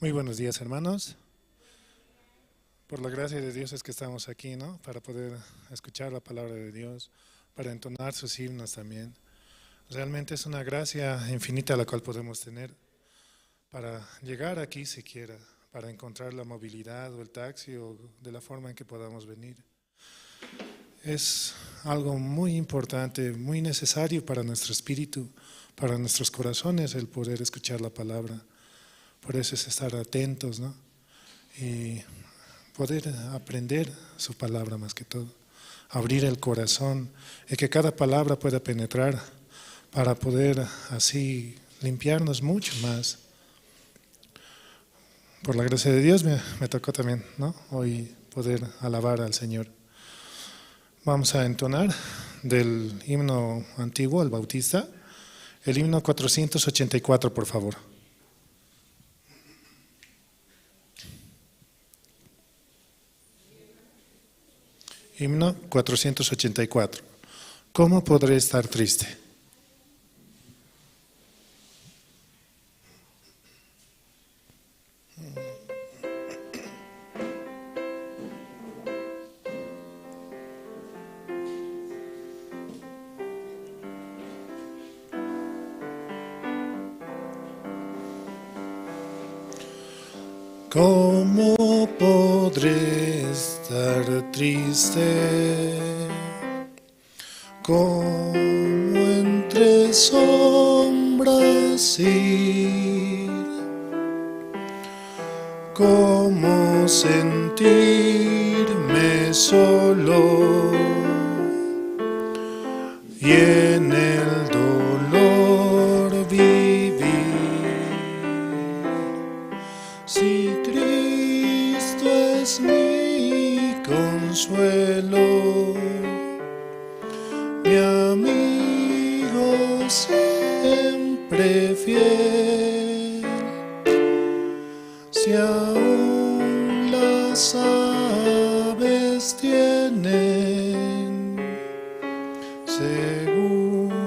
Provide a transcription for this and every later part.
Muy buenos días, hermanos. Por la gracia de Dios es que estamos aquí, ¿no? Para poder escuchar la palabra de Dios, para entonar sus himnos también. Realmente es una gracia infinita la cual podemos tener para llegar aquí siquiera, para encontrar la movilidad o el taxi o de la forma en que podamos venir. Es algo muy importante, muy necesario para nuestro espíritu, para nuestros corazones el poder escuchar la palabra. Por eso es estar atentos, ¿no? Y poder aprender su palabra más que todo. Abrir el corazón y que cada palabra pueda penetrar para poder así limpiarnos mucho más. Por la gracia de Dios me tocó también, ¿no? Hoy poder alabar al Señor. Vamos a entonar del himno antiguo, el Bautista, el himno 484, por favor. Himno 484. ¿Cómo podré estar triste? ¿Cómo podré estar triste? Como entre sombras ir, cómo sentirme solo y en el dolor vivir. Si Cristo es mi consuelo, mi amigo siempre fiel, si aún las aves tienen segura,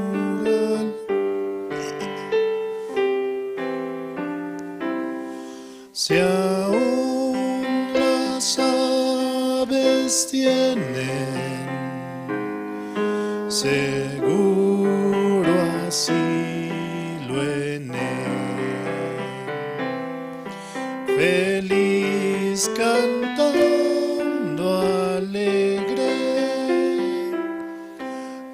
si aún las aves tienen seguro asilo en él, feliz cantando alegre,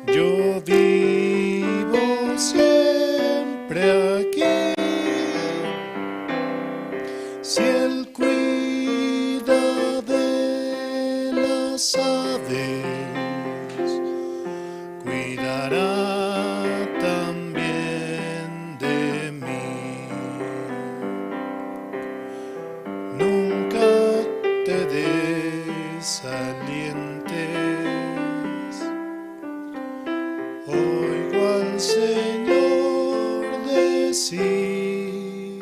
yo vivo siempre aquí, si él cuida de las aves, cuidará también de mí. Nunca te desalientes, oigo al Señor decir,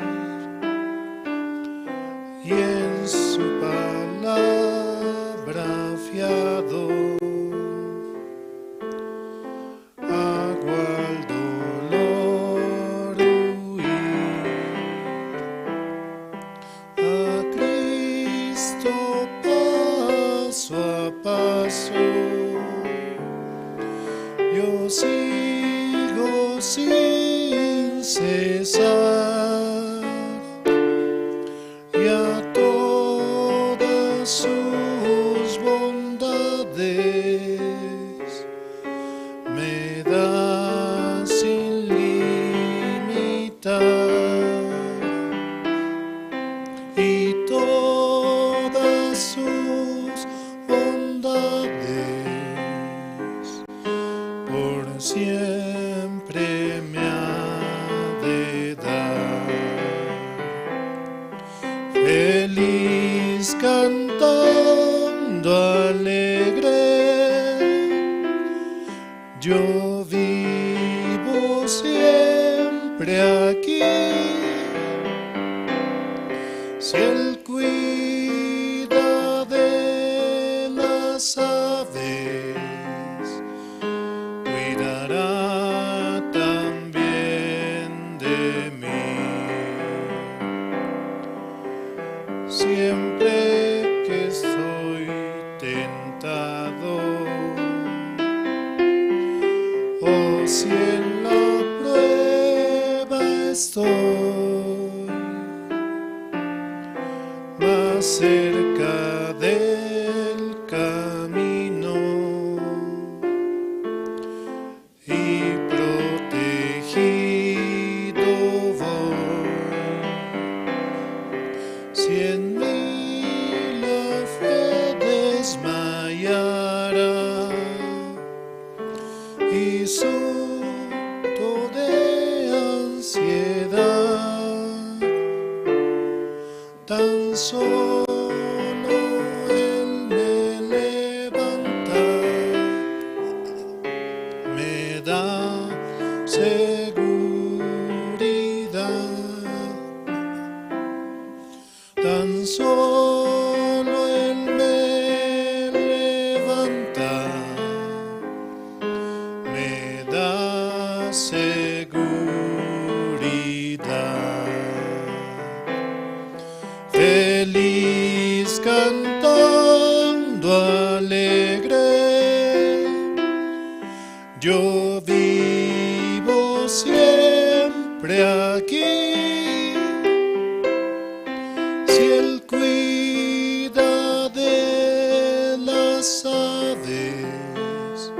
y en su palabra fiado hago al dolor huir, a Cristo paso a paso yo sigo sin cesar, y a todas sus bondades me da sin limitar, y todas sus bondades por siempre me ha de dar. Feliz cantando alegre, yo vivo siempre aquí, si él cuida de las aves, cuidará también de mí. si en la prueba estoy, más cerca del camino y protegido voy. Si en mí la fe desmayara y susto de ansiedad, tan solo Él me levanta, me da seguridad. Tan solo Él me levanta, me da seguridad. Feliz cantando alegre, yo vivo siempre aquí. Si Él cuida de las aves,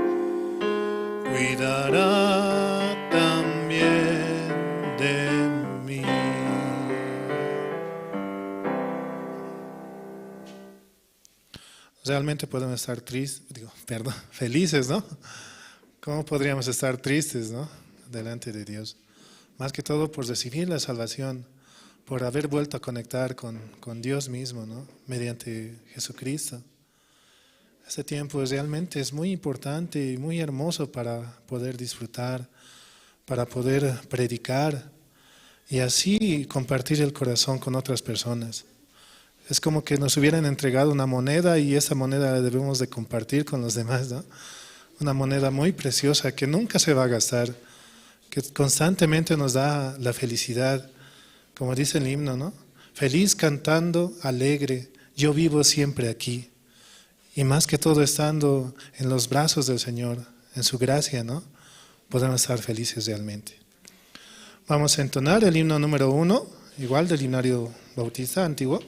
cuidará también de mí. Realmente podemos estar felices, ¿no? ¿Cómo podríamos estar tristes, ¿no? Delante de Dios. Más que todo por recibir la salvación, por haber vuelto a conectar con Dios mismo, ¿no? Mediante Jesucristo. Este tiempo realmente es muy importante y muy hermoso para poder disfrutar, para poder predicar y así compartir el corazón con otras personas. Es como que nos hubieran entregado una moneda y esa moneda la debemos de compartir con los demás, ¿no? Una moneda muy preciosa que nunca se va a gastar, que constantemente nos da la felicidad, como dice el himno, ¿no? Feliz cantando, alegre, yo vivo siempre aquí. Y más que todo estando en los brazos del Señor, en su gracia, ¿no? Podemos estar felices realmente. Vamos a entonar el himno número 1, igual del himnario bautista antiguo.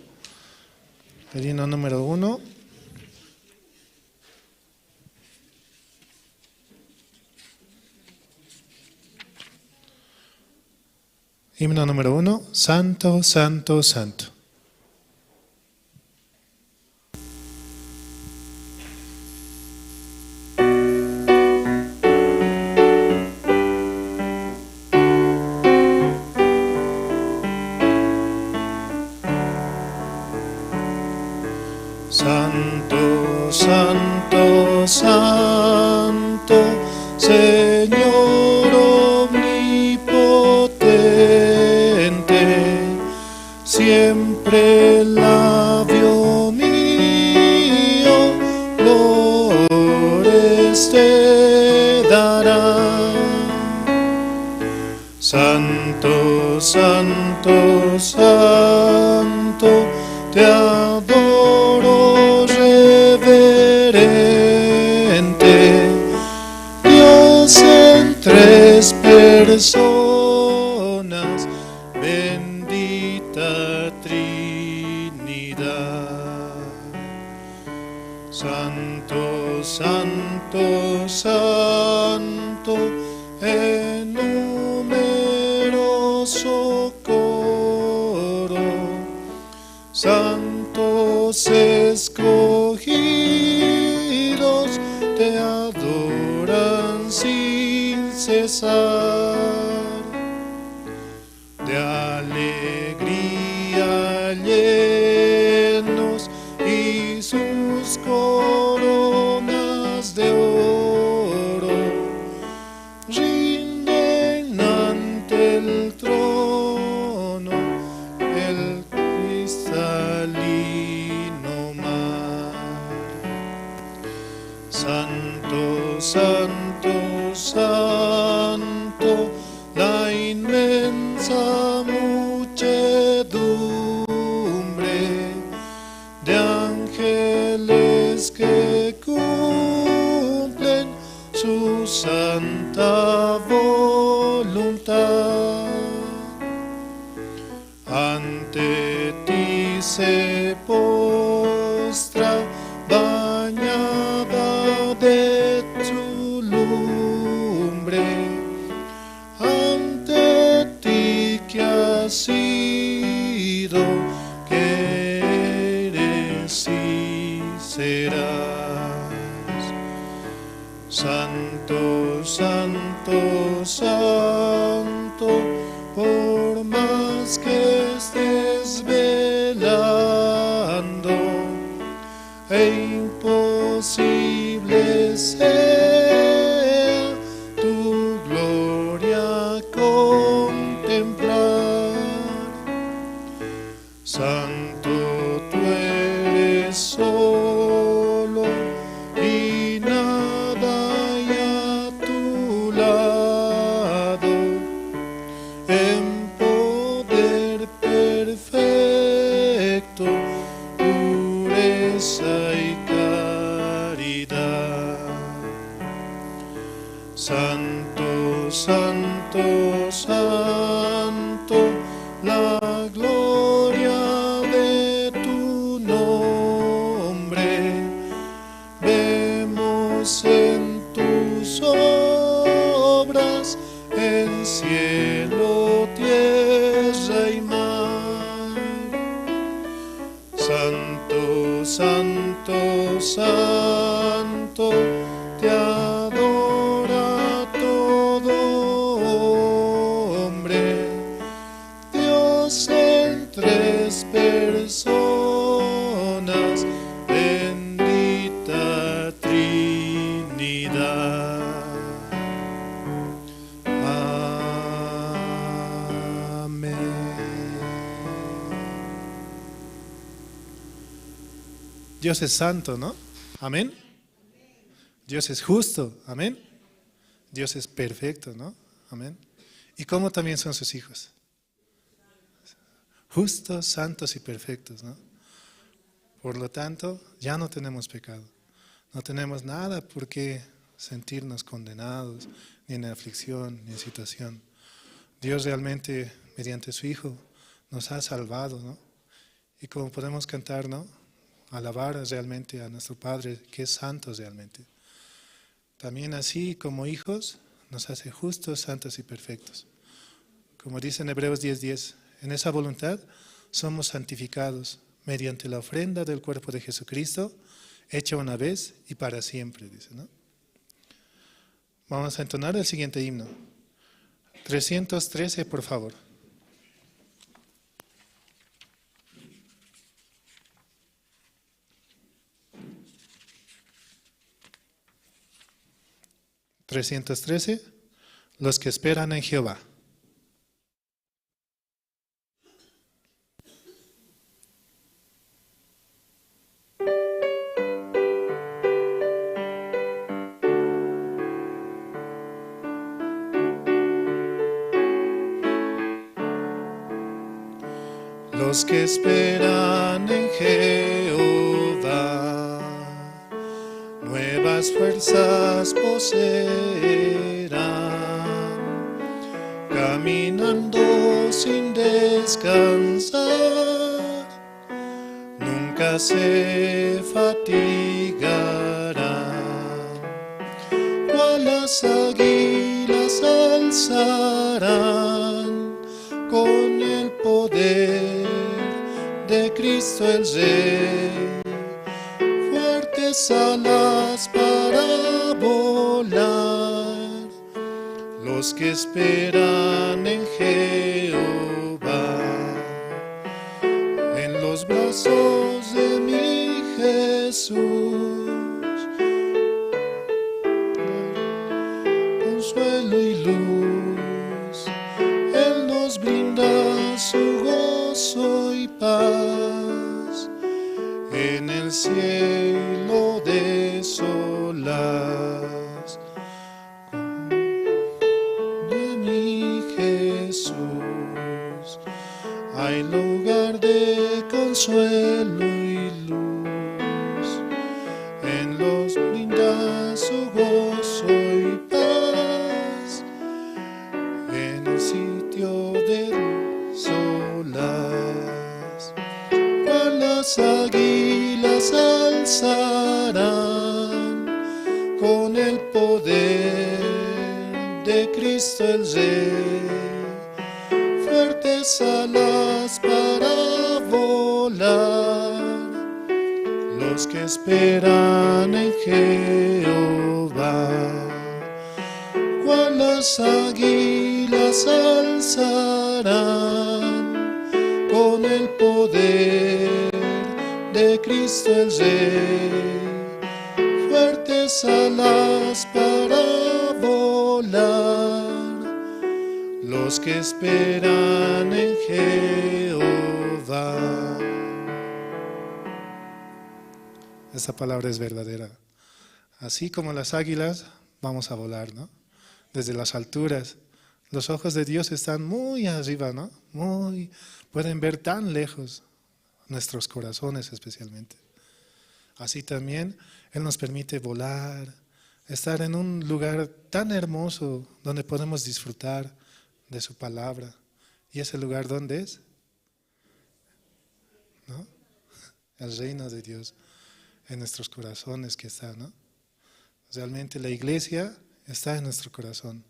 El himno número 1. Himno número 1, Santo, Santo, Santo. Santo, Santo, Santo, Señor omnipotente, siempre el labio mío flores te dará. Santo, Santo, Santo, te adoro reverente, Dios en tres personas, bendita Trinidad. Santo, Santo, Santo, en numeroso coro, santos escogidos te adoran sin cesar. De alegría llenos y sus coronas de oro rinden ante el trono el cristalino mar. Santo, Santo, Santo, la inmensa muchedumbre de ángeles que cumplen sus santa voluntad. Ante ti se postra, bañada de tu lumbre. Ante ti que has sido, que eres y serás. Santo, santo, santo, por más que estés velando, imposible sea tu gloria contemplar. Santo, tú eres solo y nada hay a tu lado, en poder perfecto, pureza y caridad. Santo, santo, santo, la gloria de tu nombre vemos en tus obras, en cielo, tierra y mar. Santo, santo, santo, te adora todo hombre, Dios en tres personas, bendita Trinidad. Amén. Dios es santo, ¿no? Amén. Dios es justo, amén. Dios es perfecto, ¿no? Amén. ¿Y cómo también son sus hijos? Justos, santos y perfectos, ¿no? Por lo tanto, ya no tenemos pecado. No tenemos nada por qué sentirnos condenados, ni en aflicción, ni en situación. Dios realmente, mediante su Hijo, nos ha salvado, ¿no? Y como podemos cantar, ¿no? Alabar realmente a nuestro Padre, que es santo realmente. También así, como hijos, nos hace justos, santos y perfectos. Como dice en Hebreos 10:10, en esa voluntad somos santificados mediante la ofrenda del cuerpo de Jesucristo, hecha una vez y para siempre, dice, ¿no? Vamos a entonar el siguiente himno. 313, por favor. (313) Los que esperan en Jehová. Los que esperan en Jehová, nuevas fuerzas poseerán, caminando sin descansar, nunca se fatigarán, cual las águilas alzarán con el poder de Cristo el Rey, fuertes alas para volar, los que esperan en Jehová, en los brazos de mi Jesús, consuelo y luz, Él nos brinda su gozo y paz, en el cielo desolaz de mi Jesús hay lugar de consuelo y luz, en los brinda su gozo y paz. de Cristo el Rey, fuertes alas para volar, los que esperan en Jehová, cual las águilas alzarán con el poder de Cristo el Rey, fuertes alas para volar, los que esperan en Jehová. Esta palabra es verdadera. Así como las águilas, vamos a volar, ¿no? Desde las alturas. Los ojos de Dios están muy arriba, ¿no? Pueden ver tan lejos, nuestros corazones especialmente. Así también Él nos permite volar, estar en un lugar tan hermoso donde podemos disfrutar de su palabra. ¿Y ese lugar dónde es? ¿No? El reino de Dios en nuestros corazones que está, ¿no? Realmente la iglesia está en nuestro corazón,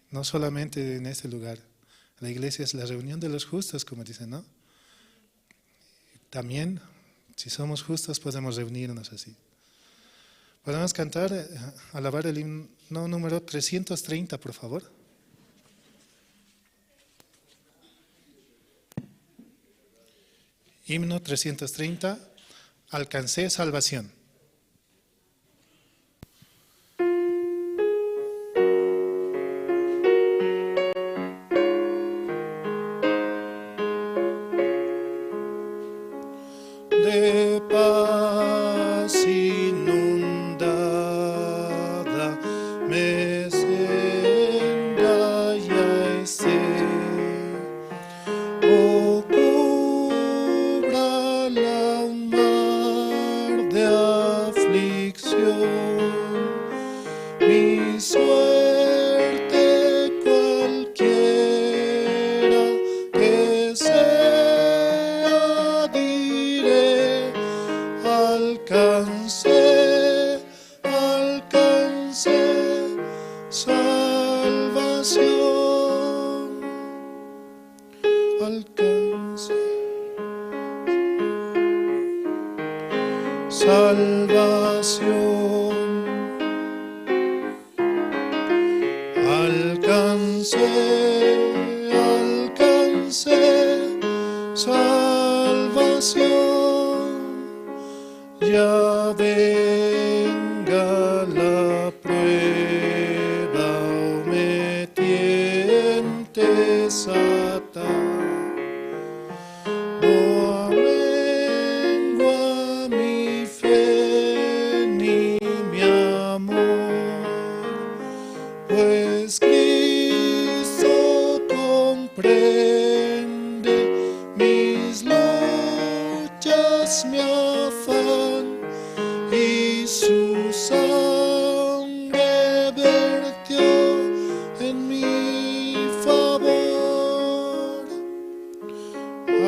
no solamente en este lugar. La iglesia es la reunión de los justos, como dicen, ¿no? También, si somos justos, podemos reunirnos así. Podemos cantar, alabar el himno número 330, por favor. Himno 330, alcancé salvación. De paz inundada me senda ya esté, oh, cúbrala un mar de aflicción, mi suerte cualquiera que sea, diré, alcancé, alcancé salvación, alcancé salvación, alcancé, alcancé salvación, ya venga la prueba o me tiente Satán, no amengua mi fe ni mi amor, pues Cristo comprende mis luchas, mi afán, y su sangre vertió en mi favor.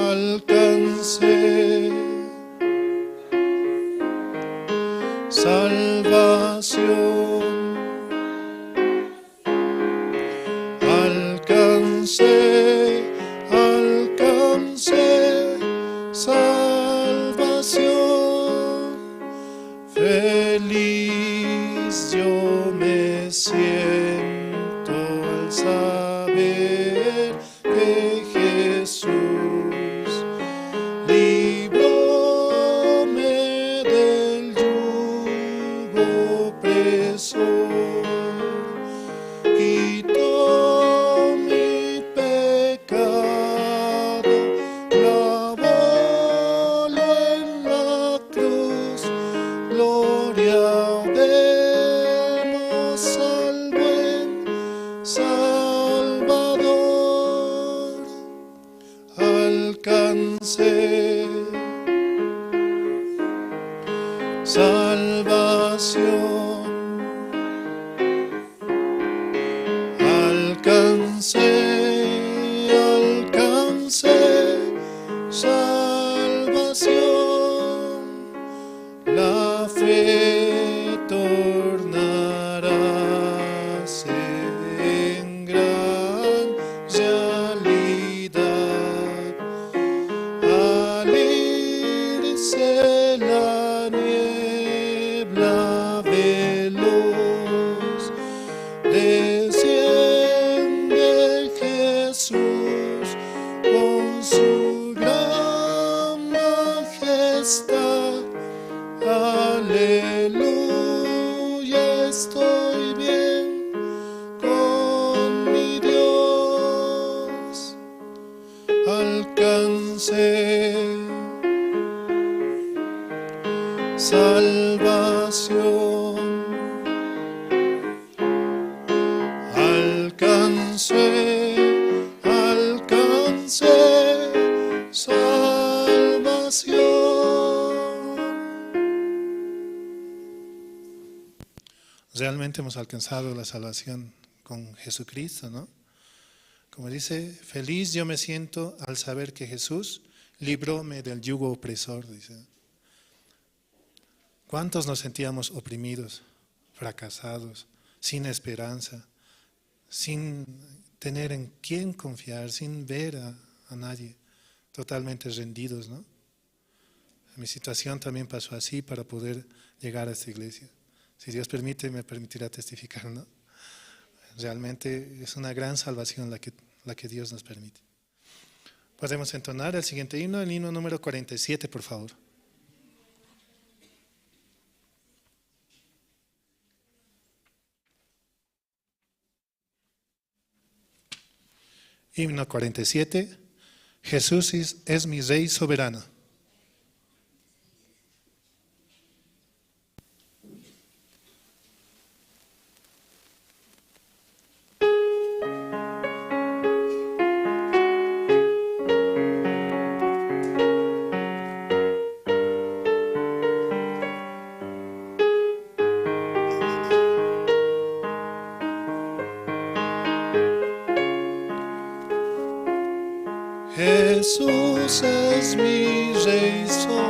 Alcancé salvación, alcancé, alcancé salvación, feliz yo me siento al saber que Jesús libróme del yugo opresor, quitó mi pecado, clavólo en la cruz, gloria demos al buen Salvador. Alcancé salvación, alcancé, alcancé salvación, la fe tornará a ser alcancé salvación. Realmente hemos alcanzado la salvación con Jesucristo, ¿no? Como dice, feliz yo me siento al saber que Jesús libróme del yugo opresor, dice. ¿Cuántos nos sentíamos oprimidos, fracasados, sin esperanza, sin tener en quién confiar, sin ver a nadie, totalmente rendidos, ¿no? Mi situación también pasó así para poder llegar a esta iglesia. Si Dios permite, me permitirá testificar, ¿no? Realmente es una gran salvación la que Dios nos permite. Podemos entonar el siguiente himno, el himno número 47, por favor. Himno 47, Jesús es mi Rey soberano. Jesús es mi Rey soberano,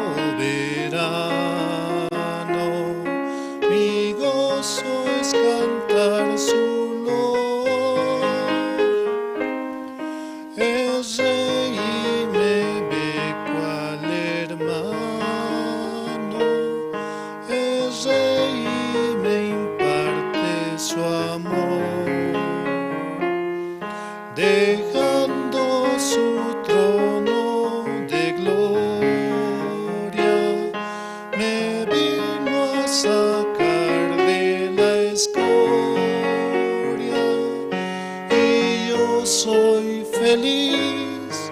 mi gozo es cantar su loor. Es Rey y me ve cual hermano, es Rey y me imparte su amor, dejando su trono de gloria, me vino a sacar de la escoria, y yo soy feliz,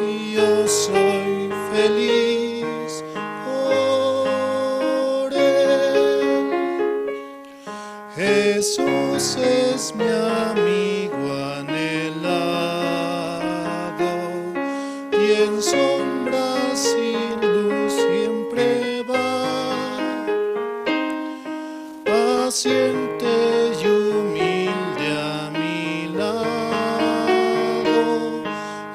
y yo soy feliz por él. Jesús es mi amigo anhelado, y en sombras sin luz siempre va, paciente y humilde a mi lado,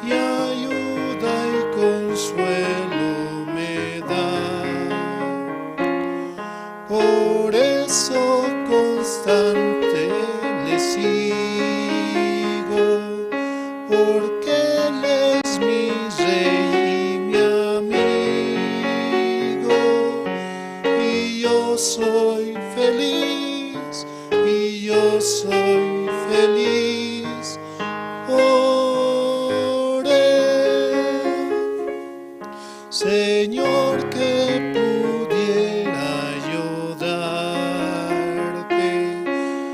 y ayuda y consuelo me da. Por eso constante le sigo, porque Él es mi Rey y mi amigo, y yo soy feliz, y yo soy feliz por Él. Señor, que pudiera yo darte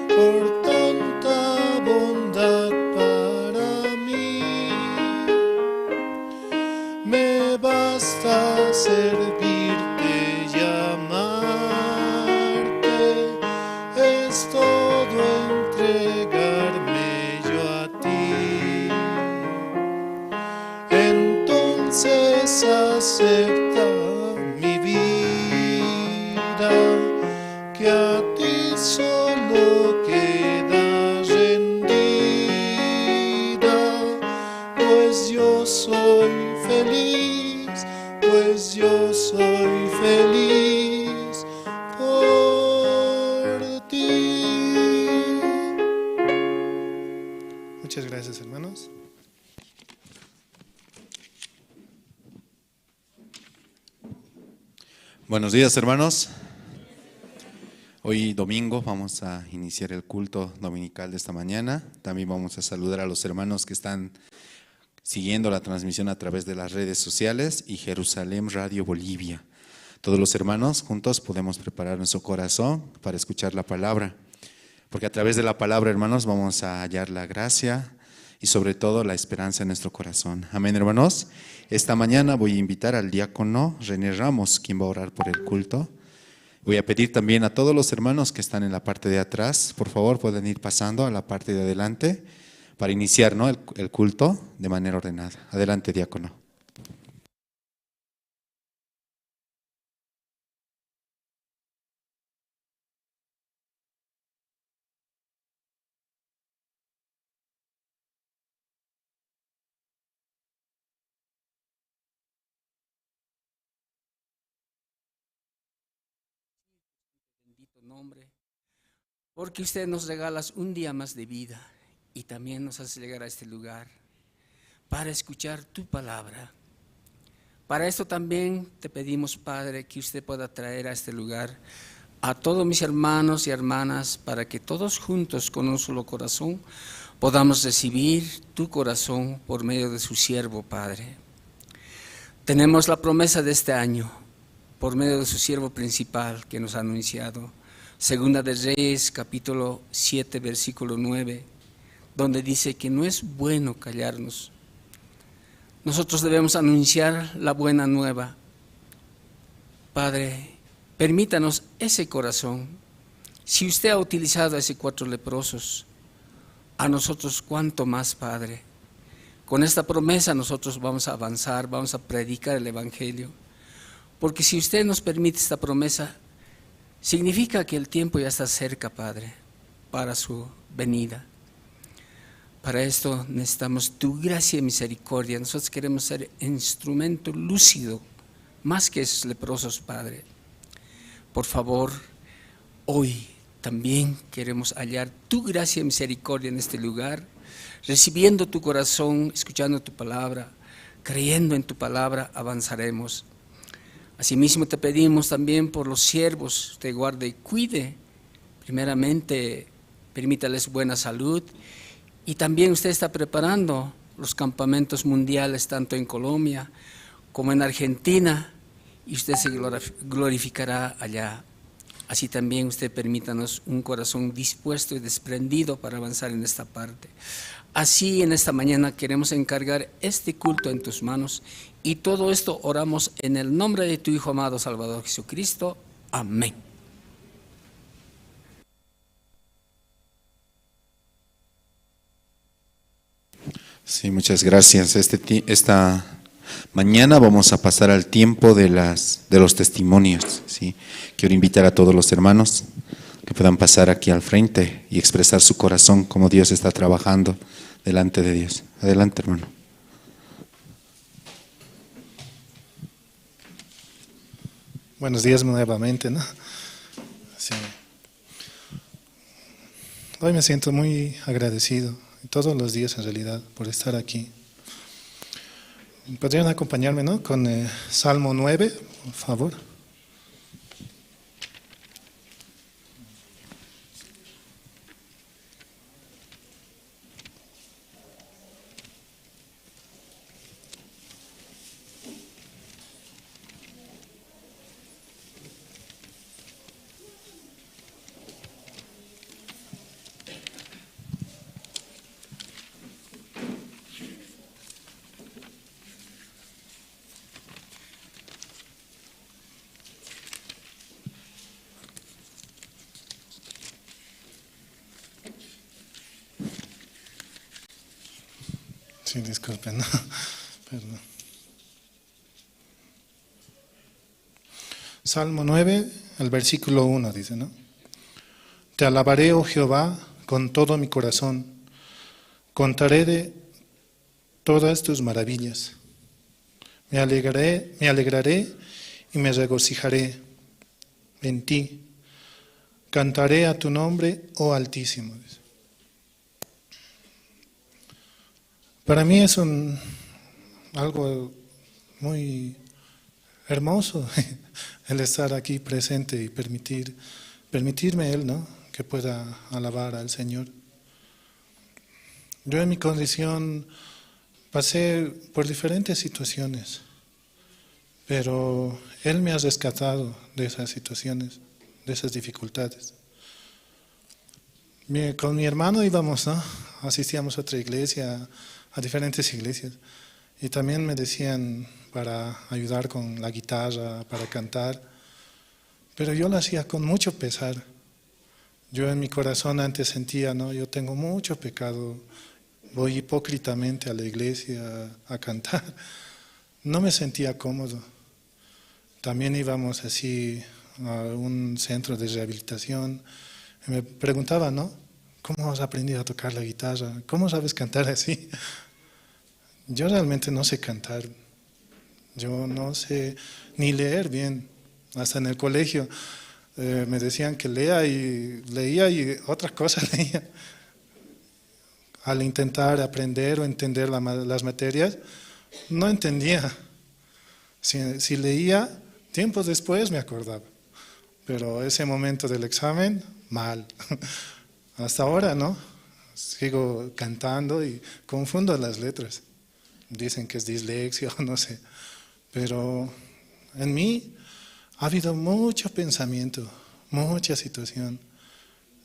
por tanta bondad para mí. Me basta servirte y amarte, es todo entregarme yo a ti. Entonces acepta mi vida, que a ti solo queda rendida, pues yo soy feliz, pues yo soy feliz por ti. Muchas gracias, hermanos. Buenos días, hermanos. Hoy domingo vamos a iniciar el culto dominical de esta mañana. También vamos a saludar a los hermanos que están siguiendo la transmisión a través de las redes sociales y Jerusalén Radio Bolivia. Todos los hermanos juntos podemos preparar nuestro corazón para escuchar la palabra, porque a través de la palabra, hermanos, vamos a hallar la gracia y sobre todo la esperanza en nuestro corazón. Amén, hermanos. Esta mañana voy a invitar al diácono René Ramos, quien va a orar por el culto. Voy a pedir también a todos los hermanos que están en la parte de atrás, por favor pueden ir pasando a la parte de adelante para iniciar, ¿no?, el culto de manera ordenada. Adelante, diácono. Bendito nombre, porque usted nos regalas un día más de vida y también nos hace llegar a este lugar para escuchar tu palabra. Para esto también te pedimos, Padre, que usted pueda traer a este lugar a todos mis hermanos y hermanas para que todos juntos con un solo corazón podamos recibir tu corazón por medio de su siervo, Padre. Tenemos la promesa de este año por medio de su siervo principal que nos ha anunciado. Segunda de Reyes, capítulo 7, versículo 9, donde dice que no es bueno callarnos. Nosotros debemos anunciar la buena nueva. Padre, permítanos ese corazón. Si usted ha utilizado a esos 4 leprosos, a nosotros cuánto más, Padre. Con esta promesa nosotros vamos a avanzar, vamos a predicar el Evangelio. Porque si usted nos permite esta promesa, significa que el tiempo ya está cerca, Padre, para su venida. Para esto necesitamos tu gracia y misericordia. Nosotros queremos ser instrumento lúcido, más que esos leprosos, Padre. Por favor, hoy también queremos hallar tu gracia y misericordia en este lugar, recibiendo tu corazón, escuchando tu palabra, creyendo en tu palabra, avanzaremos. Asimismo te pedimos también por los siervos, te guarde y cuide. Primeramente, permítales buena salud. Y también usted está preparando los campamentos mundiales, tanto en Colombia como en Argentina, y usted se glorificará allá. Así también usted permítanos un corazón dispuesto y desprendido para avanzar en esta parte. Así en esta mañana queremos encargar este culto en tus manos, y todo esto oramos en el nombre de tu Hijo amado Salvador Jesucristo. Amén. Sí, muchas gracias. Esta mañana vamos a pasar al tiempo de los testimonios. ¿Sí? Quiero invitar a todos los hermanos que puedan pasar aquí al frente y expresar su corazón, como Dios está trabajando delante de Dios. Adelante, hermano. Buenos días nuevamente, ¿no? Sí. Hoy me siento muy agradecido, todos los días en realidad, por estar aquí. ¿Podrían acompañarme, no?, con Salmo 9, por favor? Sí, disculpen, ¿no? Perdón. Salmo 9, el versículo 1 dice, ¿no? Te alabaré, oh Jehová, con todo mi corazón. Contaré de todas tus maravillas. Me alegraré y me regocijaré en ti. Cantaré a tu nombre, oh Altísimo. Para mí es algo muy hermoso el estar aquí presente y permitirme Él, ¿no?, que pueda alabar al Señor. Yo en mi condición pasé por diferentes situaciones, pero Él me ha rescatado de esas situaciones, de esas dificultades. Con mi hermano íbamos, ¿no?, asistíamos a otra iglesia, a diferentes iglesias, y también me decían para ayudar con la guitarra, para cantar, pero yo lo hacía con mucho pesar. Yo en mi corazón antes sentía, no, yo tengo mucho pecado, voy hipócritamente a la iglesia a cantar. No me sentía cómodo. También íbamos así a un centro de rehabilitación. Y me preguntaba, ¿no? ¿Cómo has aprendido a tocar la guitarra? ¿Cómo sabes cantar así? Yo realmente no sé cantar. Yo no sé ni leer bien. Hasta en el colegio me decían que leía y otras cosas leía. Al intentar aprender o entender las materias, no entendía. Si leía, tiempos después me acordaba. Pero ese momento del examen, mal. Hasta ahora, ¿no? Sigo cantando y confundo las letras. Dicen que es dislexia o no sé. Pero en mí ha habido mucho pensamiento, mucha situación.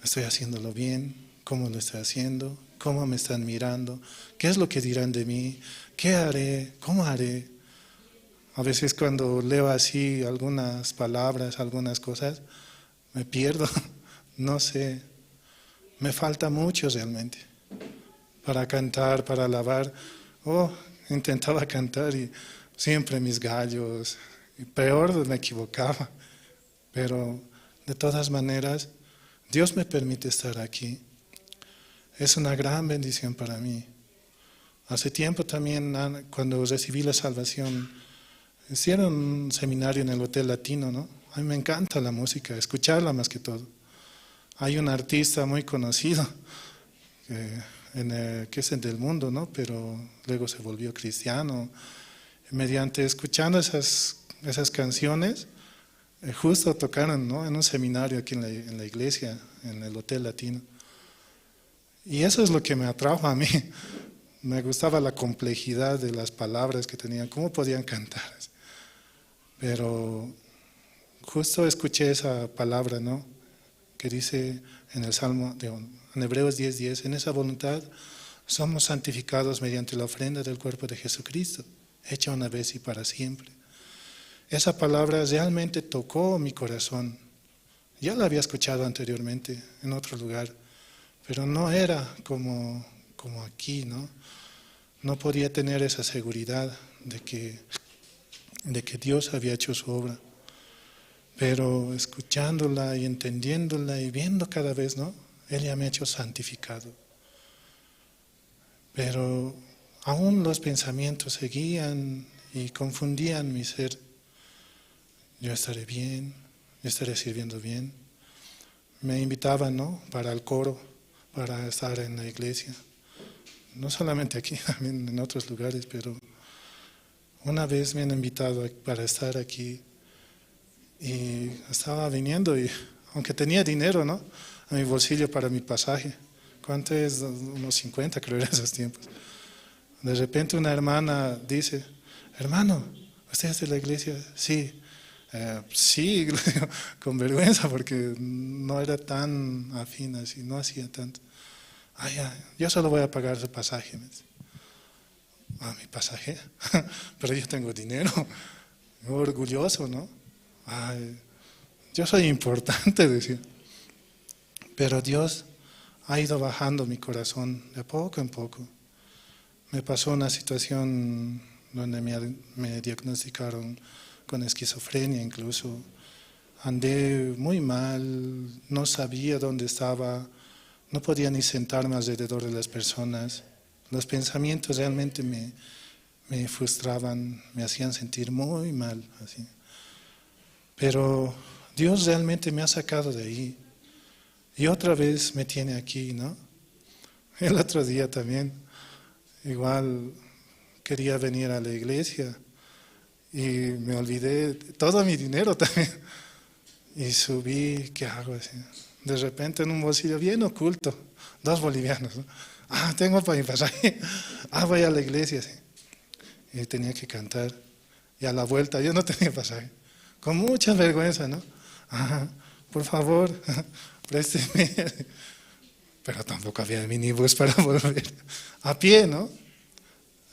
¿Estoy haciéndolo bien? ¿Cómo lo estoy haciendo? ¿Cómo me están mirando? ¿Qué es lo que dirán de mí? ¿Qué haré? ¿Cómo haré? A veces cuando leo así algunas palabras, algunas cosas, me pierdo, no sé, me falta mucho realmente para cantar, para alabar. Intentaba cantar y siempre mis gallos, y peor me equivocaba, pero de todas maneras Dios me permite estar aquí. Es una gran bendición para mí. Hace tiempo también, cuando recibí la salvación, hicieron un seminario en el Hotel Latino, ¿no? A mí me encanta la música, escucharla más que todo. Hay un artista muy conocido, que es el del mundo, ¿no? Pero luego se volvió cristiano. Mediante escuchando esas canciones, justo tocaron, ¿no? En un seminario aquí en la iglesia, en el Hotel Latino. Y eso es lo que me atrajo a mí. Me gustaba la complejidad de las palabras que tenían, cómo podían cantar. Pero justo escuché esa palabra, ¿no? Que dice en el Salmo, en Hebreos 10:10, en esa voluntad somos santificados mediante la ofrenda del cuerpo de Jesucristo, hecha una vez y para siempre. Esa palabra realmente tocó mi corazón. Ya la había escuchado anteriormente en otro lugar, pero no era como aquí, ¿no? No podía tener esa seguridad de que Dios había hecho su obra. Pero escuchándola y entendiéndola y viendo cada vez, ¿no? Él ya me ha hecho santificado. Pero aún los pensamientos seguían y confundían mi ser. Yo estaré bien, yo estaré sirviendo bien. Me invitaban, ¿no? Para el coro, para estar en la iglesia. No solamente aquí, también en otros lugares, pero una vez me han invitado para estar aquí y estaba viniendo y aunque tenía dinero, ¿no? A mi bolsillo para mi pasaje. ¿Cuánto es? Unos 50, creo, en esos tiempos. De repente una hermana dice, hermano, ¿usted es de la iglesia? Sí. Sí, con vergüenza porque no era tan afín así, no hacía tanto. Ya, yo solo voy a pagar su pasaje. Mi pasaje, pero yo tengo dinero, orgulloso, ¿no? Yo soy importante, decía. Pero Dios ha ido bajando mi corazón de poco en poco. Me pasó una situación donde me diagnosticaron con esquizofrenia incluso. Andé muy mal, no sabía dónde estaba, no podía ni sentarme alrededor de las personas. Los pensamientos realmente me frustraban, me hacían sentir muy mal. Así. Pero Dios realmente me ha sacado de ahí. Y otra vez me tiene aquí, ¿no? El otro día también, igual quería venir a la iglesia y me olvidé todo mi dinero también. Y subí, ¿qué hago? Así? De repente en un bolsillo bien oculto, 2 bolivianos, ¿no? Tengo para mi pasaje. Voy a la iglesia, sí. Y tenía que cantar. Y a la vuelta, yo no tenía pasaje. Con mucha vergüenza, ¿no? Por favor, présteme. Pero tampoco había minibús para volver. A pie, ¿no?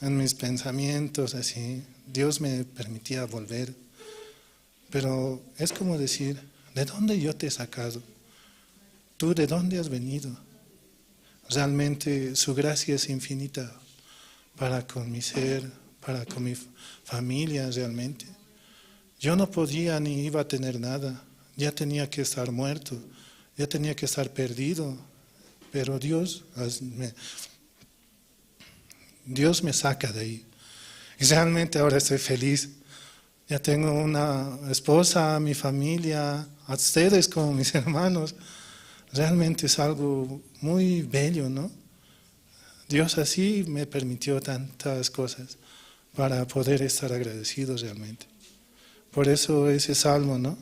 En mis pensamientos, así. Dios me permitía volver. Pero es como decir, ¿de dónde yo te he sacado? ¿Tú de dónde has venido? Realmente su gracia es infinita para con mi ser, para con mi familia realmente. Yo no podía ni iba a tener nada, ya tenía que estar muerto, ya tenía que estar perdido, pero Dios me saca de ahí. Y realmente ahora estoy feliz. Ya tengo una esposa, mi familia, a ustedes como mis hermanos. Realmente es algo muy bello, ¿no? Dios así me permitió tantas cosas para poder estar agradecido realmente. Por eso ese salmo, ¿no?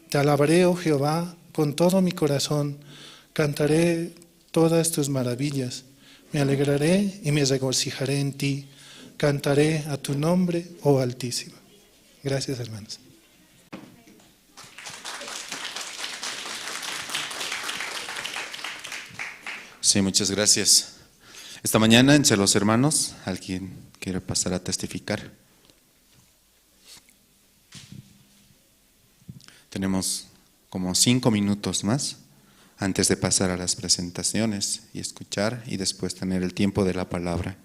Te alabaré, oh Jehová, con todo mi corazón, cantaré todas tus maravillas, me alegraré y me regocijaré en ti, cantaré a tu nombre, oh Altísimo. Gracias, hermanos. Sí, muchas gracias. Esta mañana, entre los hermanos, ¿alguien quiere pasar a testificar? Tenemos como 5 minutos más antes de pasar a las presentaciones y escuchar y después tener el tiempo de la palabra.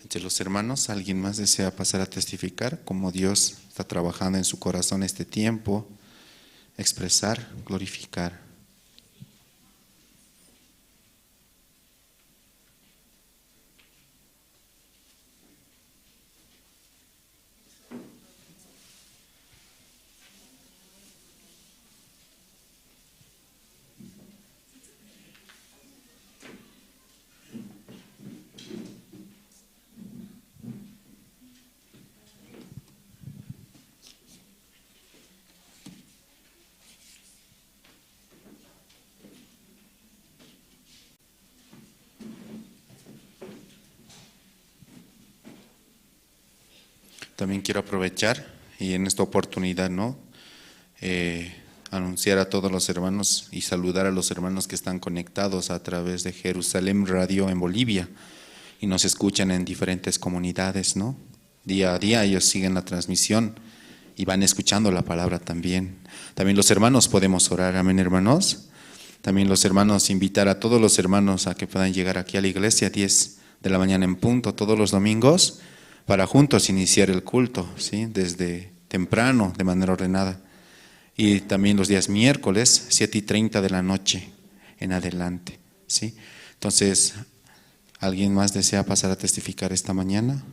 Entre los hermanos, ¿alguien más desea pasar a testificar cómo Dios está trabajando en su corazón este tiempo? Expresar, glorificar. También quiero aprovechar y en esta oportunidad, ¿no? Anunciar a todos los hermanos y saludar a los hermanos que están conectados a través de Jerusalén Radio en Bolivia y nos escuchan en diferentes comunidades, ¿no? Día a día ellos siguen la transmisión y van escuchando la palabra también. También los hermanos podemos orar, amén, hermanos. También los hermanos, invitar a todos los hermanos a que puedan llegar aquí a la iglesia a 10 de la mañana en punto todos los domingos para juntos iniciar el culto, ¿sí? Desde temprano, de manera ordenada. Y también los días miércoles, 7:30 de la noche en adelante, ¿sí? Entonces, ¿alguien más desea pasar a testificar esta mañana?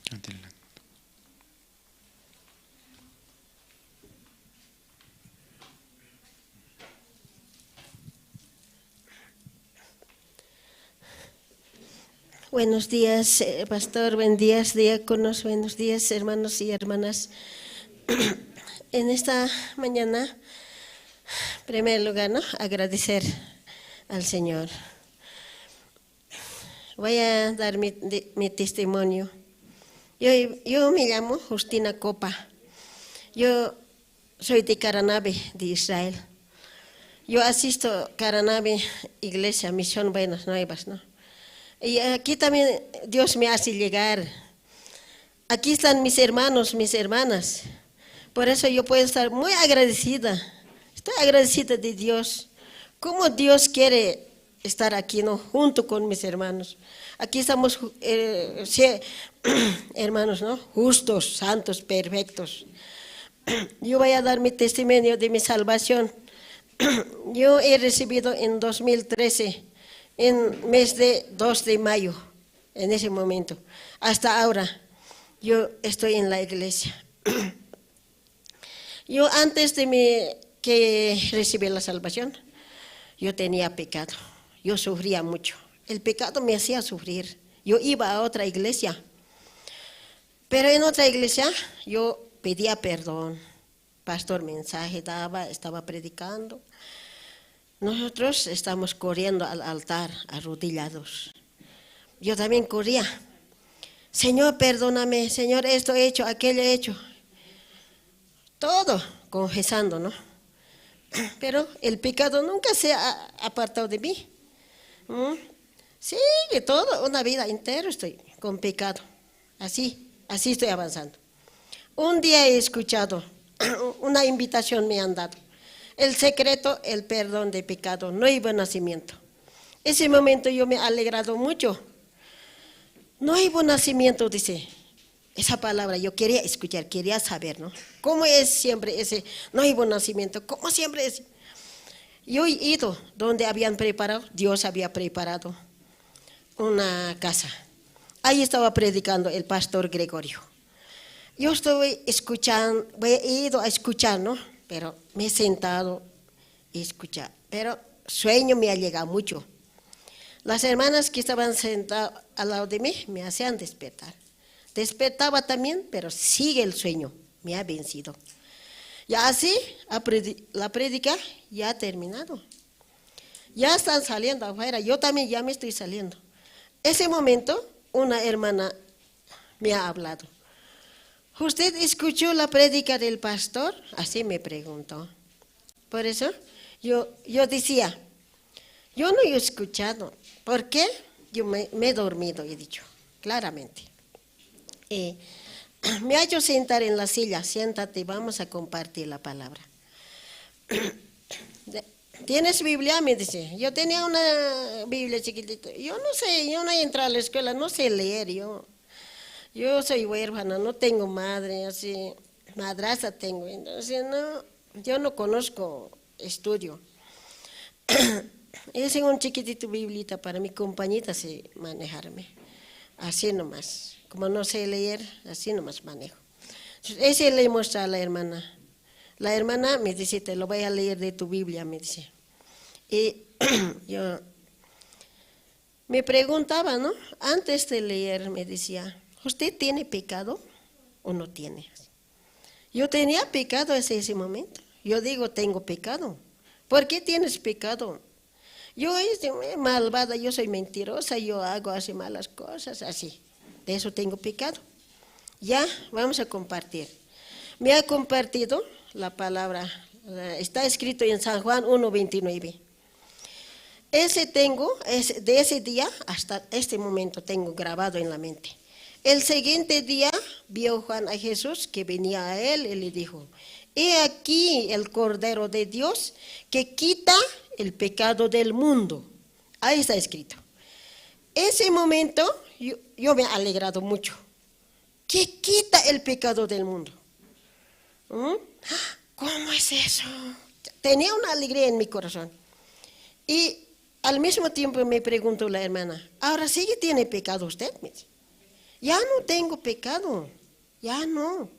Adelante. Buenos días, pastor, buenos días, diáconos, buenos días, hermanos y hermanas. En esta mañana, en primer lugar, ¿no? Agradecer al Señor. Voy a dar mi testimonio. Yo me llamo Justina Copa. Yo soy de Caranabe, de Israel. Yo asisto a Caranabe, Iglesia Misión Buenas Nuevas, ¿no? Y aquí también Dios me hace llegar. Aquí están mis hermanos, mis hermanas. Por eso yo puedo estar muy agradecida. Estoy agradecida de Dios. Cómo Dios quiere estar aquí, ¿no? Junto con mis hermanos. Aquí estamos hermanos, ¿no? Justos, santos, perfectos. Yo voy a dar mi testimonio de mi salvación. Yo he recibido en 2013, en mes de 2 de mayo, en ese momento. Hasta ahora, yo estoy en la iglesia. Yo antes de que recibí la salvación, yo tenía pecado. Yo sufría mucho. El pecado me hacía sufrir. Yo iba a otra iglesia. Pero en otra iglesia yo pedía perdón. Pastor mensaje daba, estaba predicando. Nosotros estamos corriendo al altar, arrodillados. Yo también corría. Señor, perdóname, Señor, esto he hecho, aquello he hecho. Todo confesando, ¿no? Pero el pecado nunca se ha apartado de mí. Sigue todo, una vida entera estoy con pecado. Así estoy avanzando. Un día he escuchado, una invitación me han dado. El secreto, el perdón de pecado, nuevo nacimiento. Ese momento yo me he alegrado mucho. Nuevo nacimiento, dice. Esa palabra yo quería escuchar, quería saber, ¿no? ¿Cómo es siempre ese nuevo nacimiento? ¿Cómo siempre es? Yo he ido donde habían preparado, Dios había preparado una casa. Ahí estaba predicando el pastor Gregorio. Yo estoy escuchando, he ido a escuchar, ¿no? Pero me he sentado y escuchar. Pero sueño me ha llegado mucho. Las hermanas que estaban sentadas al lado de mí me hacían despertar. Despertaba también, pero sigue el sueño, me ha vencido. Ya así, la prédica ya ha terminado. Ya están saliendo afuera, yo también ya me estoy saliendo. Ese momento, una hermana me ha hablado. ¿Usted escuchó la prédica del pastor? Así me preguntó. Por eso yo decía, yo no he escuchado. ¿Por qué? Yo me he dormido, he dicho, claramente. Me ha hecho sentar en la silla, siéntate, vamos a compartir la palabra. ¿Tienes Biblia? Me dice. Yo tenía una Biblia chiquitita. Yo no sé, yo no he entrado a la escuela, no sé leer. Yo soy huérfana, no tengo madre, así, madrastra tengo. Entonces, no, yo no conozco estudio. Es un chiquitito biblita para mi compañita sé manejarme. Así nomás. Como no sé leer, así nomás manejo. Ese le muestra a la hermana. La hermana me dice, te lo voy a leer de tu Biblia, me dice. Y yo me preguntaba, ¿no? Antes de leer me decía, ¿usted tiene pecado o no tiene? Yo tenía pecado ese momento. Yo digo, tengo pecado. ¿Por qué tienes pecado? Yo soy malvada, yo soy mentirosa, yo hago así malas cosas, así. De eso tengo pecado. Ya, vamos a compartir. Me ha compartido la palabra, está escrito en San Juan 1:29. De ese día hasta este momento tengo grabado en la mente. El siguiente día vio Juan a Jesús que venía a él y le dijo, he aquí el Cordero de Dios que quita el pecado del mundo. Ahí está escrito. Ese momento yo me he alegrado mucho. ¿Qué quita el pecado del mundo? ¿Cómo es eso? Tenía una alegría en mi corazón. Y al mismo tiempo me preguntó la hermana, ¿ahora sí que tiene pecado usted? Me dice, ya no tengo pecado, ya no.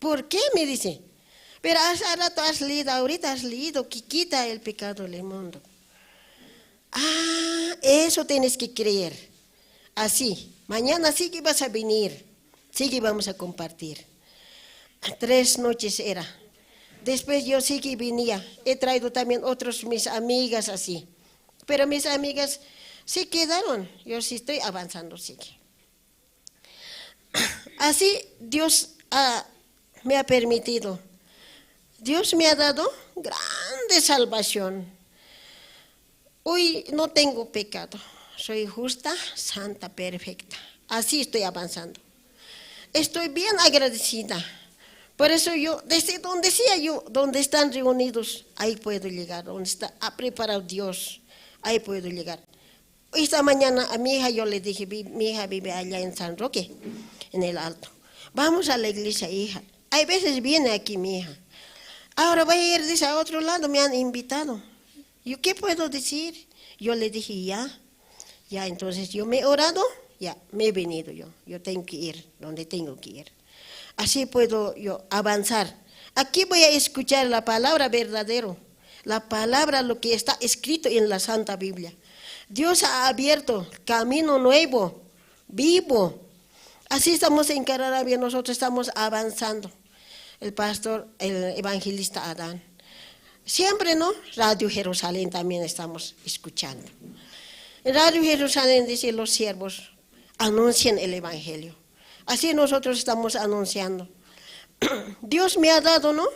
¿Por qué? Me dice. Pero hace rato has leído, ahorita has leído que quita el pecado del mundo. Eso tienes que creer. Así, mañana sí que vas a venir, sí que vamos a compartir. 3 noches era. Después yo sí que venía, he traído también otros mis amigas así. Pero mis amigas sí quedaron, yo sí estoy avanzando, sí. Así Dios me ha permitido. Dios me ha dado grande salvación. Hoy no tengo pecado, soy justa, santa, perfecta. Así estoy avanzando. Estoy bien agradecida. Por eso yo, desde donde sea yo, donde están reunidos, ahí puedo llegar. Donde ha preparado Dios, ahí puedo llegar. Esta mañana a mi hija yo le dije, mi hija vive allá en San Roque, en el Alto. Vamos a la iglesia, hija. Hay veces viene aquí mi hija. Ahora voy a ir dice, a otro lado, me han invitado. ¿Yo qué puedo decir? Yo le dije, ya, entonces yo me he orado, ya, me he venido yo. Yo tengo que ir donde tengo que ir. Así puedo yo avanzar. Aquí voy a escuchar la palabra verdadero, la palabra lo que está escrito en la Santa Biblia. Dios ha abierto camino nuevo, vivo. Así estamos en Cararabia, nosotros estamos avanzando. El pastor, el evangelista Adán. Siempre, ¿no? Radio Jerusalén también estamos escuchando. En Radio Jerusalén dice los siervos, anuncien el evangelio. Así nosotros estamos anunciando. Dios me ha dado, ¿no?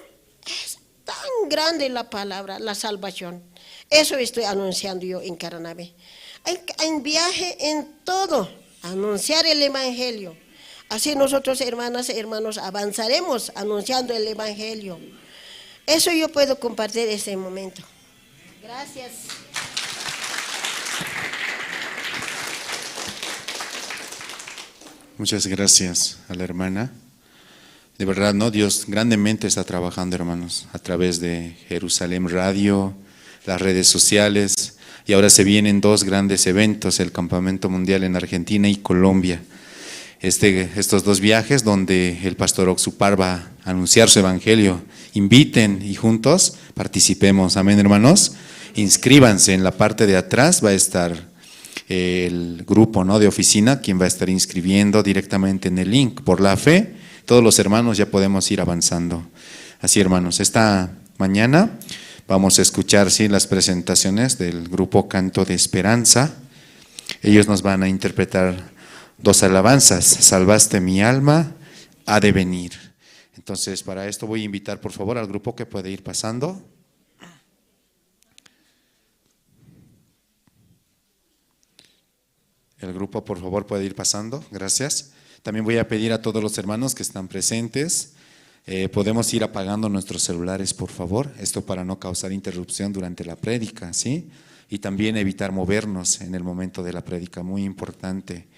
Es tan grande la palabra, la salvación. Eso estoy anunciando yo en Caranabe. En viaje, en todo, anunciar el evangelio. Así nosotros, hermanas y hermanos, avanzaremos anunciando el evangelio. Eso yo puedo compartir en este momento. Gracias. Muchas gracias a la hermana. De verdad, ¿no? Dios grandemente está trabajando, hermanos, a través de Jerusalén Radio, las redes sociales, y ahora se vienen 2 grandes eventos, el Campamento Mundial en Argentina y Colombia. Estos 2 viajes donde el pastor Oxupar va a anunciar su evangelio. Inviten y juntos participemos. Amén, hermanos. Inscríbanse. En la parte de atrás va a estar el grupo, ¿no?, de oficina, quien va a estar inscribiendo directamente en el link. Por la fe, todos los hermanos ya podemos ir avanzando. Así, hermanos, esta mañana vamos a escuchar, sí, las presentaciones del grupo Canto de Esperanza. Ellos nos van a interpretar 2 alabanzas: Salvaste mi alma, ha de venir. Entonces, para esto voy a invitar, por favor, al grupo que puede ir pasando. El grupo, por favor, puede ir pasando. Gracias. También voy a pedir a todos los hermanos que están presentes, podemos ir apagando nuestros celulares, por favor. Esto para no causar interrupción durante la prédica, ¿sí? Y también evitar movernos en el momento de la prédica, muy importante.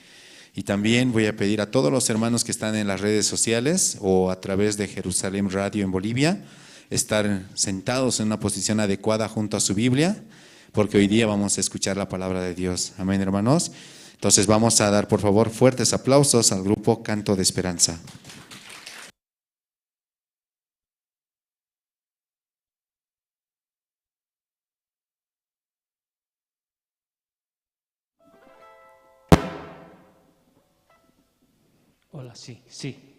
Y también voy a pedir a todos los hermanos que están en las redes sociales o a través de Jerusalén Radio en Bolivia, estar sentados en una posición adecuada junto a su Biblia, porque hoy día vamos a escuchar la palabra de Dios. Amén, hermanos. Entonces vamos a dar, por favor, fuertes aplausos al grupo Canto de Esperanza. Hola, sí, sí.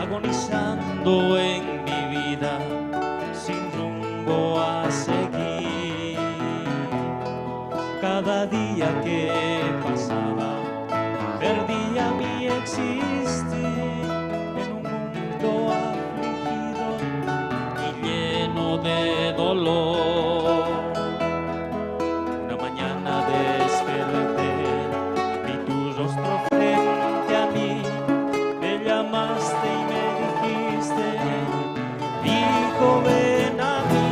agonizando en mi vida, sin rumbo a seguir. Cada día que pasaba, perdía mi existir en un mundo afligido y lleno de dolor. Una mañana desperté, vi tu rostro frente a mí, me llamaste y me dijiste, hijo, ven a mí.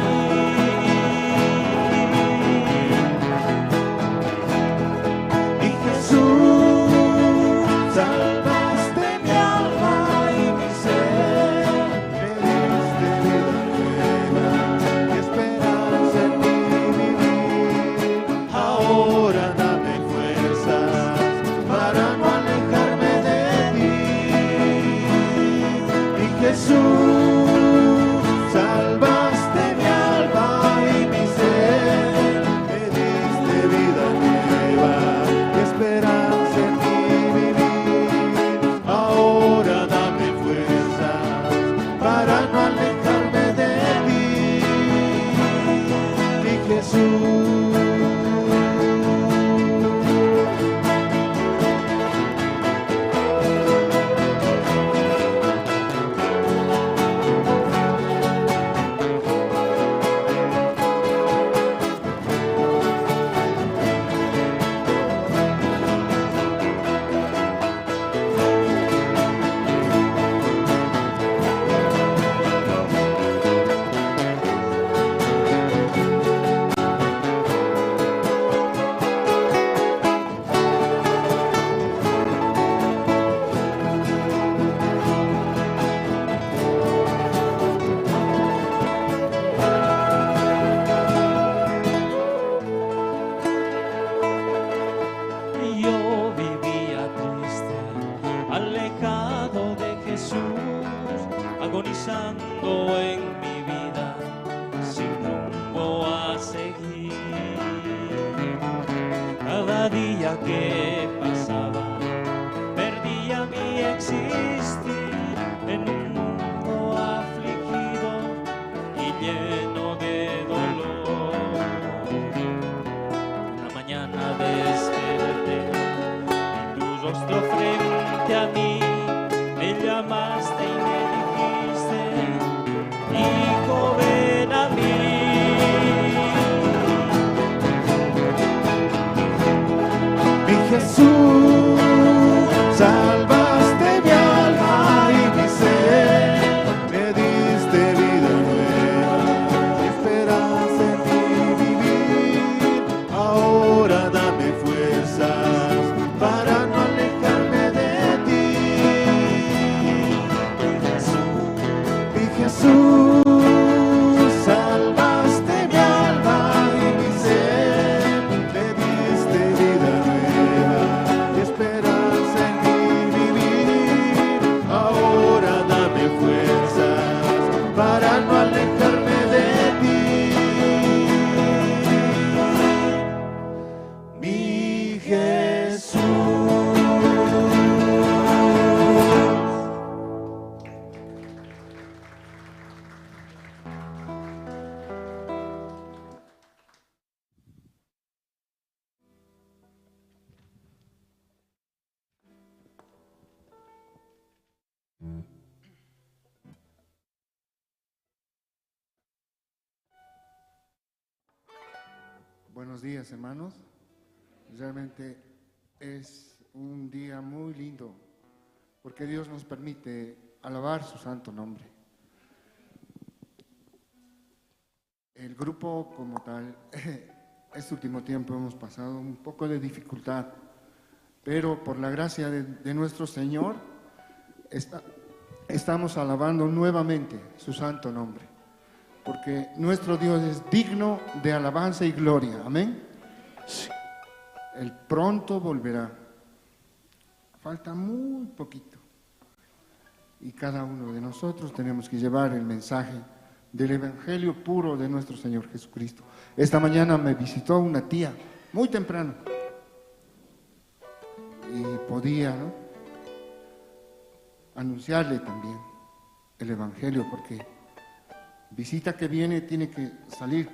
Y Jesús, salvaste mi alma y mi ser, me diste vida nueva y esperanza en mi vivir. Ahora dame fuerzas para no alejarme de ti. Y Jesús, salvaste mi alma y mi ser, me diste vida nueva y esperanza en mi vivir. Ahora dame fuerzas para no alejarme de ti. Mi Jesús. Yo vivía triste, alejado de Jesús, agonizando en mi vida, sin rumbo a seguir. Cada día que pasaba, perdía mi existir en un mundo afligido y lleno de dolor. Una mañana desperté, vi tu rostro frente a mí, me llamaste y me dijiste, hijo, ven a mí. Mi Jesús, salvaste mi alma y mi ser, me diste vida nueva y esperanza en mi vivir. Ahora dame fuerzas para no alejarme de ti. Mi Jesús, salvaste mi alma y mi ser, me diste vida nueva y esperanza en mi vivir. Ahora dame fuerzas para no alejarme de ti. Mi Jesús. Buenos días, hermanos. Realmente es un día muy lindo porque Dios nos permite alabar su santo nombre. El grupo como tal, este último tiempo hemos pasado un poco de dificultad, pero por la gracia de nuestro Señor estamos alabando nuevamente su santo nombre, porque nuestro Dios es digno de alabanza y gloria. Amén. Él pronto volverá. Falta muy poquito. Y cada uno de nosotros tenemos que llevar el mensaje del Evangelio puro de nuestro Señor Jesucristo. Esta mañana me visitó una tía, muy temprano. Y podía, ¿no?, anunciarle también el Evangelio, porque visita que viene tiene que salir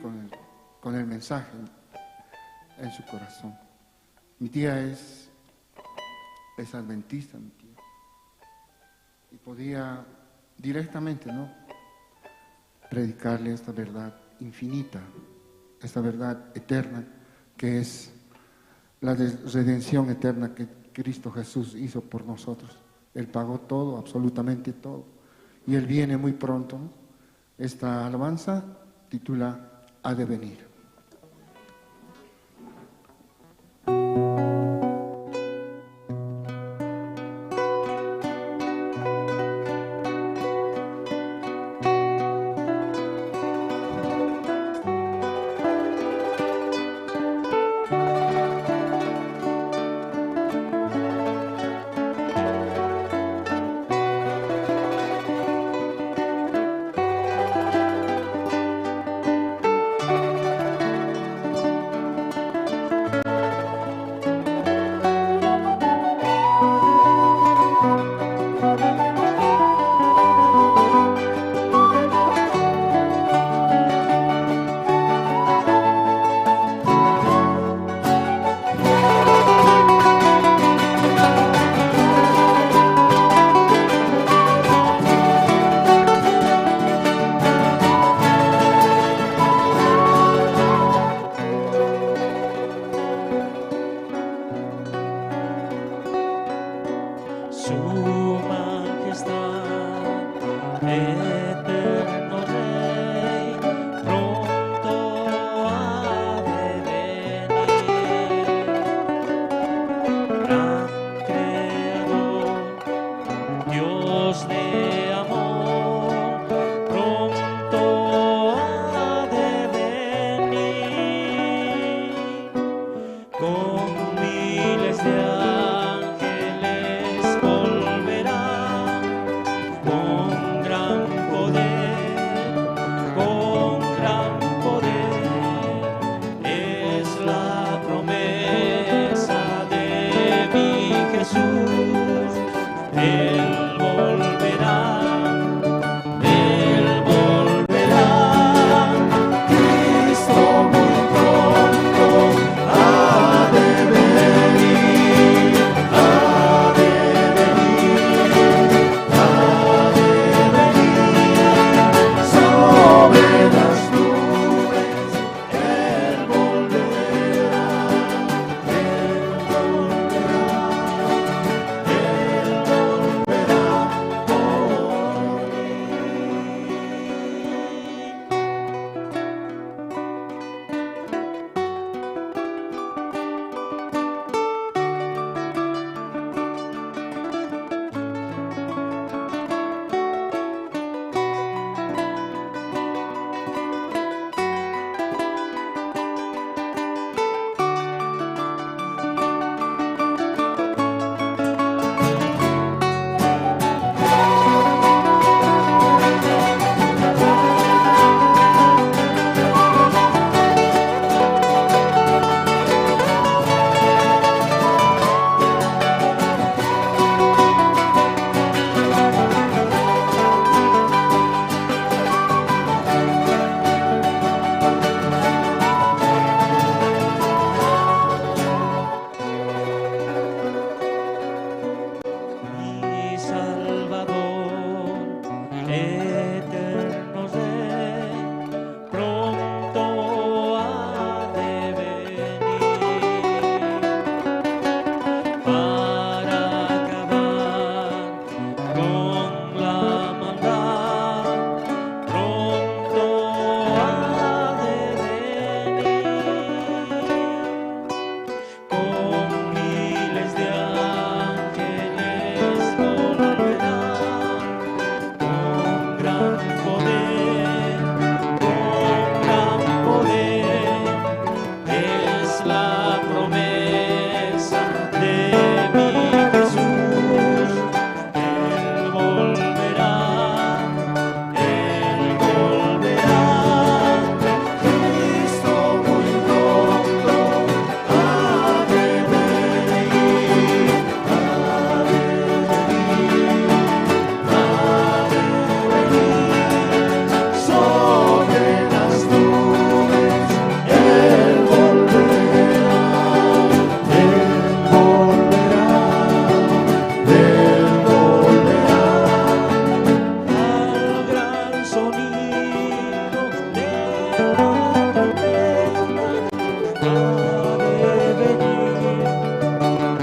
con el mensaje en su corazón. Mi tía es adventista, mi tía. Y podía directamente, ¿no?, predicarle esta verdad infinita, esta verdad eterna que es la redención eterna que Cristo Jesús hizo por nosotros. Él pagó todo, absolutamente todo. Y Él viene muy pronto. Esta alabanza titula Ha de venir.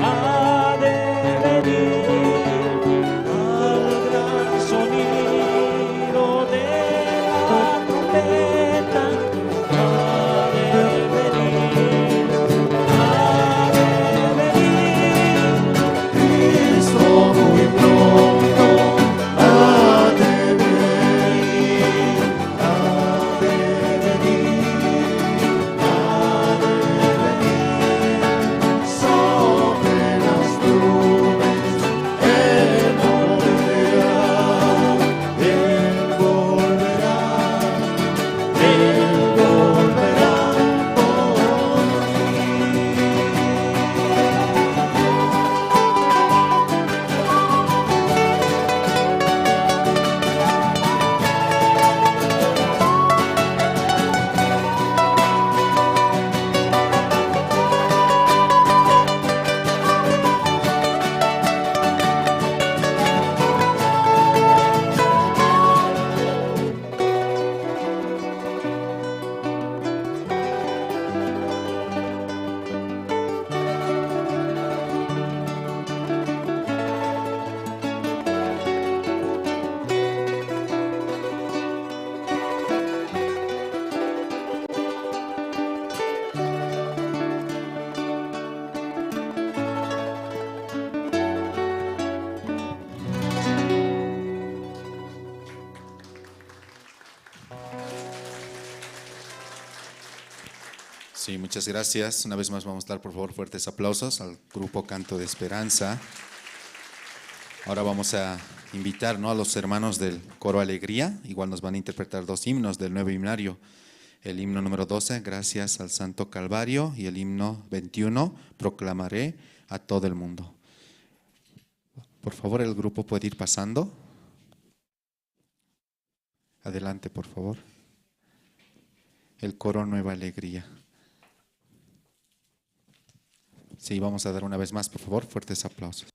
ha de venir al gran sonido de la trompeta, ha de venir, ha de venir. Cristo muy pronto ha de venir, ha de venir, ha de venir. Sobre las nubes Él volverá, Él volverá, Él volverá por mí. Sí, muchas gracias. Una vez más vamos a dar por favor fuertes aplausos al grupo Canto de Esperanza. Ahora vamos a invitar, ¿no?, a los hermanos del Coro Alegría. Igual nos van a interpretar dos himnos del nuevo himnario. El himno número 12, Gracias al Santo Calvario, y el himno 21, Proclamaré a todo el mundo. Por favor, el grupo puede ir pasando. Adelante, por favor. El Coro Nueva Alegría. Sí, vamos a dar una vez más, por favor, fuertes aplausos.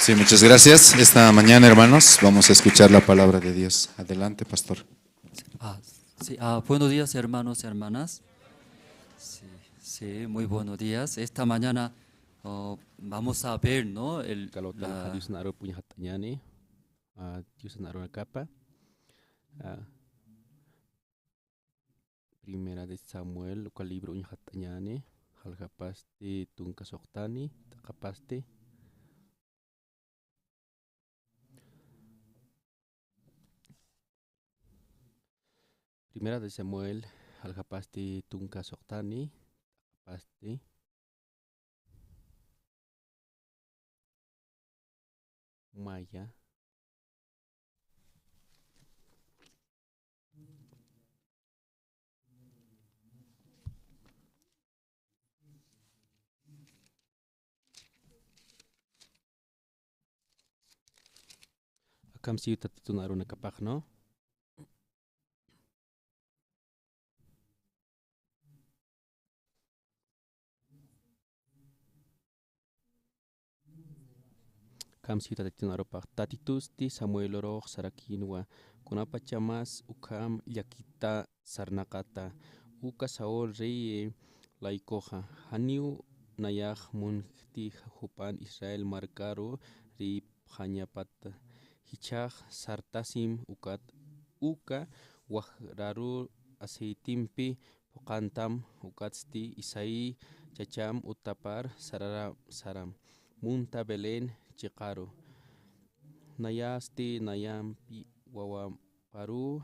Sí, muchas gracias. Esta mañana, hermanos, vamos a escuchar la palabra de Dios. Adelante, pastor. Sí, buenos días, hermanos y hermanas. Sí, sí, muy buenos días. Esta mañana vamos a ver, ¿no? Kalau tang Dios naruh punya hatanya nih, Dios naruh kapa. Primera de Samuel, o libro unya hatanya nih, hal kapasti tung kasoktani, kapasti. Primera de Samuel, hal kapasti tung kasoktani, kapasti. Maya. Akam siu tatu naruh nakapak, no? Kam siu tatu naruh pak. Tatitus ti Samuel roh sarakinwa. Kunapa chamas ukam yakita sarnakata. Uka Saul rey laikoha. Haniu nayah munti hupan Israel markaro ri hanyapata. Hichah sartasim uka wahraru aseitimpi pokantam ukatsti isai chacham utapar saram. Munta Belén Chikaro. Nayasti nayampi wawaparu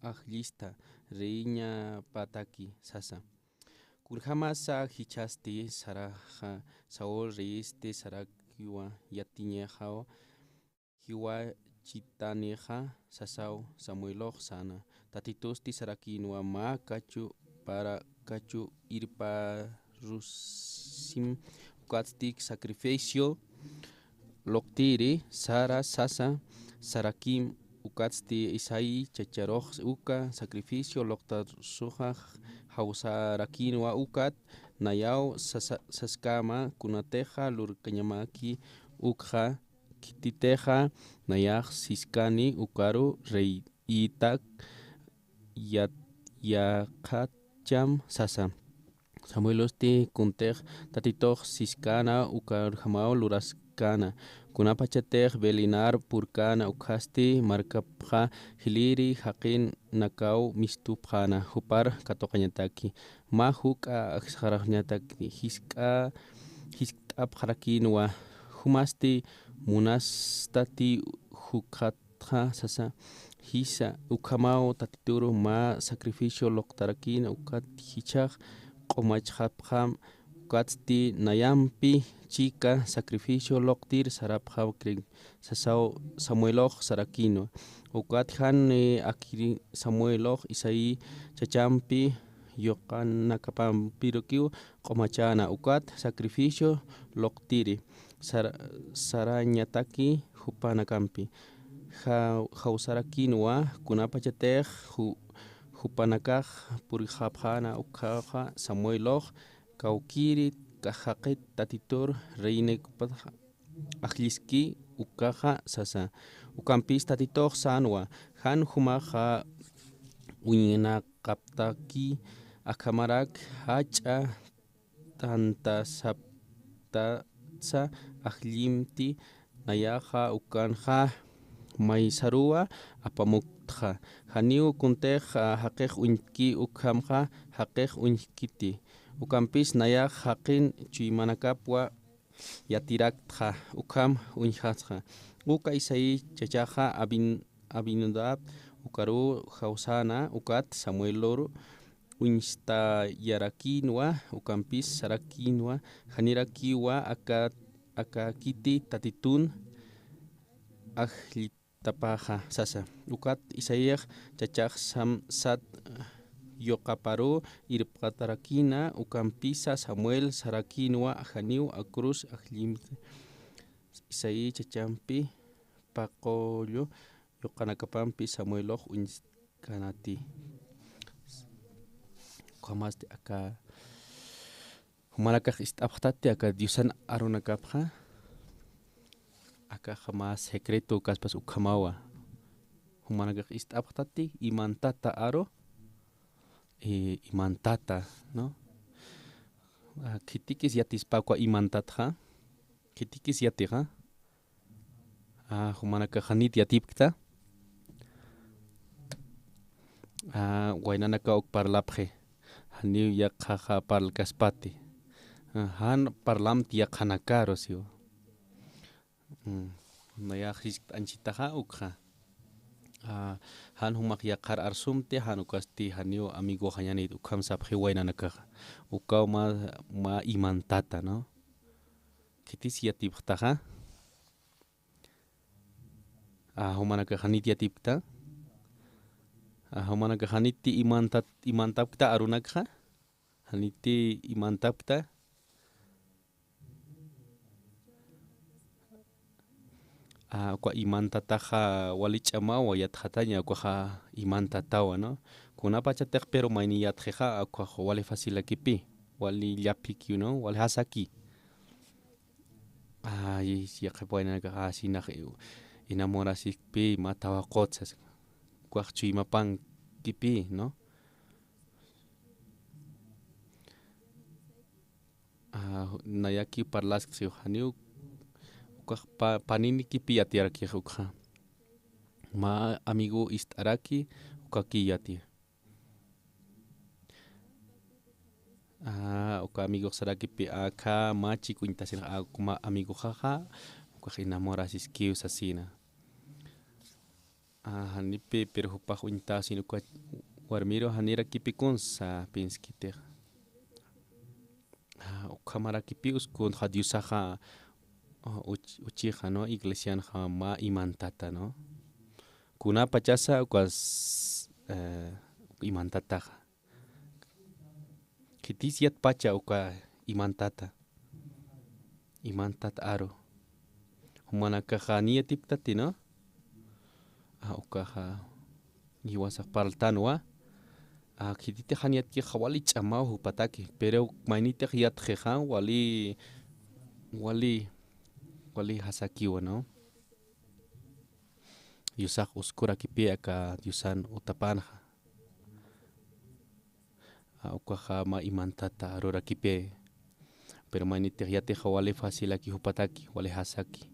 ahlista reinya pataki sasa. Kurhamasa hichasti saraja Saul reiste sarakiwa yatinyeja hiwa chitaneja sasau Samueloh sana. Tatitusti sarakinwa ma kachu para kachu irpa rusim ukatstik sacrificio loktiri sara sasa sarakim ukatsti isai chacharoh uka sacrificio loktar suja hausarakinwa ukat nayau saskama kunateja lurkanyamaki ukja kititeja nayah siskani ukaru rey itak yakacham sasa. Samuelosti kuntej tatitoh siskana ukar hamao luraskana. Kunapa chatej belinar purkana ukhasti markapja hiliri hakin nakau mistupjana hupar katokanyataki. Mahuka aksharanyataki hiska hiskapjarakinwa humasti munastati hukatja sasa. Hisa ukamao tatituru ma sacrificio loktarakina ukat hichaj qomachhapjam ukatsti nayampi chika sacrificio loktir sarapjam kring sasao Samueloh sarakino ukatjan akiri Samueloh isai chachampi yokan nakapam pirokiu qomachana ukat sacrificio loktiri saranyataki hupanakampi hausarakinwa kunapa chatej hupanakaj purihapjana ukhaja Samueloh kaukiri kahaqit tatitur reinekupat ajliski ukaja sasa ukampis tatitoh sanwa han humaja uñinakaptaki akamarak hacha tantasaptatsa ajlimti nayaja ukanja maisarua apamukja haniu kuntej haqej uñki ukhamja haqej uñkiti ukampis nayaj haqin chuymanakapwa yatiraktja ukham uñjasja uka isai chachaja Abinadab ukaru hausana ukat Samuelor uñstayarakinwa ukampis sarakinwa hanirakiwa akakiti tatitun tapaja sasa ukat isayaj chachaj sat yoqaparu irpatarakina ukampisa Samuel sarakinwa haniu akrus ajlim isai chachampi paqollo yoqanakapampi Samueloh uñkanati qamaste aka humarakaj ist'apjtati aka Diosan arunakapja acá jamás secreto kaspas ukamawa humanaga istaptati imantata aro imantata no kitikis yatispakwa imantata kitikis yatiga humanaga hanit yatipkta wainanaka ok parlapje haniu yaqaja parlkaspati han parlamti yaqanakaro siwa nayajis anchitaja ukja han humak yaqar arsumte han ukasti haniu amigo hañanit ukam sapje wainanaka ukaw ma imantata no kitis yatiptaja humanaka hanit yatipta humanaka haniti imantapta arunakja haniti imantapta kwa imantataja walichamawa yatjataña kwaja imantatawa no kunapachatek pero mayni yatjeja kwa wali fasilakipi wali llapiki no wali hasaki yaqepuaynaka sinaj enamorasikpi matawaqotsas kuajchuimapan kipi no nayaki parlask haniu panini kipi yatiaraki ukja ma amigo istaraki ukaki yati uka amigo saraki pi aka machi kuintasin kuma amigo jaja ukaj enamorasiskiu sasina hanipi pero hupaj uintasin uka warmiro hanira kipikunsa pinskite ukamara kipi uskun hadiusaja uchija no iglesian ma imantata no kunapa chasa ukas imantataja kitis yat pacha uka imantata aro humanakaja niyatiptati no ukaja niwasak paraltanwa kitite haniat ki hawali chamaw hupataki pero mainite yat jeja wali hasakiwa no yusak uskura kipi aka yusan utapanja ukaja ma imantata arora kipi pero mainite yate hawali fácil aki hupataki wali hasaki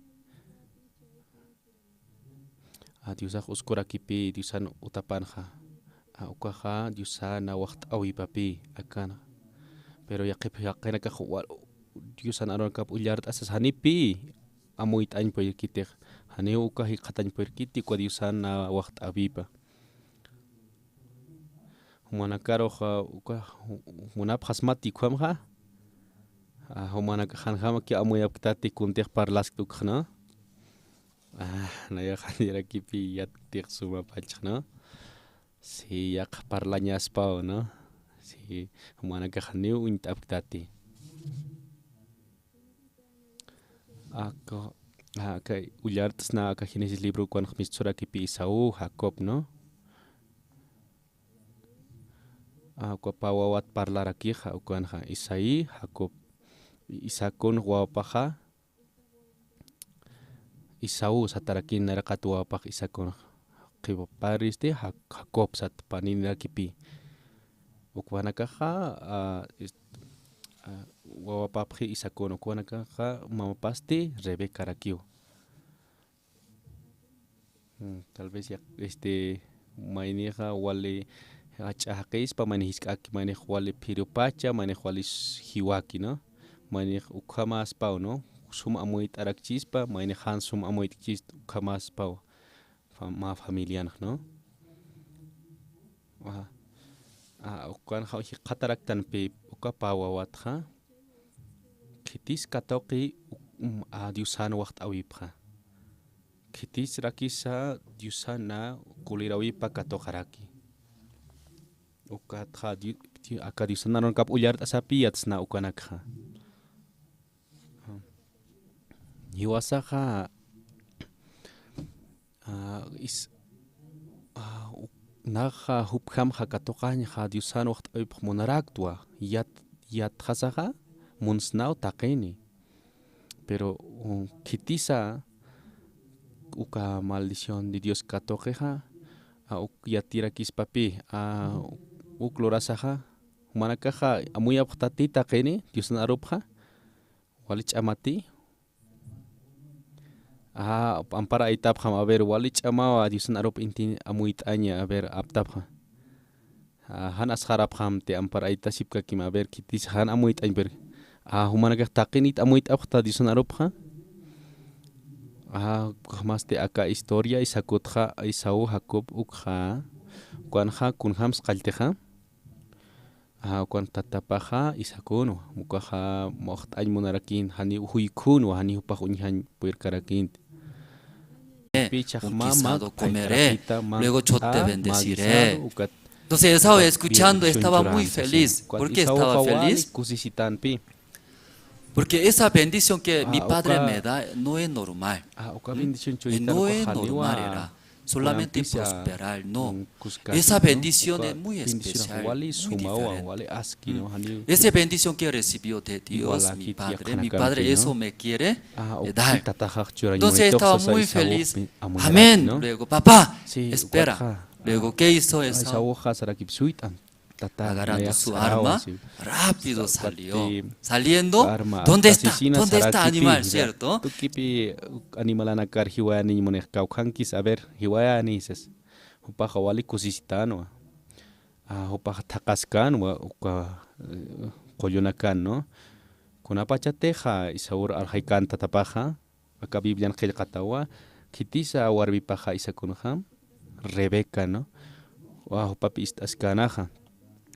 yusak uskura kipi yusan utapanja ukaja yusan waqt awi papi akana pero yaqina ka yusan aron kap ullart asas hanipi amuit añ poyerkitej haniu ukaji qatañ poyerkiti kwa yusan waqt avipa humanakaro uka munap hasmati kwamja humanaka hanjama ki amuyaptati kuntej parlask tukjna naya hanira kipi yatik suma pachna si yak parlañaspao no si humanaka haniu uintaptati kay ullartas na Génesis libro cuando mistura kipi Isaú Jacob no kwa pawawat parlar aquí ukanja Isaí Jacob Isakon wapaja Isaú satarakin narakatuapaj Isakon qibo pariste Jacob sat paninira kipi ukwanakaja wawapapji Isakon ukwanakaja mamapasti Rebeca rakiu tal vez ya maneja wale achaqispa manejiskaki manej wale pirupacha manej wale hiwaki no manej ukhamas pau no sum amuit arakchispa manej han sum amuit chis ukhamas pau ma familian no ukwan ha qataraktan pe ukapawawatja kitis katoqi adiusan waqt awipja kitis rakisa diusana kulirawipa katojaraki ukatja akadiusana ron kap ullart asapiyats na ukanakja hiwasaja naja hupjamja katoqañja diusan waqt awipja monaraktua yat jasaja munsnau taqini pero kitisa uka maldición de Dios katokeja yatira kispapi uklurasaja manakaja muy aptatita kene Dios narupja walich amati ampara itapja a ver walich amawa Dios narup inti amuit aña a ver aptapja hanas harapjam te ampara itasipka kim a ver kitis han amuit añ ver humanakaj takinit amuit apta Dios narupja más te acá historia isakutja Isaú Jacob ukja kuanja kunjams qalteja kuan tatapaja isakun mukaja mocht añ munarakin hani ujuykun wa hani upaj uñhan puirkarakin Un guisado comeré, luego yo te bendeciré. Entonces Esaú escuchando estaba muy feliz. ¿Por qué estaba feliz? Porque esa bendición que mi padre me da no es normal. No es normal era. Solamente prosperar, no. Esa bendición es muy especial, muy diferente. Esa bendición que recibió de Dios, mi padre eso me quiere dar. Entonces estaba muy feliz. Amén. Luego, papá, espera. Luego, ¿qué hizo Esaú? Agarrando su arma, rápido salió. Saliendo, ¿dónde está? ¿Dónde está animal, cierto? Animalanakar hiwani monej kaukankis a ver hiwani ses upaja wali kusisitano upaja takaskan wa qoyonakan no kunapachateja isaur arjaikan tatapaja acá biblian qillqatawa kitisa warbipaja isakunja Rebeca no wa papi istaskanaja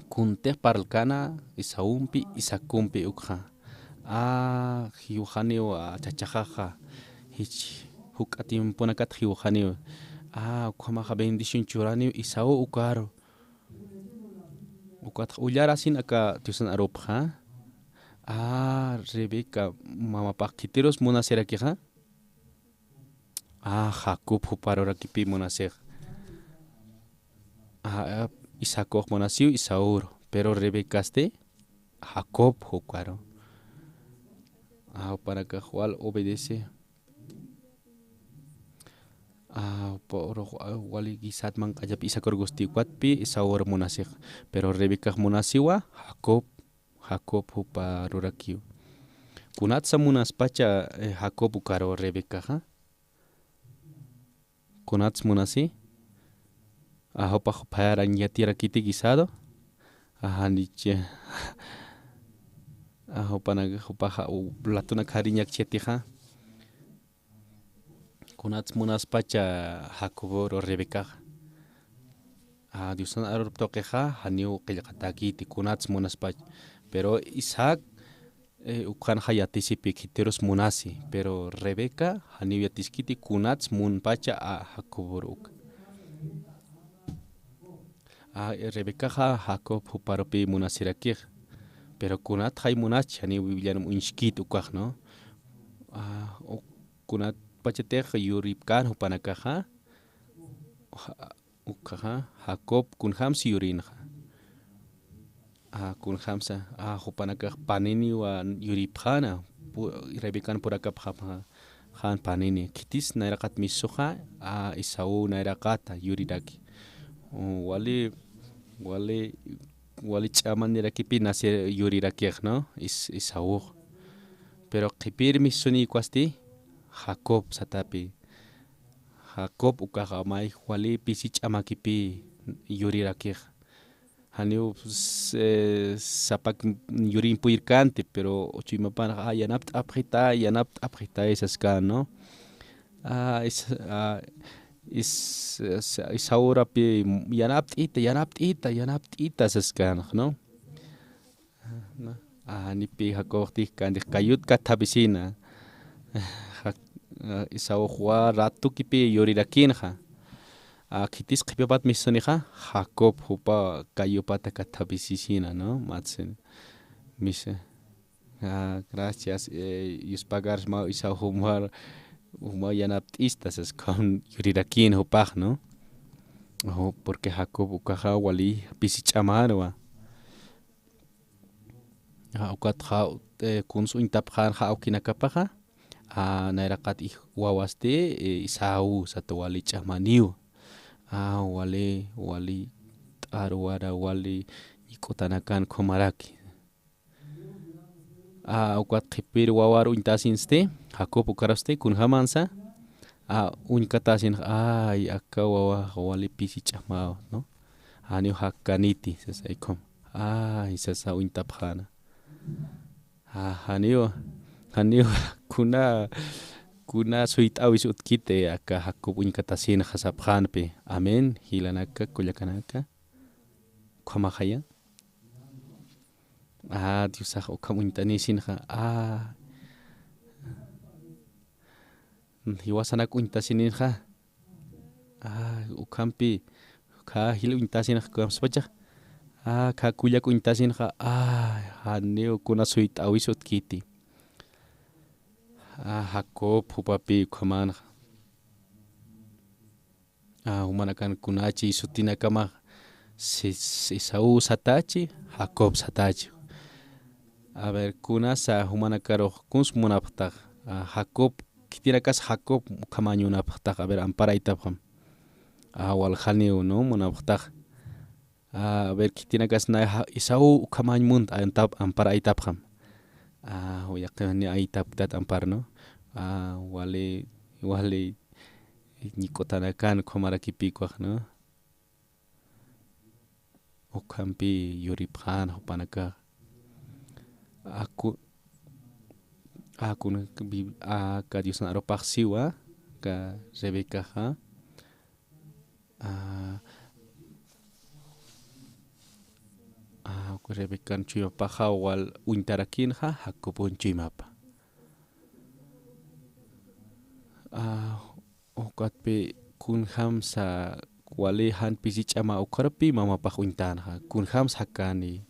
kuntej paralkana isaumpi isakumpi ukja hiuhaniw chachajaja hich hukatim ponakat hiuhaniw ukamaja bendición churaniw Isaú ukaro ukat ullara sin aka tusan aropja Rebeca mamapaj kitiros munaserakija Jacob huparorakipi munaser Isaac monasiu Isaú pero Rebeca Jacob hukaro para que Juan obedece por wali gisat man kajap Isaac gusti kuatpi Isaú monasih pero Rebeca monasiwa Jacob huparorakiu kunat samunas pacha Jacob hukaro Rebeca kunat munasi para yatira kiti guisado niche hopaja platuna cariñak chetija kunats munas pacha Jacob o Rebeca Dios aror toqueja haniu qillqataki kunats munas pacha pero Isaac ukan hayatisipi kiteros munasi pero Rebeca haniu yatiskiti kunats mun pacha Jacob Rebeca Jacob huparopi munasirakij pero kunat hay munach hani biblian unshkit ukaj no kunat pachetej yuripkan hupanakaja ukaja Jacob kunjams yurinja kunjamsa hupanakaj panini wa yuripjana Rebecan por acá han panini kitis nairakat misuja Isaú nairakata yuriraki wali chaman nirakipi nacer yuriraki no Isaú pero qipir misuni kwasti Jacob satapi Jacob ukagamay wali pisi chamakipi yuriraki haniu sapak yurin puirkante pero chimapan yanapt aprita esas kan no Isaú rapi yanapt ita saskan no nipi Jacob kan kayut katabisina Isaú huwa ratu kipi yurirakinja kitis qipipat misunija Jacob hupa kayupata katabisisina no matsen mise gracias yuspagar ma Isaú humar yanapt istas con yurirakin hupaj no porque Jacob ukaja wali pisichamar ukat kunsu intapjan ha ukinakapaja nairakat wawaste Isau satu wali chahmaniu wali arwara wali ikutanakan komaraki ukat qipir wawaru intasinste Jacob ukaraste kun hamansa unkatasin ay aka wawa wali pisi chahmao no Hani hakaniti sasa ikom sasa uintapjana hanio kuna suitawis utkite aka Jacob unkatasin hasapjanpe amen hilanaka kullakanaka kwamajaya Diosaj ukam uintanisinja hiwasanak uintasininja ukampi ka hila uintasin kamspacha ka kuyak uintasin haneo kuna suitawis utkiti Jacob hupapi kuman humanakan kunachi sutina kama Esau satachi Jacob satachi a ver kuna sa humanakaro kuns munapta Jacob kitirakas Jacob kamanyunapta a ver amparaitapam walhaneu no munapta a ver kitirakas na Esau kamanymun amparaitapam uyaqani aitaptat ampar no wale nikotanakan komarakipikuaj no ukampi yuripjan hupanaka akuna ka Dios naropaj siwa ka Rebeca Rebeca chimapa wal uintarakinja Jacob chimapa okatpe kun hamsa wale han pisichama ukarpi mamapaj uintanja kun hams hakani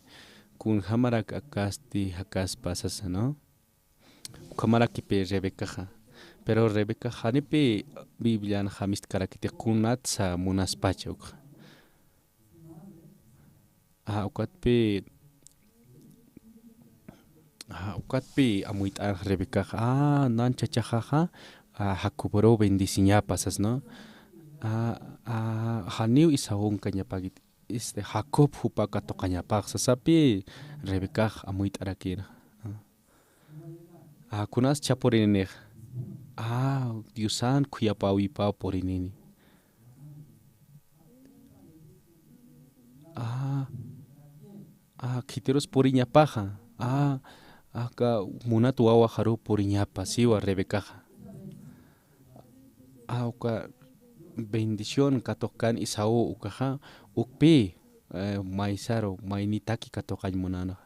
kun hamarak akasti hakas pasas no kamarakipe Rebeca pero Rebeca hanipe Biblian hamist karakite kunat sa munaspachok ukatpe amuitan Rebeca nan chachajaja Jacoboro bendiciña pasas no haniu isaun kañapagit Jacob hupaka tokañapag sasapi Rebeca amuitarakira kunas chaporinej Diosan kuyapawipa porinini kiteros poriñapaja aka munat wawa haru poriñapa siwa Rebeca uka bendición katokan Isau ukaja ukpi maisaro mainitaki katokan munana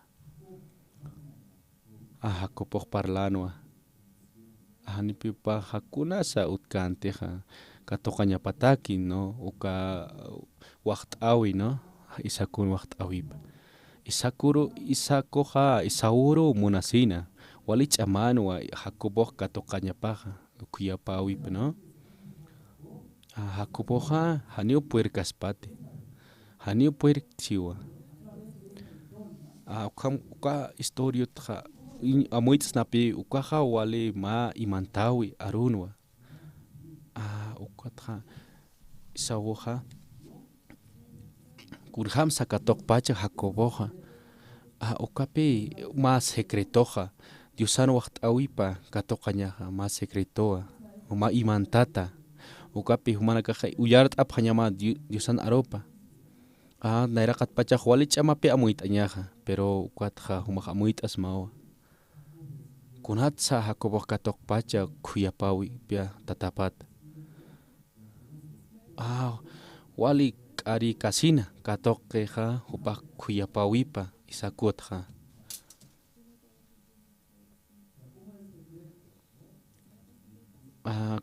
Jacob parlano hanipipa hakuna sa utkanteja katokaña pataki no uka waqtawi no isakun waqtawi isauro munasina wali chamano Jacob katokaña paja kuyapawi no Jacob haniu puercaspate haniu puerchiwa uka historia amuitas napi ukaja wale ma imantawi arunwa ukatja isawoja kurham sakatok pacha Jacoboja ukapi más secretoja Diosan waqtawipa katokañaja más secretoa ma imantata ukapi humanakaja uyart apjañama Diosan aropa nairakat pacha wali chamapi amuitañaja pero ukatja humaja amuitas mawa kunatsa Jacob katok pacha kuyapawi pia tatapat wali ari kasina katok keja hupak kuyapawipa isakutja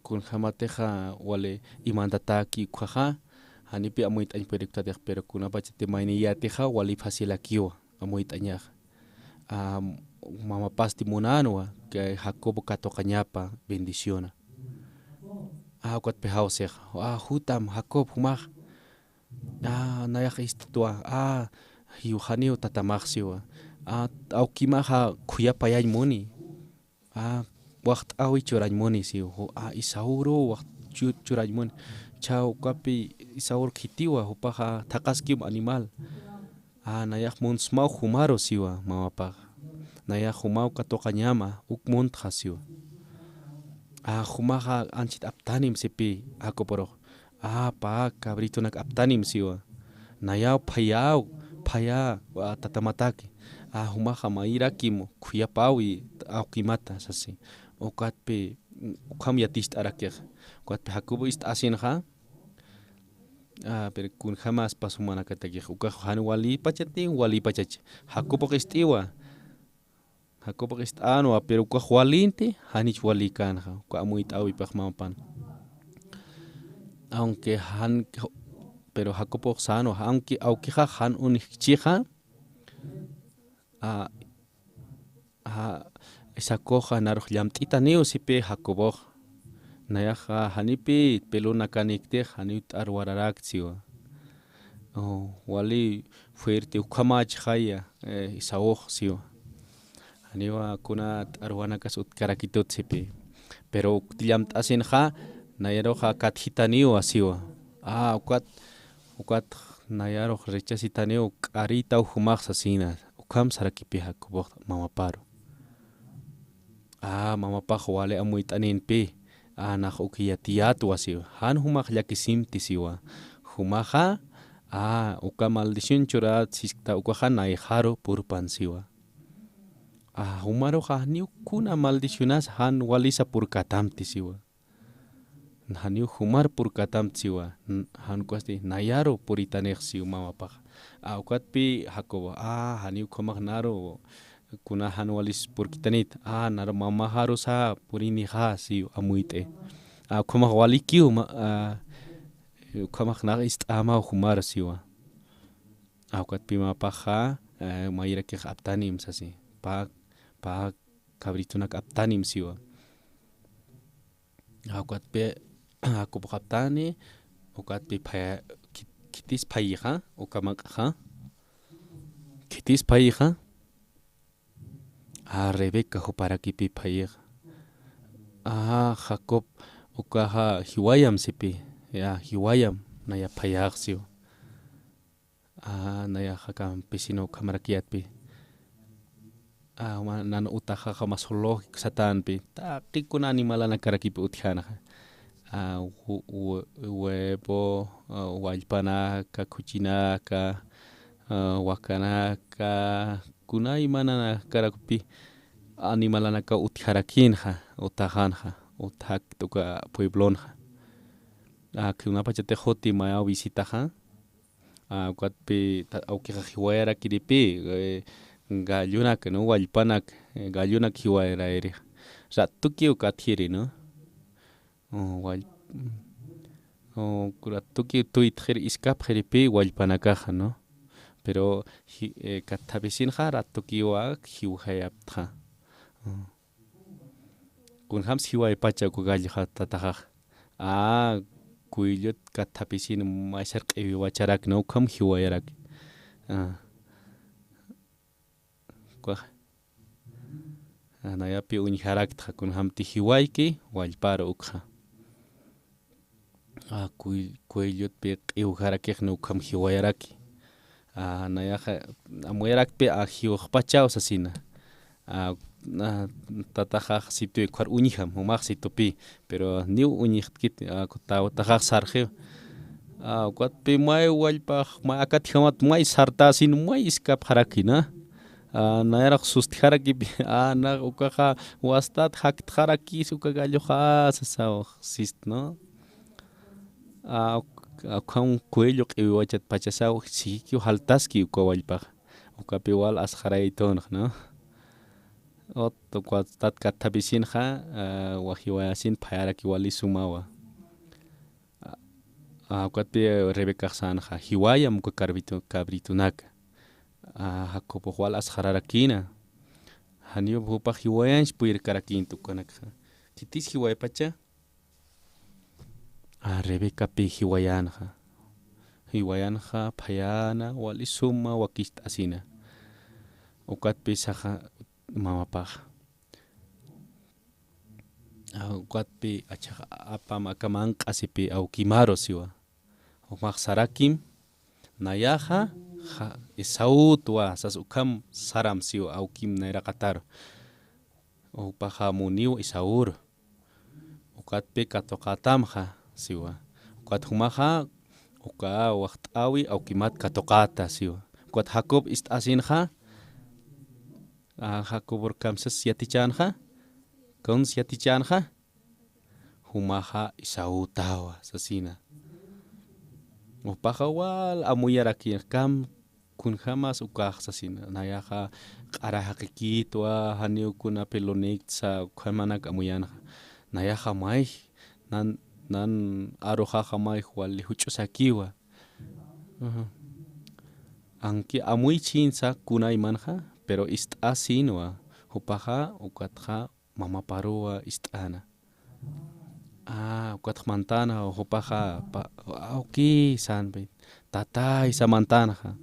kun jamateja wale imantataki kuja hanipi amuitañ periktadeq pero kunapacha mainiyateja wali fasilakiwa amuitañaja mamapasti munanwa que Jacob katokañapa bendiciona ukat pejauseja hutam Jacob humaj nayak istitua hiuhaniu tatamajsiwa aukimaja kuyapayañ muni waqt awi churajmoni siwa isauro waqt churajmoni chao kapi isaur kitiwa hupaja takaskim animal nayak munsmau humaro siwa mamapaj nayak humau katoka ñama ukmunt siwa humaja anchit aptanim sipi akoporo pa cabrito nak aptanim siwa nayao paya tatamataki humaja mairakim kuyapawi aukimata sasi okatpe ukam yatist arakej okatpe hakubo ist asinja pero kun jamás paso manakatakej ukaj han wali pachati wali pachachi hakubo istiwa hakubo ist anwa pero ukaj walinti hanich wali kanja ukamuit awi paj mapan aunque han pero hakubo sano aunque han unichija esa koja naruj llamt'ita niu sipi hakuboj nayaja hanipi peluna kanikte hanit arwararak siwa wali fuerte ukamach haya isaoj siwa haniwa kunat arwanakas utkarakitut sipi pero llamt'asinja nayaroja katjitaniu siwa ukat nayaroj rechasitaniu k'arita uhumaj sasina ukam sarakipi hakuboj mamaparo mamapaj wale amuitaninpi naj ukiyatiyatu asiwa han humaj llakisimti siwa humaja uka maldición chura siskta ukaja naijaro purpan siwa humaroja ni kuna maldicionas han walisa purkatamti siwa haniu humar purkatamti siwa han kwasti nayaro puritanej siwa mamapaj ukatpi hakobo haniu komaj naro kuna han walis purkitanit nar mama harusa purini si amuite komaj walikiu komaj na ist ama humar siwa ukatpi mapaja mayra ke aptanim sasi pa cabritunak aptanim siwa ukatpi akop aptani ukatpi pa kitis paija ukamakaja kitis paija Rebeca huparakipi payeg Jacob ukaja hiwayam sipi hiwayam naya payag siwa naya campesino kamarakiatpi nan utaja masolo satanpi tikuna animalana karakipi utjana huevo walpanaka kuchinaka wakanaka kunay manana karakupi animalanaka utjarakinja utajanja utak tuka pueblonja que una pachate joti maya visitaja kuatpi aukija hiwayara kiripi gallunak no walpanak gallunak hiwayara eri ratuki ukatjiri no kuratuki tuitjeri iskap jeripi walpanakaja no pero katabisin ratukiwa hiwayaptja kun hams hiway pacha ku galja tataja kuyllut katabisin mashar q'iwi wacharak no kam hiwayarak nayapi unjarakta kun hamti hiwayki wallparo ukja kuyllut pi q'iwjarakej no kam hiwayaraki nayaja amuerakpi hiwaj pacha sasina tataja sitio kwar uñijam humaj situpi pero niu uñijkit tajaj sarje kuatpi may wallpaj may akatjamat may sartasin may iskap jarakina nayaraq sustijarakipi na ukaja wastat jaktjaraki sukagalloja sasaw sist no kan cuello q'iwi wachat pachasaw sikio haltaski uka wallpaj ukapi wal asjarayton no otto kuatat katabisinja wajiwayasin payaraki wali sumawa kuatpi Rebeca sanja hiwaya muka cabritunaka Jacobo wal asjararakina haniu hupa hiwayanch puir karakin tukanaka kitis hiwaya pacha Rebeca pi hiwayanja payana wali suma wakist asina ukatpi saja mamapaj Uqatpi achaq apam akaman q'asipi awkimaro siwa umaq sarakim nayaja Esaú tuwa sas ukam saram siwa awkim nayraqatar upaja muniw Esaú uqatpi katoqatamja siwa uqat humaja uka waqt'awi awkimat katoqata siwa uqat Jacob ist'asinja Jacob urkamsas yatichanja Kons yatichanja humaja Esaú tawa sasina upaja wal amuyarakin kam kunjamas ukaj sasina nayaja q'araja qikitwa haniwkuna pelonitza ukjamanak amuyanja nayaja may nan arojaja may wal huch'usakiwa anki amuychinsa kunaymanja pero ist'asinwa upaja ukatja mamaparowa ist'ana ukatja mantana upaja awki sanpe tatay sa mantanaja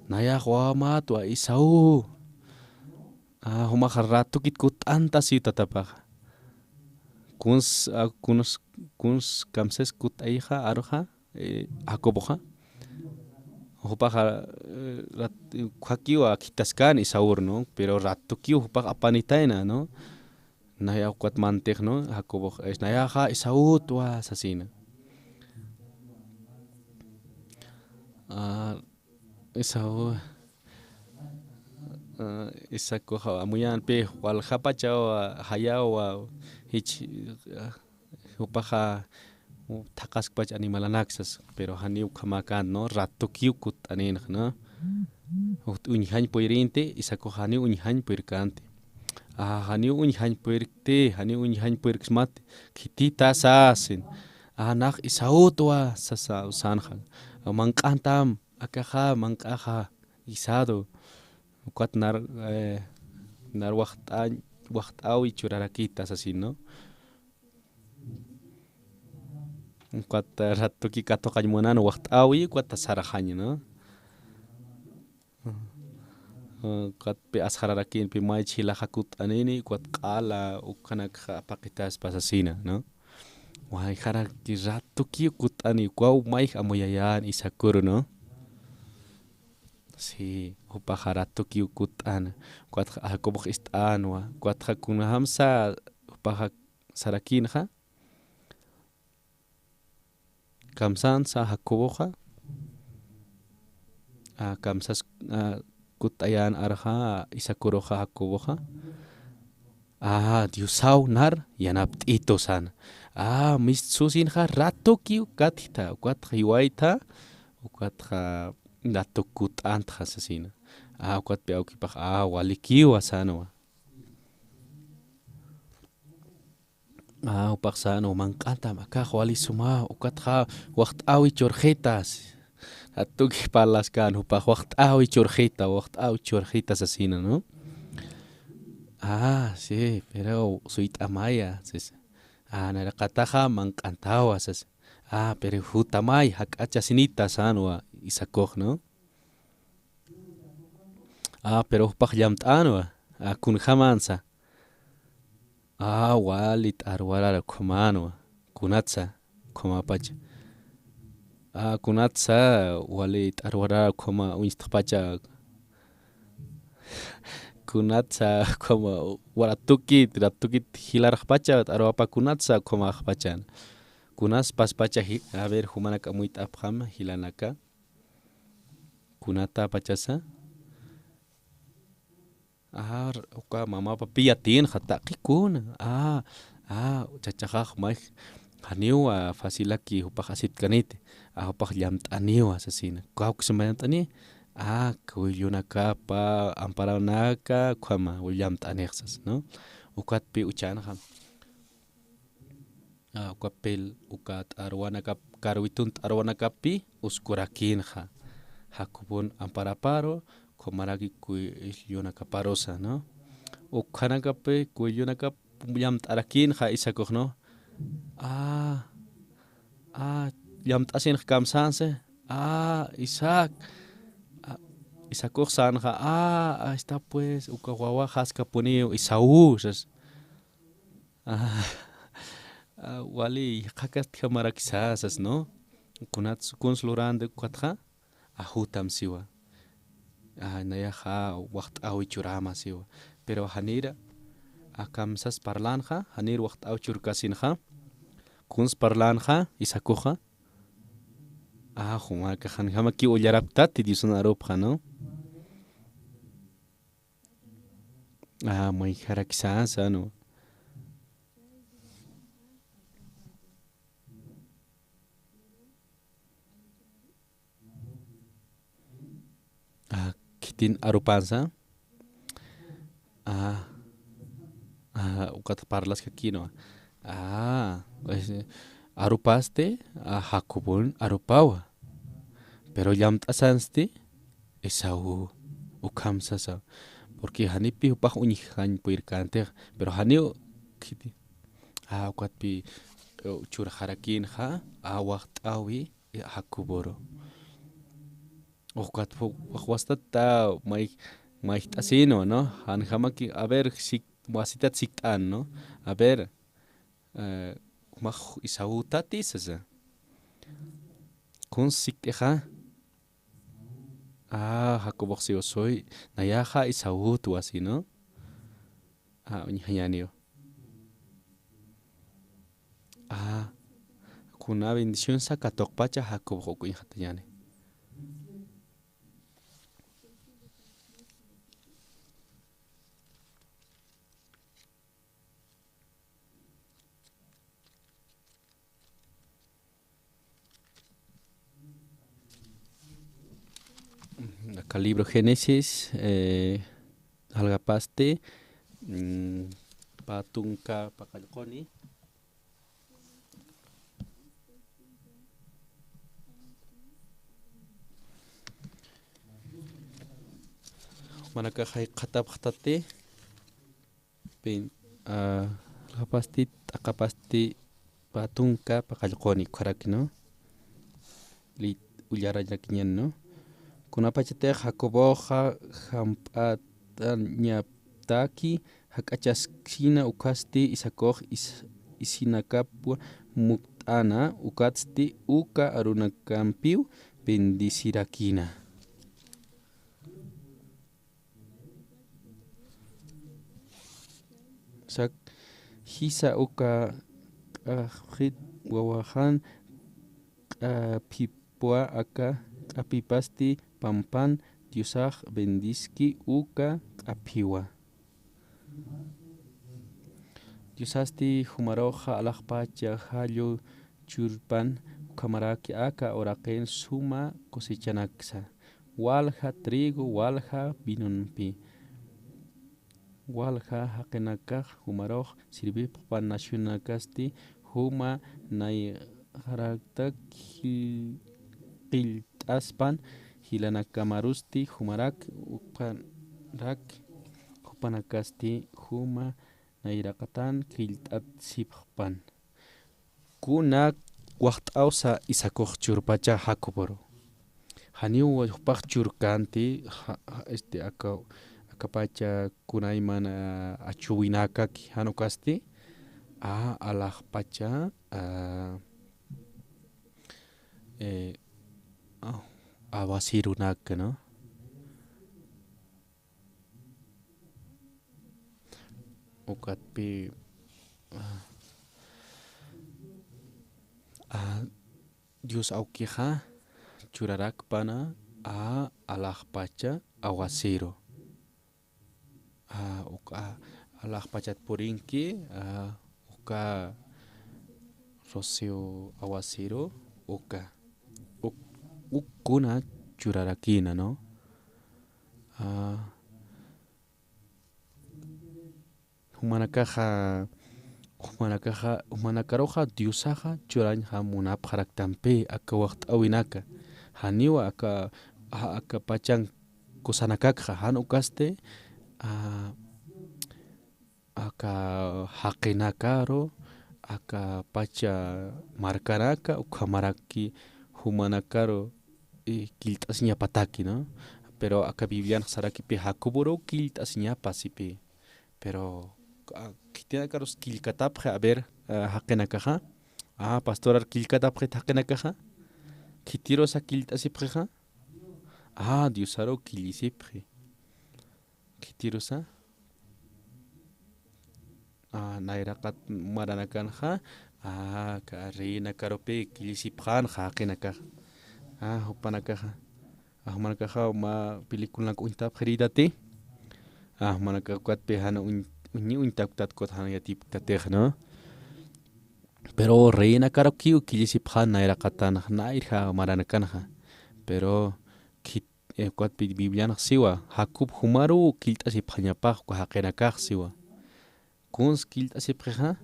nayaja wamatwa Esaú humaja ratukit kut'anta si tatapaja kuns kamses kut'ayja aroja Jacoboja upaja hakiwa kitaskan Esaú no pero ratukiw upaja apanitayna no naya uqat mantej no Jacobo nayaja Esaú tuwa sasina Esaú isakuja amuyanpi wal hapachawa hayawa hich upaja thaqaspach animalanaksas pero haniw kamakan no ratukiw kut'aninaj no uñijan poyrinti isakuja haniw uñijan poyrkante haniw uñijan poyrkti haniw uñijan poyrksmati kitita sasin naj Esaú tuwa sasa usanjan mank'antam akaja mank'aja guisado uqat nar waqt'awi churarakita sasin no uqat ratuki katoqallmunan waqt'awi uqata sarajaña no uqatpi asjararakinpi may chilaja kut'anini uqat q'ala uqanakja apaqitaspa sasina no wayjaraki ratuki kut'ani waw may amuyayan Isacur no si upaja ratuki kut'ana uqatja Jacob ist'anwa uqatja kunhamsa upaja sarakinja kamsansa Jacoboja kamsas kut'ayan arja Isacuroja Jacoboja Diosau nar yanapt'ito sana missusinja ratuki ukatjita uqatja iwayta uqatja ratuk kut'antja sasina uqatpi awkipaj walikiwa sanawa upaq sana mank'antam akaj walisuma uqatja waqt'awi churjetas ratuki palaskan upaq waqt'awi churjita sasina no sí pero suyt'amaya naraqataja mank'antawa sas pero hutamay hak'achasinita sanwa Isacoj no pero upaq llamt'anwa kunjamansa walit arwara kumanwa kunatsa kumapacha kunatsa walit arwara kuma uñistaqpacha kunatsa kuma waratukit hilaraqpacha arwapa kunatsa kumaqpacha kunas paspacha a ver humanaka amuyta apqama hilanaka kunata pachasa uka mamapa piyatinja taqikuna chachajaj may haniwa facilaki upaq asitkaniti upaq llamt'aniwa sasina kawksamayant'ani kuyunakapa amparanaka kama llamt'anijsas no ukatpi uchanja ukapil ukat arwanakap karwitunt arwanakapi uskurakinja Jacobon amparaparo komaraki kuyunakaparosa no ukhanakapi kuyunakap llamt'arakinja Isacoj no llamt'asinj kamsanse Isaac Isacoj sanja está pues uka wawa haskapuniw Esaú Wali hakat kamara quizás, ¿no? Kunats kunslurande kwatha ahutam siwa. Nayaha wacht awi churama siwa. Pero hanira akamsas parlaanja, hanir wacht awi churkasinja. Kuns parlaanja isakuja. Juma que hanjama ki ullaraptati disuna aropja, ¿no? Muy quizás, ¿no? Kitin arupansa. Ukat parlas que aquí, ¿no? Arupaste hakubun arupawa. Pero yamt asanste esau ukamsasa. Porque hanipi upah unihan puir kanter. Pero hanio kiti. Ukat pi chur harakin ha waqt awi hakuboro. Ukat wasta ta mai asino, ¿no? Hanjamaki a ver si wasitat siktan, ¿no? A ver maj isau tatisasa. Kun sikteja. Jacobo si soy nayaja isau tu así, ¿no? Unyanio. Kuna bendición sacatok pacha Jacobo kunyatayane. Acá libro Génesis, Algapaste, Patunca, Pacalconi. Manakajay Katab Hatate, Algapaste, Acapaste, Patunca, Pacalconi, Karakino, Lit Ullara Yakinyan, ¿no? Kuna pachate Jacoboja Hampatanyaptaki Hakachaskina ukasti isakoj isinakapua muktana ukatsti uka arunakampiu bendicirakina. Sak hisa uka hit wawahan pipua aka apipasti pampan diosaj bendiski uka apiwa. Diosasti humaroja alajpacha hallo churpan kamaraki aka oraken suma cosechanaksa. Walja trigo, walja binunpi. Walja hakenakaj humaroj sirvi pan nacionakasti huma nay haraktak aspan hilanakamarusti humarak upanak hupanakasti huma nairakatan kiltat sippan kunak waqt'awsa isakoj churpacha Jacoboro haniu wajpaj churkanti akapacha kunayman achuwinakak hanukasti alajpacha awasirunak, ¿no? Ukatpi Dios auquija churarak pana alajpacha awasiro. Alajpachat purinki uka Rocío Aguacero uka ukuna churarakina, ¿no? Humanakaroja diusaja churanja munapjaraktampe aka waqt awinaka haniwa aka pachan kusanakakja han ukaste aka haqinakaro aka pacha marcaraka ukamaraki humanakaro kiltas ñapataki, ¿no? Pero acá vivían saraki pe Jacoboro kiltas ñapasipi, pero kitina karos kilkatapje a ver hakenakaja pastorar kilkatapje hakenakaja kitiro sa kiltasipjeja diosaro kilisipje kitiro sa nairakat maranakanja ka reina karope kilisipjan hakenakaja hupanakaja manakaja ma pelikula kuintap heridate manakakuat pehana unyi untaktat kot hana yatip tatej no pero reina karokiu kilisipjan nairakatan nairja maranakanja pero kuat bibliana siwa Jacob humaru kiltasipjanyapaj ko hakenakaj siwa kuns kiltasipjeja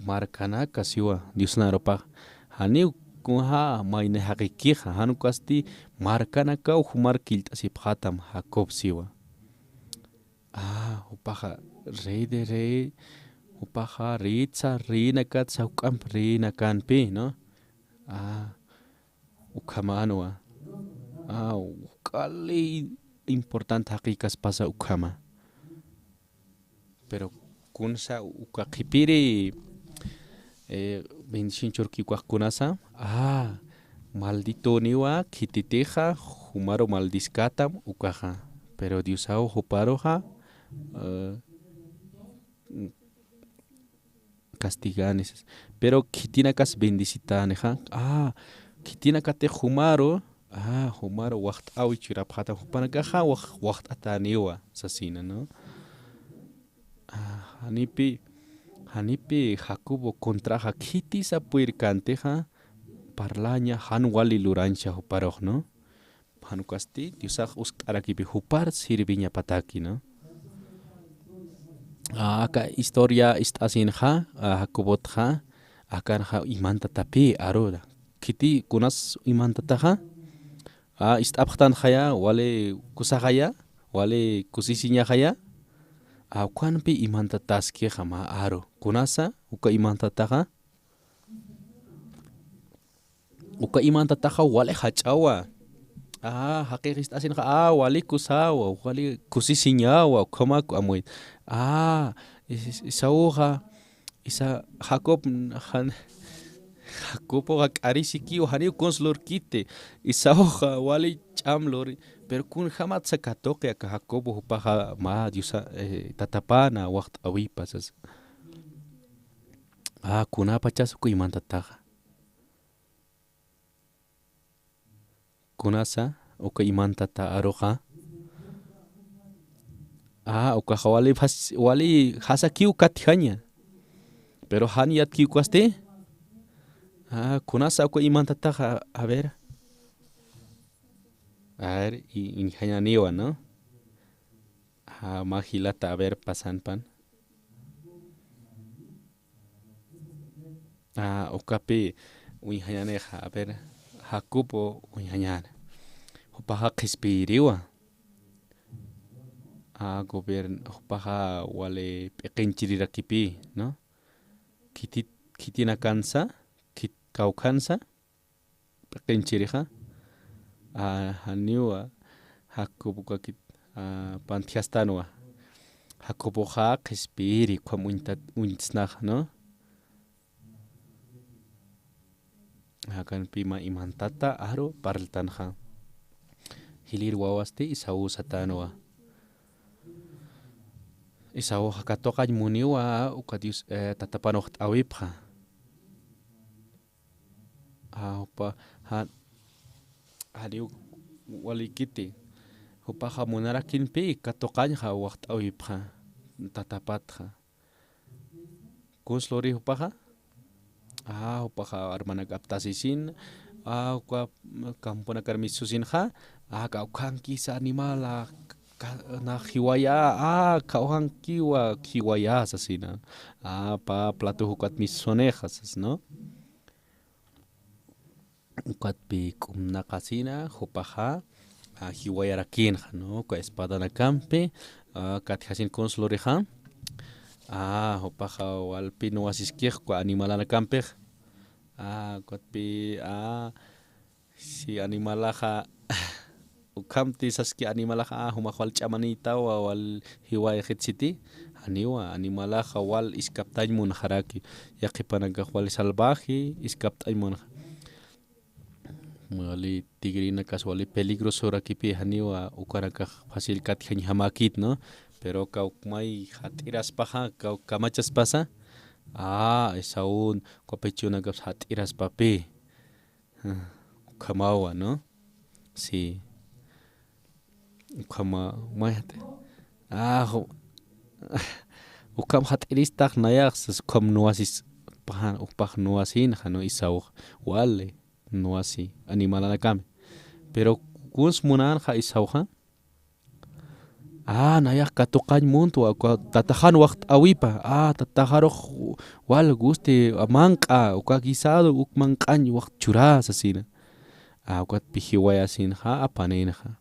markanaka siwa diosnaropaj haniu kunja maine hakikija hanukasti markanaka humar kiltasipjatam Jacob siwa upaja rey de rey upaja ritza rinakat saukam rinakanpi no ukamanua ukali importante hakikas pasa ukama pero kunsa ukakipiri bendición chorkikuaj kunasa maldito niwa kititeja humaro maldiskatam ukaja pero diosao huparoja castiganes pero kitinakas bendicitaneja kitinakate humaro humaro wacht awichirapjata hupanakaja wacht ataniwa sasina no hanipi Jacobo contraja kitisa puirkanteja parlaña hanwali lurancha huparoj no hanukasti diosaj uskarakipi hupar sirviña pataki no aka historia istasinja Jacobotja akanja imantatapi aroda kiti kunas imantataja istapjtanjaya wale kusajaya wale kusisiñajaya kuanpi imantataskieja ma aro kunasa uka imantataja wale hachawa haqiqistasinja wale kusawa wale kusisiñawa ukamaku amoy isauja isa Jacobo k'arisikiw haniw konslor kite isauja wale ch'amlor pero kun jamat sakatoqi aka Jacobo hupaja ma diosa tatapana wacht awipasas kunapachas uka imantataja kunasa uka imantata aroja ukaja wale hasakiw katjaña pero haniyat kiwkaste kunasa uka imantataja a ver injañaniwa no magilata a ver pasanpan ukapi uinjañaneja a ver Jacobo uinjañana upaja qhispiriwa gobierno upaja wale peqinchirirakipi no kitinakansa kitkawkansa peqinchirija haniwa Jacobo kakit pantiastanwa Jacoboja qhispiri kwam uintsnaj no hakan pima imantata aro parltanja hilir wawasti Isau satanwa Isau hakatoqañ muniwa uka Dios tatapanoq t'awipja upa haniw walikiti upaja munarakinpi katoqañja waq t'awipja tatapatja kunslori upaja upaja armanakaptasisin uka kampunakarmisusinja kawqankisa animala na hiwaya kawqankiwa hiwaya sasina pa plato hukat misonejas no ukatpi k'umnaqasina hupaja hiwayarakinja no ka espadanakampi katjasin konslorija upaja walpino wasiskej kwa animalanakanpej ukatpi si animalaja ukamti saski animalaja humaj wal ch'amanitawa wal hiwaya jitsiti haniwa animalaja wal iskaptañ munajaraki yaqipanaka wal salvaje iskaptañ munaja wali tigrina kas wali peligroso rakipi haniwa ukaraka fácil katjañ hamakit no pero kaukmay hatiras paja kamachas pasa esa un kopechuna kas hatiras papi ukamawa no sí ukama muerte ukam hatiristaj nayax ukam nuasis pajan upaj nuasin jano isaw wale nuasi animalana kame pero kuns munan ja isawja nayak katuqañ muntu tatajan waqt awipa tatajaro wal guste manqa uka guisado uk manqañ waqt churas asina ukat pijiwaya sin ja apanina ja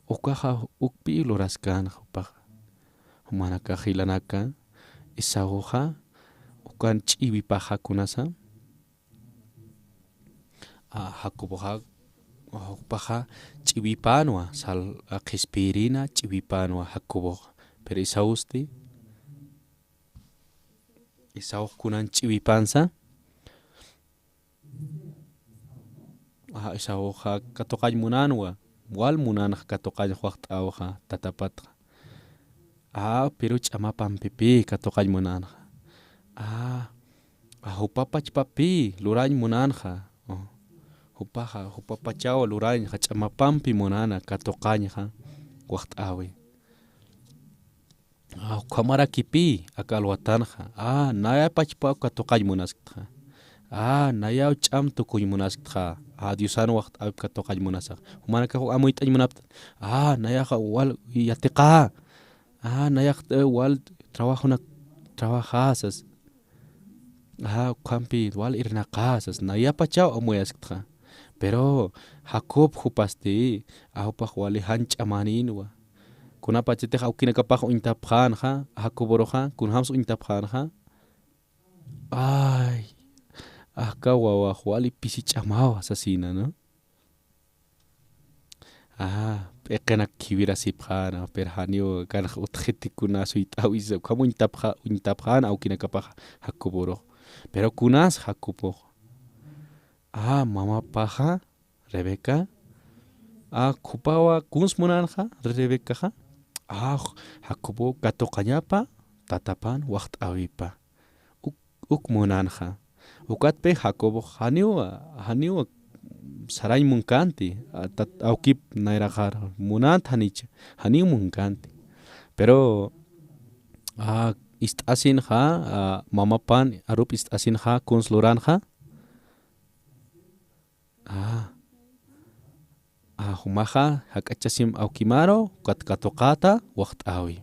ukaja ukpi loraskan upaj manaka jilanaka isawja ukan ch'iwi paja kunasa hakuboja paja ch'iwipanwa sal qhispirina ch'iwipanwa hakuboja pero isawusti isawj kunan ch'iwipansa isawja katoqañ munanwa wal munanaj katoqañ waqt awja tatapatja pero ch'amapampipi katoqañ munanja hupapachpapi lurañ munanja hupapachaw lurañ ch'amapampi munana katoqañja waqt awi kamarakipi akalwatanja nayapachpa katoqañ munaskja nayaw ch'am tukuy munaskja Diosan waqt awi katoqañ munasaq humanaka amuyt'añ munapta nayaqa wal yatiqa nayak wal trabajasas kampi wal irnaqasas nayapachaw amuyaskja pero Jacob hupasti ahupaj wali hanch'amaninwa kunapachitej awkinakapaj uñtapjanja Jacoboroja kunhams uñtapjanja ajka wawaj wali pisich'amawas asina no p'eqenak kiwira sipjana pero haniw kanaj utqhitikuna suyt'awis kam uñtapjana awkinakapaj Jacoboroj pero kunas Jacoboj mamapaja Rebeca kupawa kuns munanja Rebecaja Jacobo katoqañapa tatapan waqt awipa uk munanja ukatpe Jacobo haniwa sarañ munkanti awkip nayraqar munanta haniw munkanti pero ist'asinja mamapan arup ist'asinja kuns luranja humaja hak'achasim awkimaro katoqata waqt awi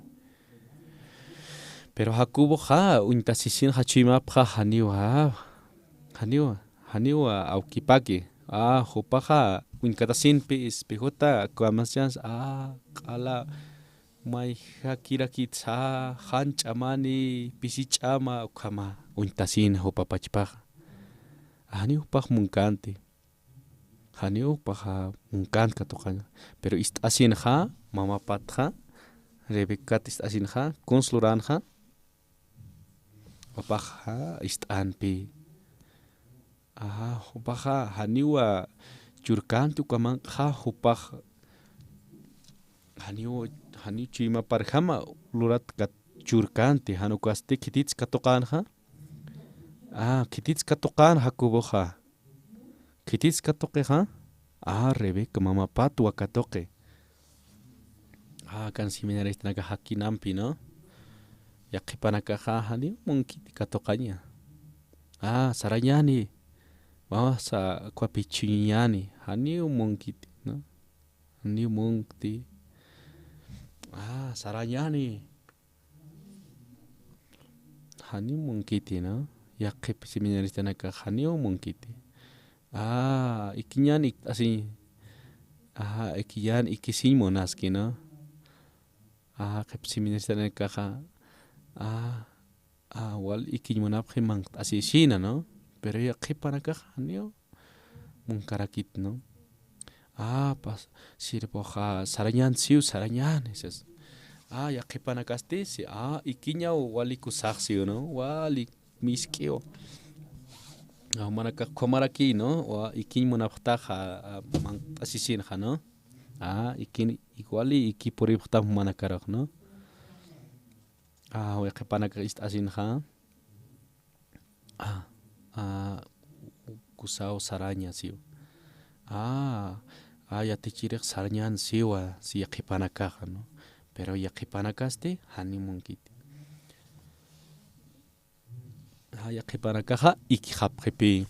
pero Jacoboja uñtasisinja chimapja haniwa awkipaki hupaja uñkatasinpi ispijuta kamaschans q'ala mayja kirakitsa hanch'amani pisich'ama ukama uñtasin hupapachpaja haniwpaj munkanti haniwpaja munkant katoqaña pero ist'asinja mamapatja Rebecata ist'asinja kuns luranja papajja ist'anpi hupaja haniwa churkanti ukamanqa hupaj haniw chimaparjama lurat churkanti hanukasti kititz katoqanja kititz katoqan Jacoboja kititz katoqeja Rebeca mamapatwa katoqe kan seminaristanaqa hakinanpi no yaqipanakaja haniw munkiti katoqaña sarañani vamos kuapichiñani haniw munkiti no haniw munkti sarañani haniw munkiti no yaqip seminaristanaqa haniw munkiti ikiñan así ikiyan ikisin monaski no qip seminaristanaqa wal ikiñmunapje así shina no pero yaqipanakaqa haniw munkarakit no sirpoja sarañan siu sarañan esas ya qipanakaste si ikiña wali kusaqsi no wali miskio manaka komaraki no wa ikin munaptaja man asisinja no ikin iguali ikipuripta manakaraj no wa qipanaka asinja kusao saraña siwa ya tichirek sarañan siwa si ya qipanakaja no pero ya qipanakaste hanimunkiti ya qipanakaja ikihapqipi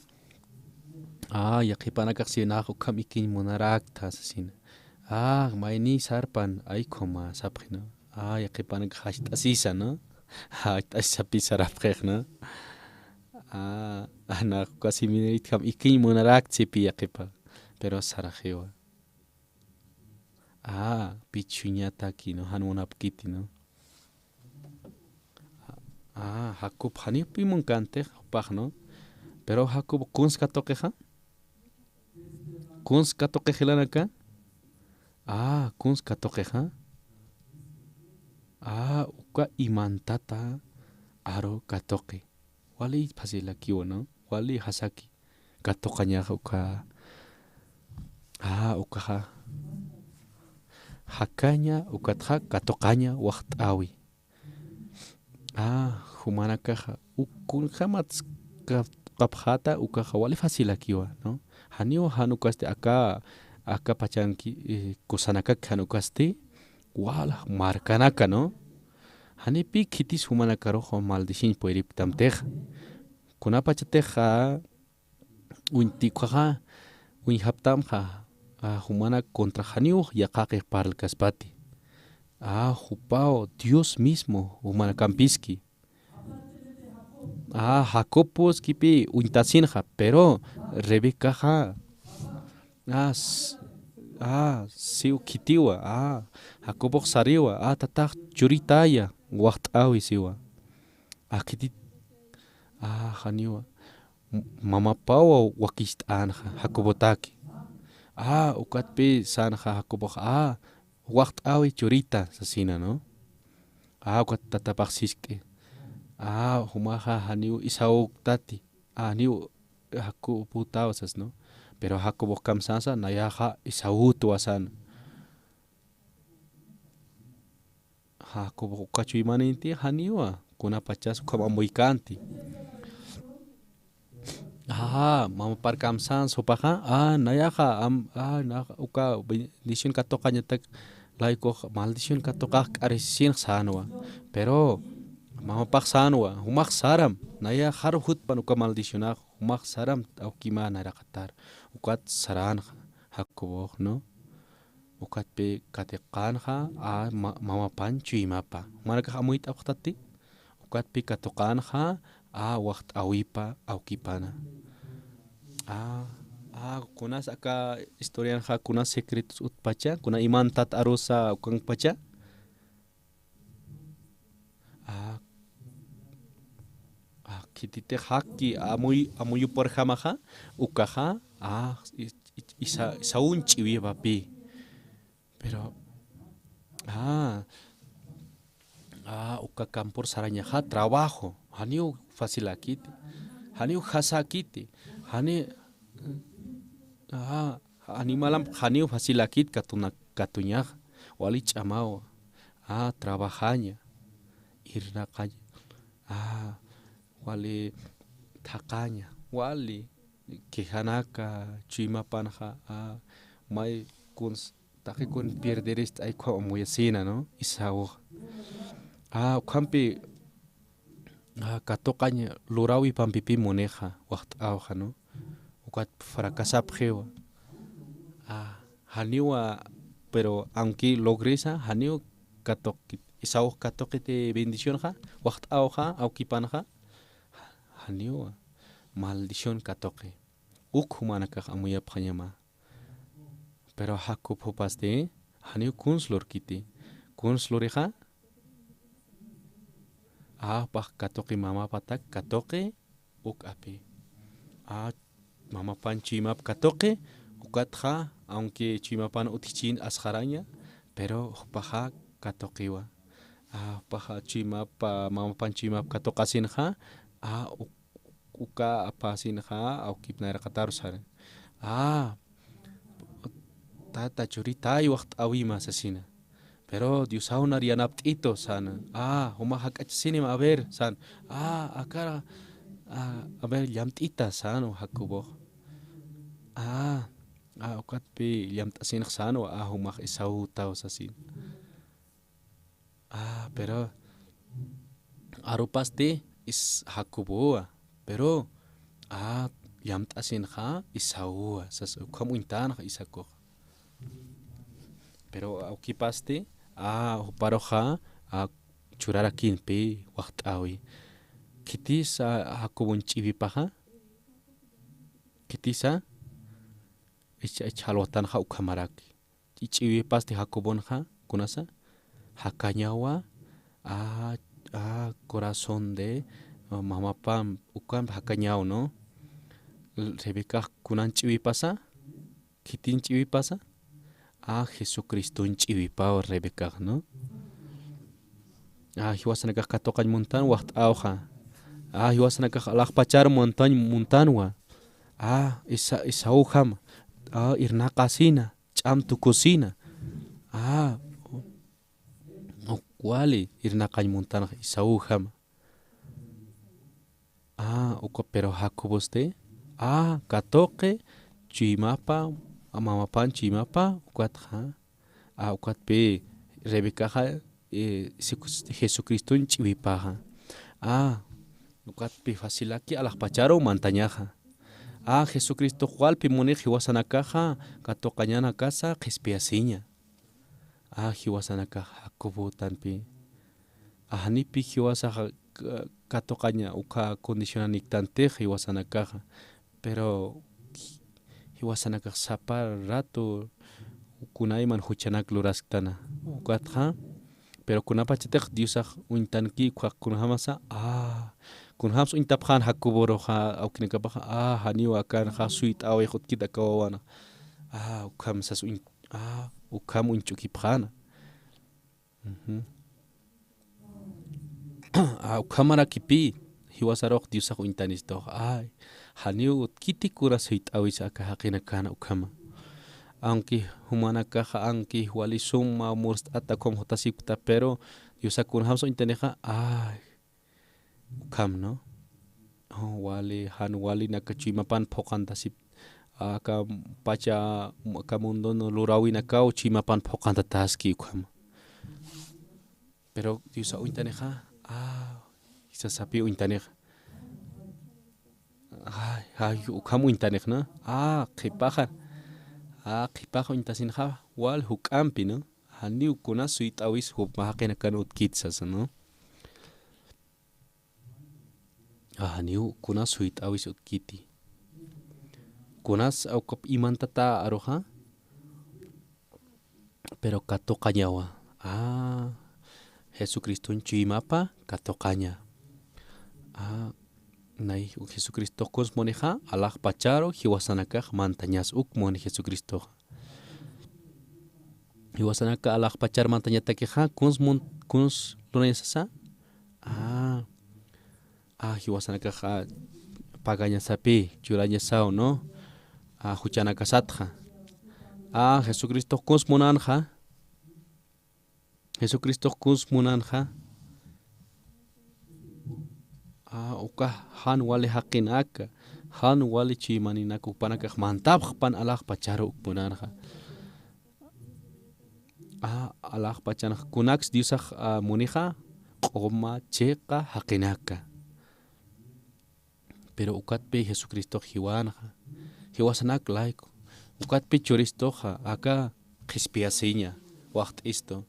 ya qipanakaj sinajo kam ikin munarakta sasina mayni sarpan aykoma sapqino ya qipanakaj asisa no asisa sarapqej no ana casi minit kam ikin munarakti pi ya qipa pero sarajewa pichuñata kino hanmunapkiti no Jacob hanipi munkante paj no pero Jacob kunska toqueja kunska toquejilanaka kunska toqueja uka imantata aro katoque wali pasilakiwa no wali hasaki katoqañaja uka ukaja hakaña ukatja katoqaña waqt'awi humanakaja ukunjamats qapjata ukaja wali fasilakiwa no haniwa hanukaste aka pachanki kusanakak hanukaste wala markanaka no hanipi kitis humanakarojo maldichin puerip tamteja kunapachateja uintikuja uinhaptamja humana contra haniuj yaqaqej paralkaspati jupao Dios mismo humanakampiski Jacopos kipi uintasinja pero Rebecaja siu kitiwa Jacobo sariwa tataj churitaya waqt'awi siwa kitit haniwa mamapawa wakisht'anja Jacobotaki ukatpi sanja Jacobo waqt'awi churita sasina no ukat tatapaqsisque humaja haniu Isaú tati haniu Jacobo tawsas no pero Jacobo kamsasa nayaja Isaú tuasan Jacobo kachuimaninti haniwa kunapachas kamamuykanti mama parkamsan sopaja nayaja naja uka bendición katoqañatak laiko maldición katoqaj k'arisin sanwa pero mama paq sanwa humaq saram naya har hutpan uka maldicionaj humaq saram awkimana raqatar ukat saranja Jacobo no ukatpe katiqanja mama panchu imapa manaka amuit awqtati ukatpe katoqanja waqt'awipa awkipana kunas aka historianja kunas secretos utpacha kuna imantat arusa ukanpacha kitite haki amuyu porjamaja ukaja isaun chiwi papi pero uka campor sarañaja trabajo haniu facilakiti haniu hasakiti hani animalam haniu facilakit katuñaj wali ch'amawa trabajaña irnaqaña wali thaqaña wali kijanaka chimapanja may taki kun pierderis ay ko muyasina no Isaú kampi katoqaña lurawi pampipi moneja waqt'awja no ukat fracasapjewa haniwa pero aunque logresa haniu katoqit Isaú katoqite bendiciónja waqt'awja awkipanja haniwa maldición katoqi humanakaj amuyapqañama pero Jacob hupaste haniu kunslor kiti kunslorija paq katoqi mama patak katoqi ukapi mama pan chimap katoqi ukatja aunque chimapan utichin asjaraña pero paja katoqiwa paja chimapa mamapan chimapa toqasinqa uka apasinqa awkipnayra qatarusara tata churita waqt awima sasina pero Dios aunar yanapt'ito sana huma hak'achsinima a ver san akara a ver llamt'ita sano hakubo ukatpi llamt'asinaq sano humaq Esaú taw sasin pero arupaste is Jacoboa pero llamt'asinqa Esaú sas ukam uintanaqa Isaac pero awkipaste huparoqa churarakinpi waqt'awi kitis Jacobo ch'iwipaqa kitisa ichalwatanqa ukhamaraki ch'iwipaste Jacobonqa kunasa hakañawa corazón de mamapam ukam hakañaw no Rebeca kunan ch'iwipasa kitin ch'iwipasa Jesucristo ch'iwipaw Rebeca no hiwasanakaq katoqañ montan waqt'awqa hiwasanakaq alaqpachar montanwa Esaú hama irnaqasina ch'amtukusina wali irnaqañ montanqa Esaú hama pero Jacoboste katoqe chimapa mamapan chimapa ukatqa ukatpi Rebecaqa Jesucristo ch'iwipaqa ukatpi facilaki alaqpacharo mantañaqa Jesucristo walpi muniq hiwasanakaqa katoqañana kasa qhispiyasiña hiwasanakaq Jacobo tanpi nipi hiwasaqa katoqaña uka condicionaniktantiq hiwasanakaqa pero hiwasanakaq sapa rato kunayman huchanak luraskatana ukatqa pero kunapachatiq Diosaq uintanki kunhamasa kunhams uintapqan Jacoboroqa awkinakapaqa haniwa kanqa suyt'awi qutkita kawawana ukam sas ukam unch'ukipqana ukamarakipi hiwasaroq Diosaq uintanistoq haniw utkiti kura suyt'awisa aka haqina kana ukama aunque humanakaqa anki wali summa murst'ata como jotasipta pero Diosaq kunhams uintaniqa ukam no wali wali nakachimapan phoqantasip aka pacha aka mundo no lurawinakaw chimapan phoqanta taski ukam pero Diosaq uintaniqa isasapi uintaniqa ukam uintaniq no qipaqa uintasinqa wal huk'ampi no haniw kuna suyt'awis hupmahaqina kan utkitsas no haniw kuna suyt'awis utkiti kunas awkap imantata aruqa pero katoqañawa Jesucristo chimapa katoqaña nay Jesucristo kunsmoniqa alaqpacharo hiwasanakaq mantañas ukmoni Jesucristo hiwasanaka alaqpachar mantañatakiqa kuns lunayasasa hiwasanakaq pagañasapi churañasaw no huchanakasatqa Jesucristo kunsmunanja uka han wali haqinaka han wali chimaninaka ukpanakaq mantapaqpan alaqpacharo ukmunanja alaqpachanaq kunaks Diosaq muniqa q'uma chiqa haqinaka pero ukatpi Jesucristo hiwanaqa hiwasanak layku ukatpi churistoqa aka qhispiyasiña waqt'isto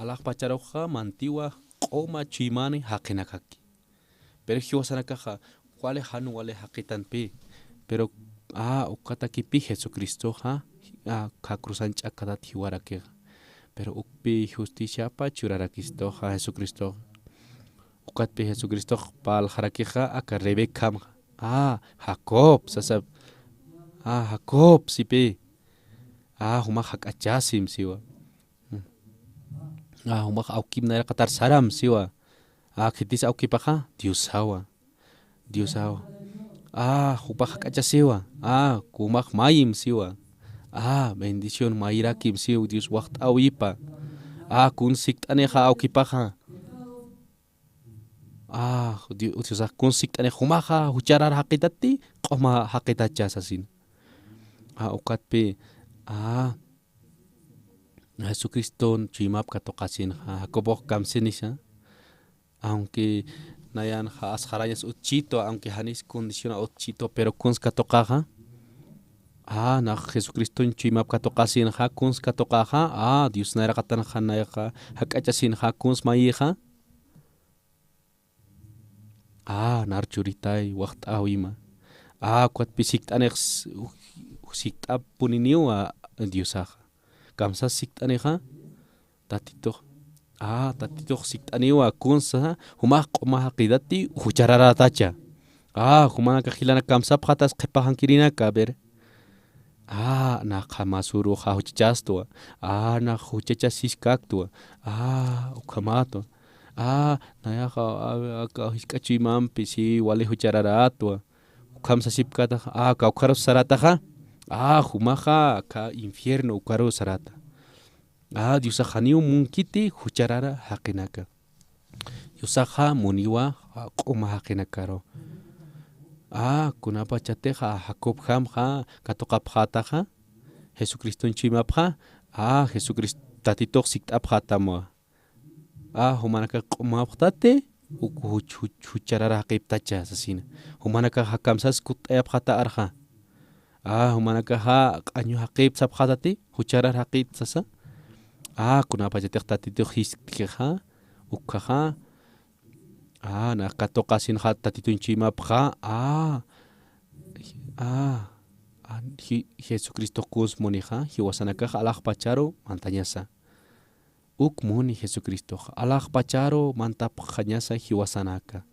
alaqpacharoqa mantiwa q'uma chimani haqinakaki pero hiwasanakaqa wali hanu wali haqitanpi pero ukatakipi Jesucristoqa kakrusan ch'akatat hiwarakiqa pero ukpi justiciapa churarakistoqa Jesucristo ukatpi Jesucristo palqarakiqa aka Rebecamqa Jacob sasab Jacob sipi humaq hak'achasim siwa Humak aukim na katar saram siwa. Kitis aukipaha Dios hawa. Hupak kaca siwa. Kumak mayim siwa. Bendición mayrakim siwa Dios wakt awipa. Kun sikt aneha aukipaha. Dios kun sikt ane humaha hucharar hakitati qoma hakitacha sasin. Ukat pe Jesucristo chimap katokasin hakobok kamsenisa. Aunque nayan asjarañas uchito, aunque hanis condiciona uchito, pero kuns katokaja. Na Jesucristo chimap katokasin kuns katokaja. Dios naira katan hanayaka hakachasin kuns mayija. Nar churitay wakt awima. Kuat pisik anex sikta puniniwa Diosaja. Kamsa sikt aneja tatito. Tatito sikt anewa kunsa humak qoma haqidati hucharara tacha. Humana kahilana kamsa phatas qepahan kirina kaber. Na qamasuru huchachastua. Na huchachas kaktua. Ukamato. Nayaha hiskachimam pisi wale huchararatua. Kamsa sipkata kaukaro sarataja. Humaja ka infierno ukaro sarata. Diosajaniu munkiti hucharara hakinaka. Diosaja muniwa qoma hakinakaro. Kunapa chateja Jacob hamja katokapjataja. Jesucristo chimapja. Jesucristo tatito siktapjatamo. Humanaka qoma pjtate hucharara hakiptacha sasina. Humanaka hakamsas kutayapjata arja. Humanaka año haqib sabjatati hucharar haqib sasa. Kunapa chateja tatito hiskija ukaja. Na katokasin tatito chimapja. Jesucristo kus monija hiwasanaka alaj pacharo mantañasa. Muni Jesucristo alaj pacharo mantapjañasa hiwasanaka.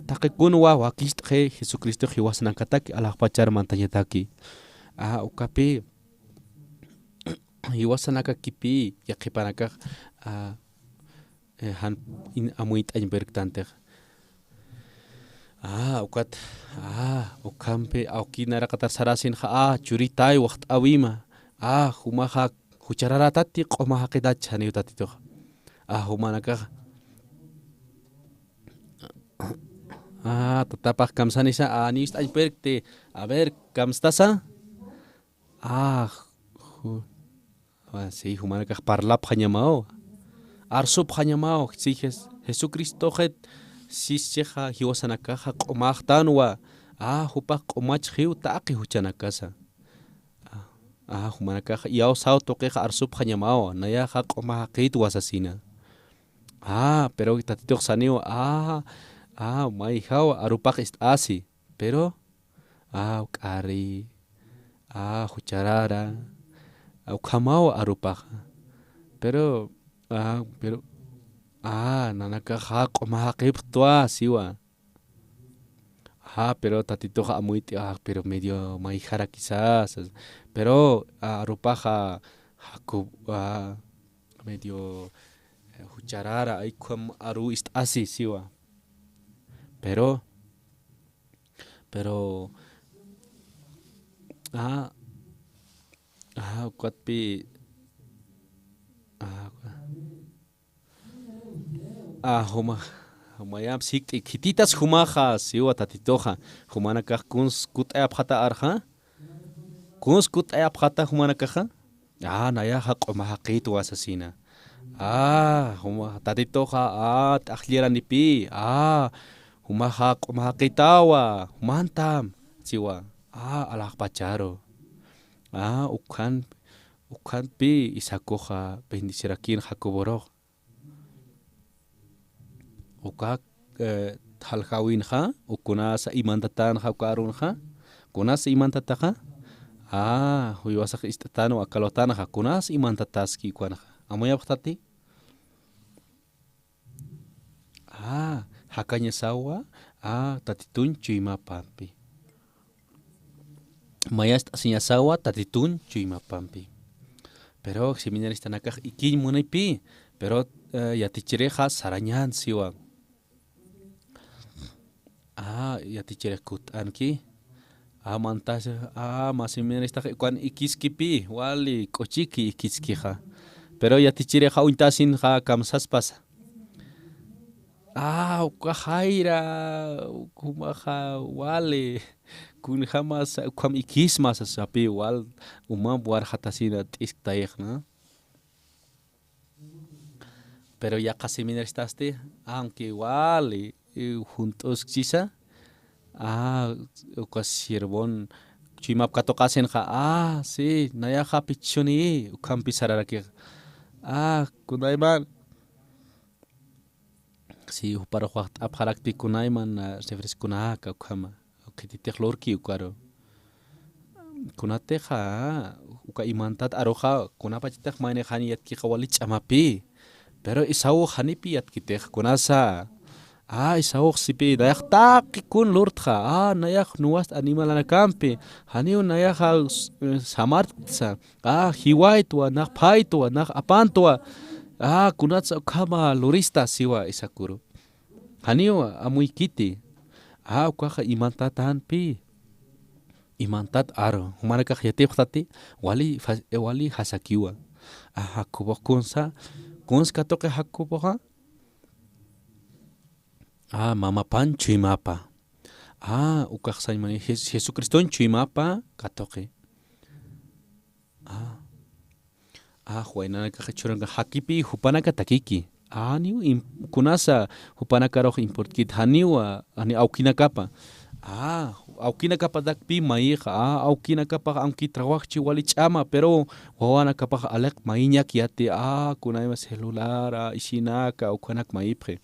Takikun wakistje Jesucristo hiwasanakataki alaj pacharo mantañataki. Ukapi hiwasanaka kipi yaqipanaka han amuit añberktantej. Ukat ukampe aukinara katar sarasin churitay waqt awima. Humaja huchararatati qoma haqidach haniutatito. Humanaka tatapaj kamsanisa niust añperkte. A ver, kamstasa. Sí, humanaka parlap hañamao. Arsup hañamao, sí, Jesucristo het sisjeja hiwasanakaja qomajtanwa. Hupak qomach hiu taqi huchanakasa. Humanaka yaw sao toqueja arsup hañamao. Nayaja qomajaqit wasasina. Pero tatito sanio. Maijaw arupak istasi. Pero ukari. Hucharara. Ukamao arupak. Pero nanaka qomajaqip tua siwa. Pero tatito amuit pero medio maijara quizás. Pero arupaja Jacob medio hucharara aikum aru istasi siwa. Pero kuatpi humayam sikti kititas humaja siwa tatitoja humanaka kuns kutayapjata arja. Kuns kutayapjata humanakaja. Nayaja qomajaqit wasasina. Tatitoja tajlieranipi. Humaja qomajaqitawa humantam siwa. Alaj pacharo. Ukan pi isakoja bendicirakin Jacoboro. Ukak halhawinja ukunasa imantatan ukarunja. Kunas imantataja. Huiwasak istatano akalotanaja kunas imantataski kuanaja. Amoyaptati. Hakanya sawa tatitun chuimapampi. Mayast asinyasawa tatitun chuimapampi. pero seminarista nakaj ikin munaypi, pero yatichireja sarañan siwa. Yatichirej kutanki. Mantas mas seminarista kwan ikiskipi, wali kochiki ikiskija. Pero yatichireja untasin ja kamsaspas. Ukajaira, kumaja wale, kun jamás kwam ikismas sapi wal umam buar hatasina tistaich, ¿no? Pero ya casi mineristaste, aunque wale juntos chisa, ukas sirvon chimap katokasen ja, sí, naya hapichuni, ukam pisararaki. Kunaiman. Si para jugar apharakti kunaiman refres kunaka ukama ukititej lorki ukaro kunateja uka imantat aroja kunapachitej manejani yatki qawali ch'amapi pero isaw hanipi yatkitej kunasa isaw sipi nayak taqi kun lurtja nayak nuwas animalana campi haniu nayak samartsa hiwaitwa nak phaitwa nak apantwa kunatsa ukama lurista siwa isakuru. Haniwa amuy kiti. Ukaja imantat pi. Imantat aro. Humanakaj yatiptati wali hasakiwa. Hakubo kunsa. Kunska toke hakuboha. Mama pan chuimapa. Ukaj saimani Jesucristo chuimapa katoke. Huayna kachuranga hakipi hupanaka takiki. Niu kunasa hupanaka roh importkit haniwa ani aukina kapa. Aukina kapa dakpi maija. Aukina kapa aunki trabajo wali chama pero wawana kapa alek mainya kiati. Kunaima celular isinaka ukanak maipre.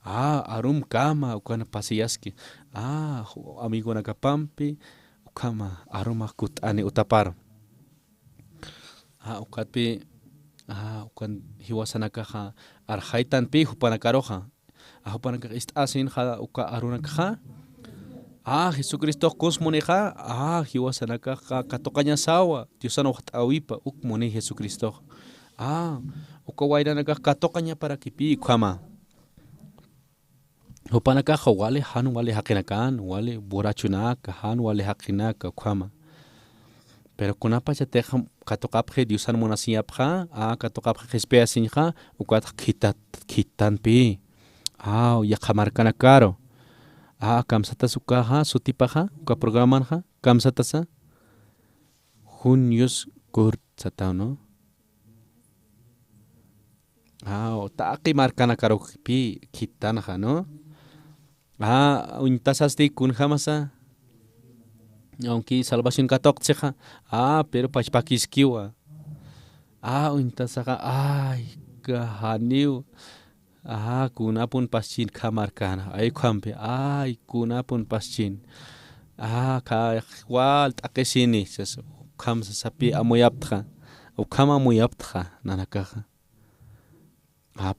Arum kama ukana pasiyaski. Amigo nakapampi ukama aruma kut ani utapar. Ukatpi ukan hiwasanakaja arjaitanpi hupanakaroja. Hupanaka istasin ja uka arunakaja. Jesucristo kosmoneja. Hiwasanakaja katokaña sawa. Diosano watawipa ukmone Jesucristo. Uka wairanaka katokaña para kipi ukama. Hupanakaja wale hanu wale hakinakan wale borrachunaka hanu wale hakinaka ukama. Pero kunapa chateja katokapje diusan monasiapja, katokapje gespeasinja, ukat kitanpi. Yakamarkana caro. Kamsata sukaja, sutipaja, uka programanja, kamsatasa. Junius kurtsata, ¿no? Taki markana caro pi kitanja, ¿no? Untasasti kunjamasa. Aunque salvación katokseja, pero pachpakiskiwa. Untasaja, kahaniu. Kunapun paschin kamarkana. Kampe, kunapun paschin. Wal takesini, kamsa sapi amoyaptja. Ukama amoyaptja, nanakaja.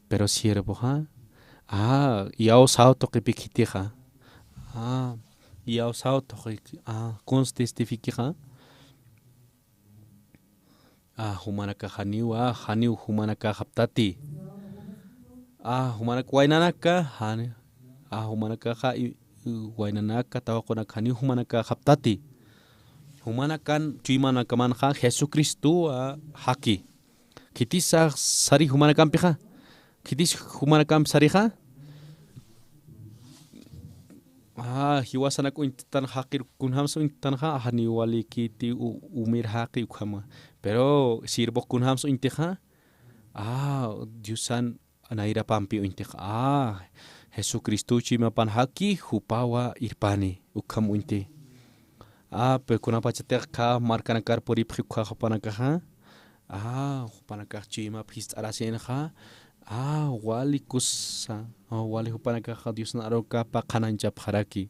Pero siervo, yao sao tokipikitija. Yao sao toque constestifica humanaka haniu haniu humanaka haptati humanaka wainanaka humanaka wainanaka tawakonak haniu humanaka haptati humanakan chuimanaka manja Jesucristo haki kitisa sari humanakan pija kitis humanakan sarija. Hiwasanak intan hakir kunhamso intanha hani wali kiti umir haki ukama. Pero sirbo kunhamso inteja. Diusan anaira pampi inteja. Jesucristo chimapan haki hupawa irpani ukam inte. Pero kunapa chatek ka markanakar por ipjuka hupanakaha. Hupanakar chima pist arasenja. Wali kusa wali hupanakaja Dios na aroka pa kanancha paraki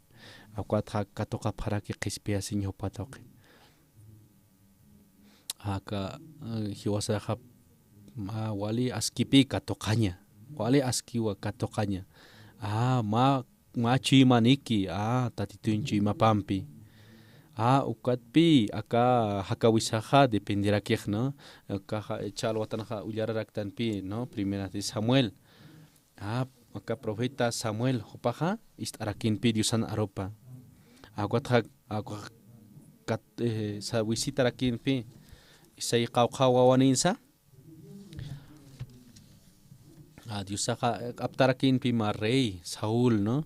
akwat katoka paraki qispia sin hupatoki hiwasaja wali askipi katokaña wali askiwa katokaña ma chimaniki tatitun chimapampi Ukatpi acá hakawisaja dependerá que no acá echal watanaja ullararaktanpi no primera de Samuel acá profeta Samuel hopaja istarakinpi diusan aropa aguatja kat sa wisitarakinpi isay qawqawawaninsa diusaja aptarakinpi ma rey Saúl no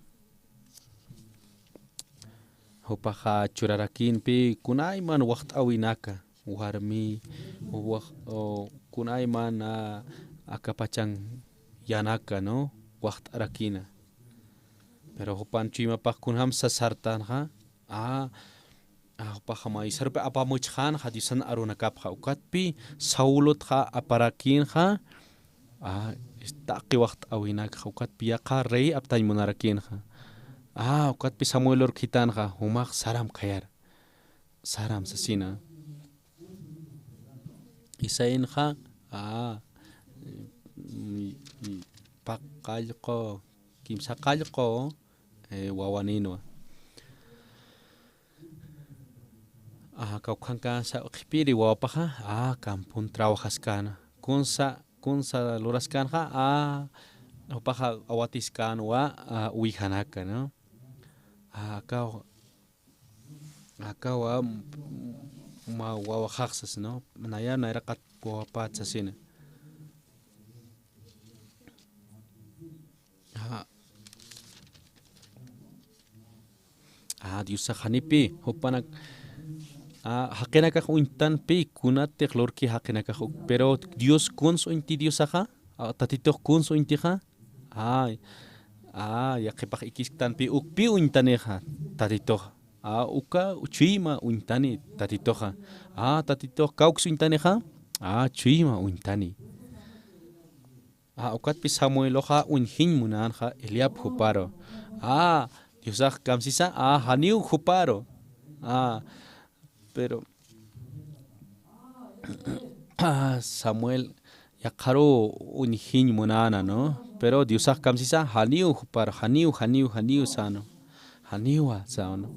hopaja churarakinpi kunayman waqt'awinaka warmi kunayman akapachan yanaka no waqt'arakina pero hopan chimapaj kunham sasartanja hopaja maysarpi apamuchjanja diusan arunakapja ukatpi Saulotja aparakinja taqi waqt'awinaka ukatpi yaqa rey aptañmunarakinja ukatpi Samuel urkitanja humaq saram kayar saram sasina isaynja paqallqo kimsa qallqo wawaninwa kawqanka sa qhipiri wawapaja kampun trabajaskana kunsa luraskanja hopaja awatiskanwa uwijanaka no acá ma wawajaxas no naya nairaqa wawapatsasina diusajanipi hopanak haqinakaj uintanpi kunatej lorki haqinakaj pero Dios kunso inti diosaja tatitoj kunso intija yaqipaj ikistanpi ukpi uintaneja tatitoja uka chuyma uintani tatitoja tatitoj kawks uintaneja chuyma uintani ukatpi Samueloja uinjin munanja Eliab huparo diosaj kamsisa haniu huparo pero Samuel yaqaru uinjin munana no pero diosaj kamsisa haniu huparo haniu sano haniwa sano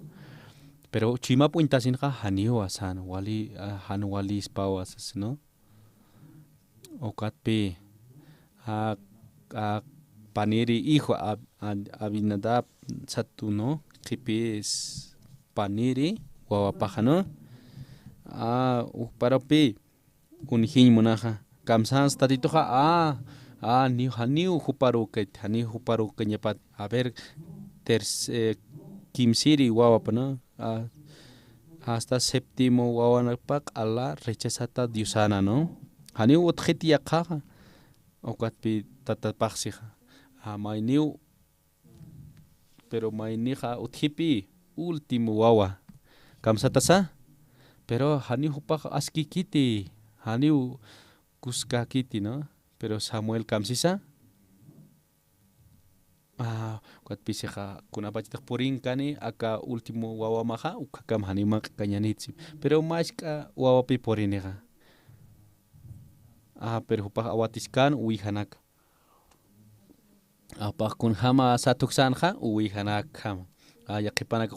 pero chima puintasinja haniwa sano wali wali spawas no ukatpi paniri hijo Abinadab satu no qipis paniri wawapaja no ukparopi uinjin munaja kamsans tatitoja haniu huparu kenyapat a ver kimsiri wawapa no hasta séptimo wawanapak ala rechazata diosana no haniu utjiti yaqaja ukatpi tatapaqsija mayniu pero maynija utjipi último wawa kamsatasa pero haniu hupaj askikiti haniu kuskakiti no pero Samuel kamsisa ukatpisija kunapachitaq purinkani aka último wawamaja ukakam haniuman kañanitsi pero mashka wawapi puriniqa pero hupaj awatiskan uwijanaka apaq kunjama satuksanja uwijanaka yaqipanaka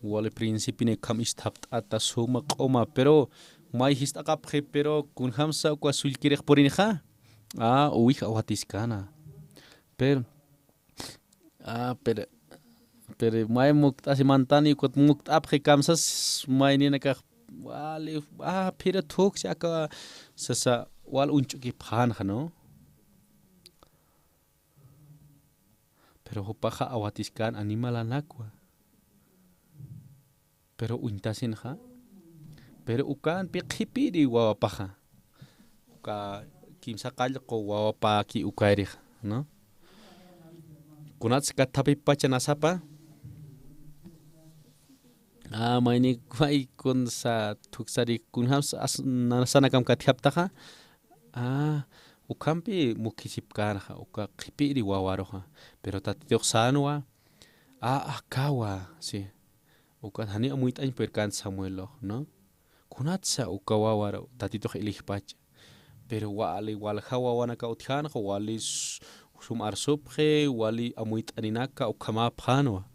wali principine kam istapt'ata sumaq q'uma pero may hist'aqapje pero kunjamsa ukwa sullkiriq purinija uwij awatiskana pero may mukt'asimantani ukut mukt'apje kamsas may ninakaj wali pero thuksi aka sasa wal unch'ukipjanja no pero hupaja awatiskan animalanakwa pero uintasinja pero ukanpi qhipiri wawapaja uka kimsa qallqo wawapaki ukayrij no kunatska thapipacha nasapa mayni may kunsa thuksari kunhams sanakam kathiaptaja ukampi mukhisipkanja uka qhipiri wawaroja pero tatitoj sanwa akawa si uka hani amuit'añ perkan Samuelo no kunatsa uka wawaro tatitoj ilijpacha pero wali walja wawanaka utjanja wali sumarsupje wali amuit'aninaka ukamapjanwa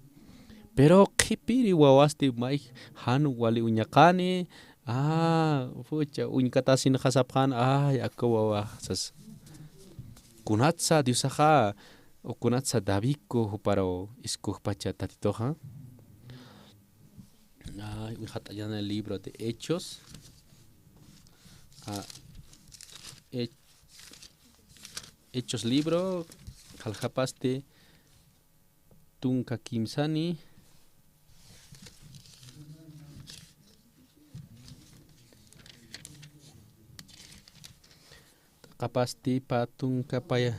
Pero qipiri wawasti may han wali uñaqani pucha uñkatasin qasapqan aka wawa sas kunatsa Diosaqa o kunatsa Davidku huparo iskujpacha tatitoqa en el libro de Hechos Hechos libro Jaljapaste Tunka Kimsani Kapasti Patun Kapaya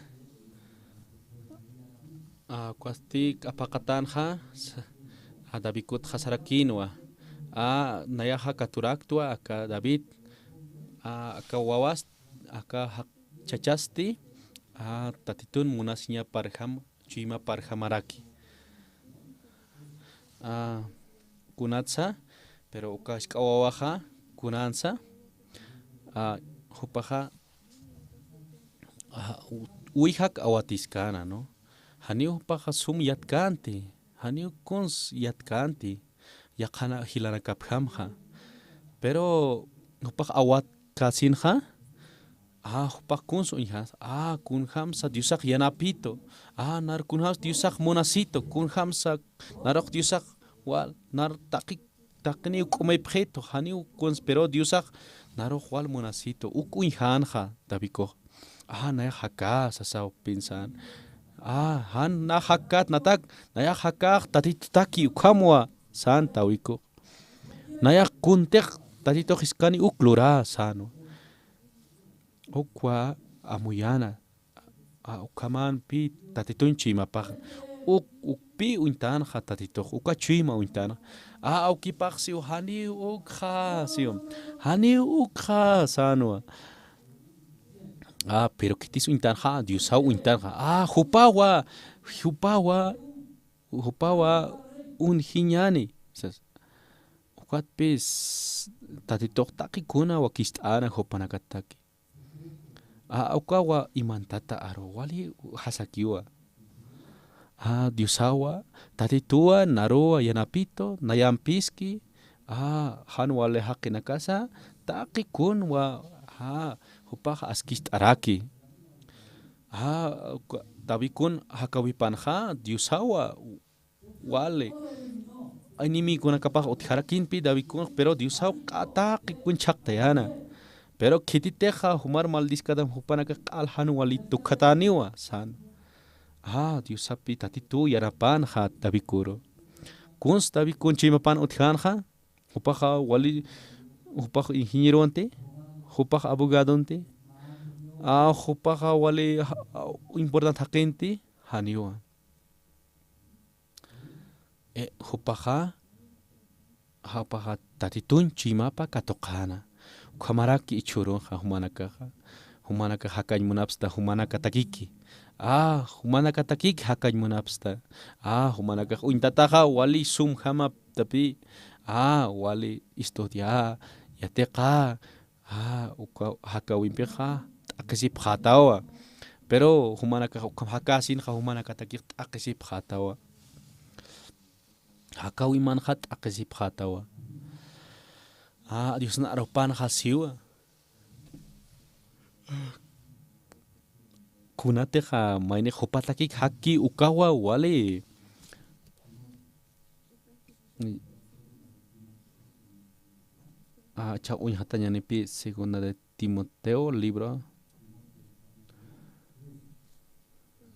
Kwasti Apakatanja Davikut Hasarakinwa Nayaha Katuraktua Aka David Aka Wawas Aka Chachasti Tatitun Munasnya Parham Chima Parhamaraki Kunatsa pero Ukashkawawaha Kunansa Hupaha Uihak awatiskana, ¿no? Haniu paja sum yatkanti, haniu kons yatkanti, yakana hilana kaphamha. Pero upaj awat kasinha, upaj kons uihas, kunhamsa diusak yanapito, nar kunhams diusak monasito, kunhamsa narok diusak wal, nar takni ukumay pjeto, haniu kons pero diusak narok wal monasito, ukuihanja, dabiko. Naya haka sasaw pinsan. Han na hakat natak naya hakak tatitaki ukamwa santa wiko. Naya kuntek tatito hiskani uklura sano. Okwa amuyana. Ukaman pi tatitun chima pa. Ukpi uintan ha tatito uka chima uintan. Ukipak siu hani ukha siu. Hani ukha sano. Pero kitis uintanja, diosau uintanja. Hupawa un hiñani. Ukat pis tatitok taki kuna wakistana hopanakataki. Ukawa imantata aro wali hasakiwa. Diosawa tatitua naroa yanapito nayampiski. Han wale hakinakasa taki kun wa Hupah askist araki. Tabikun hakawipanja Diosawa wale. Animi kuna kapah otharakin pi Dabikun pero Diosaw kataki kun chaktayana. Pero kititeja humar maldiskadam hupanaka alhan wali tukataniwa san. Diosapi tatitu yarapan ha Dabikuro. Kuns Dabikun chimapan othanja. Hupaha wali hupah ingeniero ante. Hupah abogado ante, hupah wali important hakenti haniwa. Hupah tatitun chimapa katokana. Kamaraki ichurun humanaka hakay munapsta humanaka takiki. Humanaka takiki hakay munapsta. Humanaka uintataha wali sum hama tapi. Wali estudiar yateka. Hakawimpiha akisip hatawa. Pero humanaka hakasin humanaka takik akisip hatawa. Hakawiman hat akisip hatawa. Dios na aropan hasiwa. Kunateha maine hopatakik haki ukawa wale. Chauñ hatañanipi segunda de Timoteo libro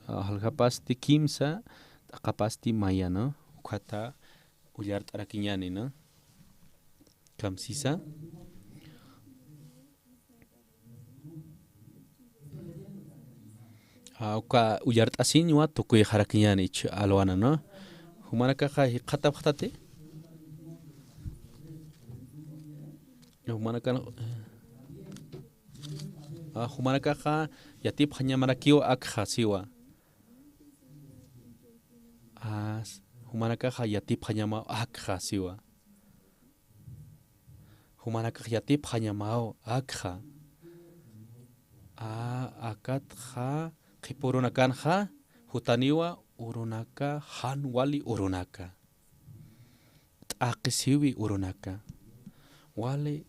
halgapasti kimsa kapasti maya no kata uyart arakiñani no kamsisa uka uyart asiñwa tukuy harakiñani alwana no humanaka qatab khatate humanaka yatip hanya marakiwa akha siwa. Humanaka yatip hanya mau akha siwa. Humanaka yatip hanya mau akha. Akat kha kipurunakan kha hutaniwa urunaka han wali urunaka. t'aqisiwi urunaka. Wale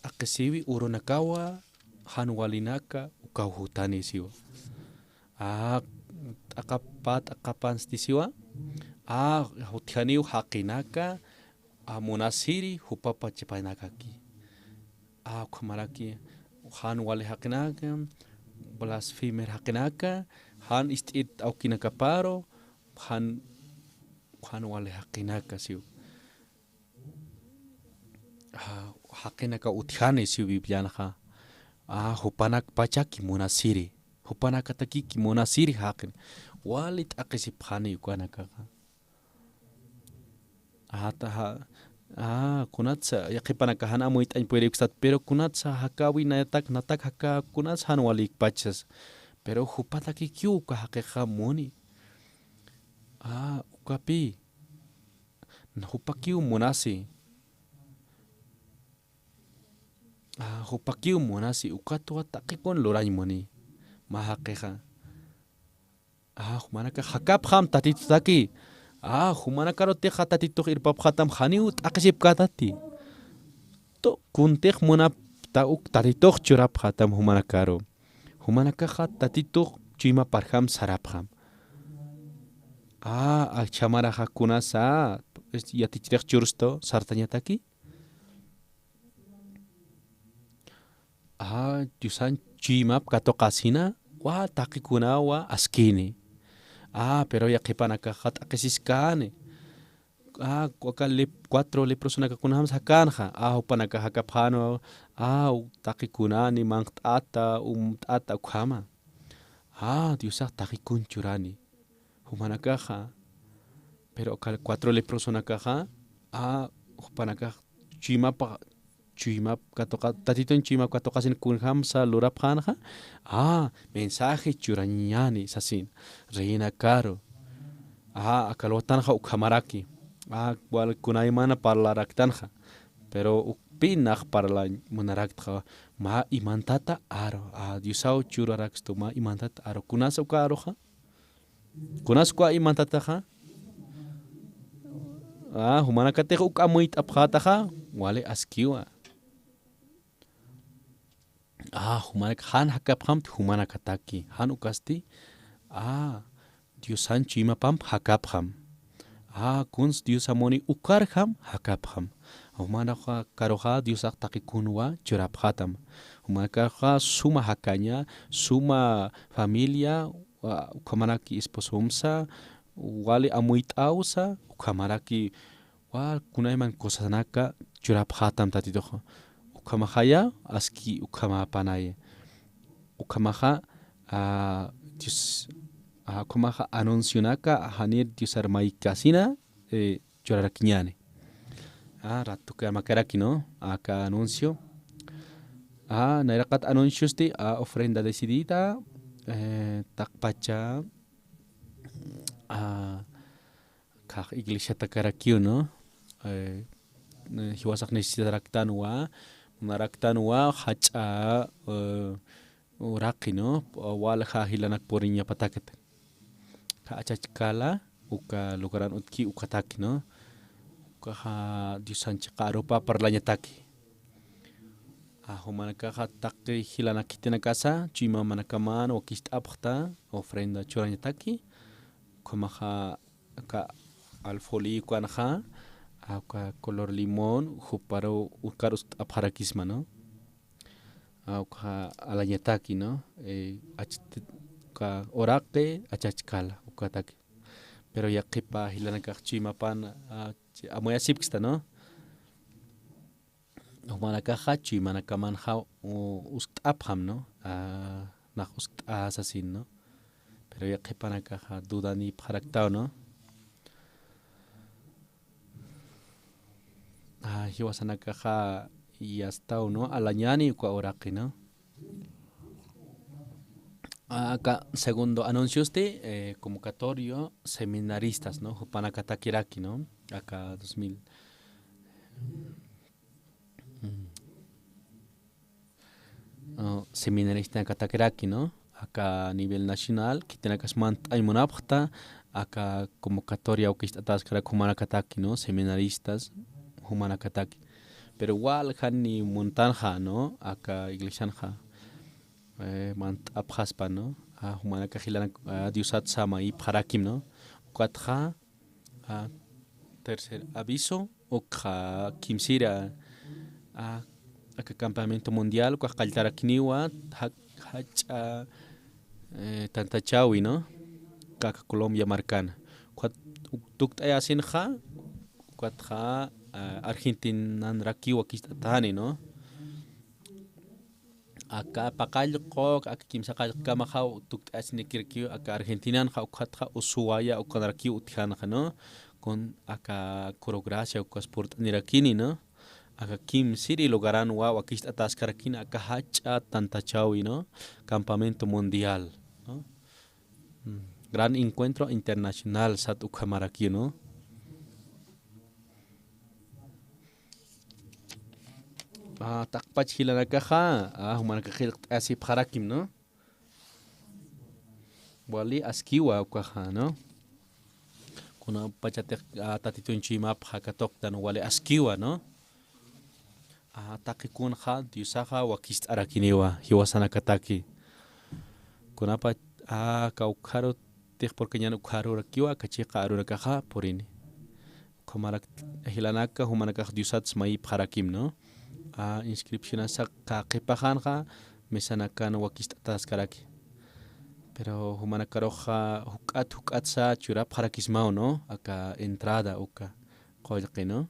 t'aqisiwi urunakawa han walinaka ukauhutani siwa. T'aqapan stisiwa. Hutianiu haqinaka. Munasiri hupapa chipainakaki. Kumaraki han wale haqinaka. Blasphemers haqinaka. Han istit aukinaka paro. Han wale haqinaka siu. Haqinaka utihane siu bibianaha. Hupanak pachaki munasiri. Hupanaka takiki munasiri haqin. Walit aqisip hani yukanaka. Kunatsa yaqipanaka han amuit añ puede kustat pero kunatsa hakawi natak haka kunats han walik pachas. Pero hupataki kyu ka haqiqa muni. Ukapi. Hupakiu munasi. Hupakiu munasi ukatua takikon lorañ muni. Mahaqiqa. Humanaka hakap ham tatitutaki. Humanaka rote hatatituk irpap hatam haniut akisip katati. To kuntek munap tauk tatituk churap hatam humanakaro. Humanaka hat tatituk chima parham sarapam. Chamara hakunasa yatichirek chursto sartanya taki. Jusan chimap katokasina wa takikuna wa askini. Pero yaqipanaka hat akisiskane. Kwaka 4 lepros nakakunaham sakanja. Hupanaka hakapano. Takikunani mangtata tata ukhama. Diusak takikunchurani. Humanakaja. Pero 4 lepros nakaja. Hupanaka chimap katoka tatito chimap katokasin kunham sa lurap hanja. Mensaje churanyani sasin. Reina caro. Akalotanja ukhamaraki. Wal kunaimana parlaraktanja. Pero pinach parla munarakta. Ma imantata aro. Diusau churaraksto ma imantata aro. Kunasa uka aroja. Kunas kwa imantata ha. Humanakateja ukamuit apjataja. Wale askiwa. Humanak han hakapam humanakataki. Han ukasti. Diusan chima pam hakapam. Kunst diusamoni ukarham hakapam. Humanaka karoha diusak takikunwa churaphatam. Humanaka suma hakanya, suma familia, ukamanaki esposomsa, wale amuit ausa, ukamaraki kunaiman kosanaka churaphatam tatitojo. Ukamahaya aski ukamapanaye. Ukamaha kumaha anuncionaka hanir diusarmaikasina churarakiñane. Ratu que makaraki no aka anuncio. Nairakat anuncios de ofrenda decidida takpacha kah iglesia takarakiu no. Hiwasak necesitaraktanwa naraktanwa hacha uraki no wal hilanak porinya pataket. Achachkala uka lugaran utki ukataki no. Uka diusanchikaropa parlañataki. Humanaka hataki hilanakitena casa chima manakaman o kistapta ofrenda churañataki. Kumaha ka alfoli kuanha ka color limón huparo ukarus apharakisma no. Ka alañataki no. Ka orake achachkala ukataki. Pero yaqipa hilanaka chima pan amoya sipkista no. Humanaka hachi manakaman ha ustapham no. Nah asasin no. Pero yaqipanaka dudani pharaktao no. Hiwasanaka yastao no alañani kwa oraki no. Acá segundo anuncios de convocatorio seminaristas no. Hupanakatakiraki no. Acá 2000 seminarista katakiraki no. Acá a nivel nacional, que tiene que esmant ay monapta acá convocatoria o que está para humanakataki, ¿no? Seminaristas humanakataki. Pero igual ni montanja, ¿no? Acá iglesianja mant abhaspa, ¿no? Humanakajilan diosat sama y parakim, ¿no? Cuatja tercer aviso o kimsira acá campamento mundial kwa kaltara kiniwa hacha tanta chawi, ¿no? Kaka Colombia marcana. Cuat tukt ayasinja cuatja Argentina rakiwa kistatani, ¿no? Acá paqallqo acá kimsaqal kamajaw tukt asinikirki acá Argentina ja ukhatja Ushuaia ukanarki utjanja, ¿no? Con acá coreogracia o sport nirakini, ¿no? Acá kim siri logaran wa wakist atas karakina acá hacha tanta chawi, ¿no? Campamento mundial, ¿no? Gran encuentro internacional sat ukhamaraki, ¿no? Takpach hilanakaja humanakajil asip harakim, ¿no? Wali askiwa ukaja, ¿no? Kuna pachatek tatitun chimap hakatok tan wali askiwa, ¿no? Takikun ha diusaja wakist arakiniwa hiwasanakataki. Kuna pa kaukaro teh porque ya no ukaro rakiwa kachiqa arunakaja porini. Kumarak hilanaka humanakaj diusats mai harakim, ¿no? Inscripción asa kakipajanja mesanakan wakist ataskaraki. Pero humanakaroja hukat sa churap harakismao, ¿no? Acá entrada uka qoyqi, ¿no?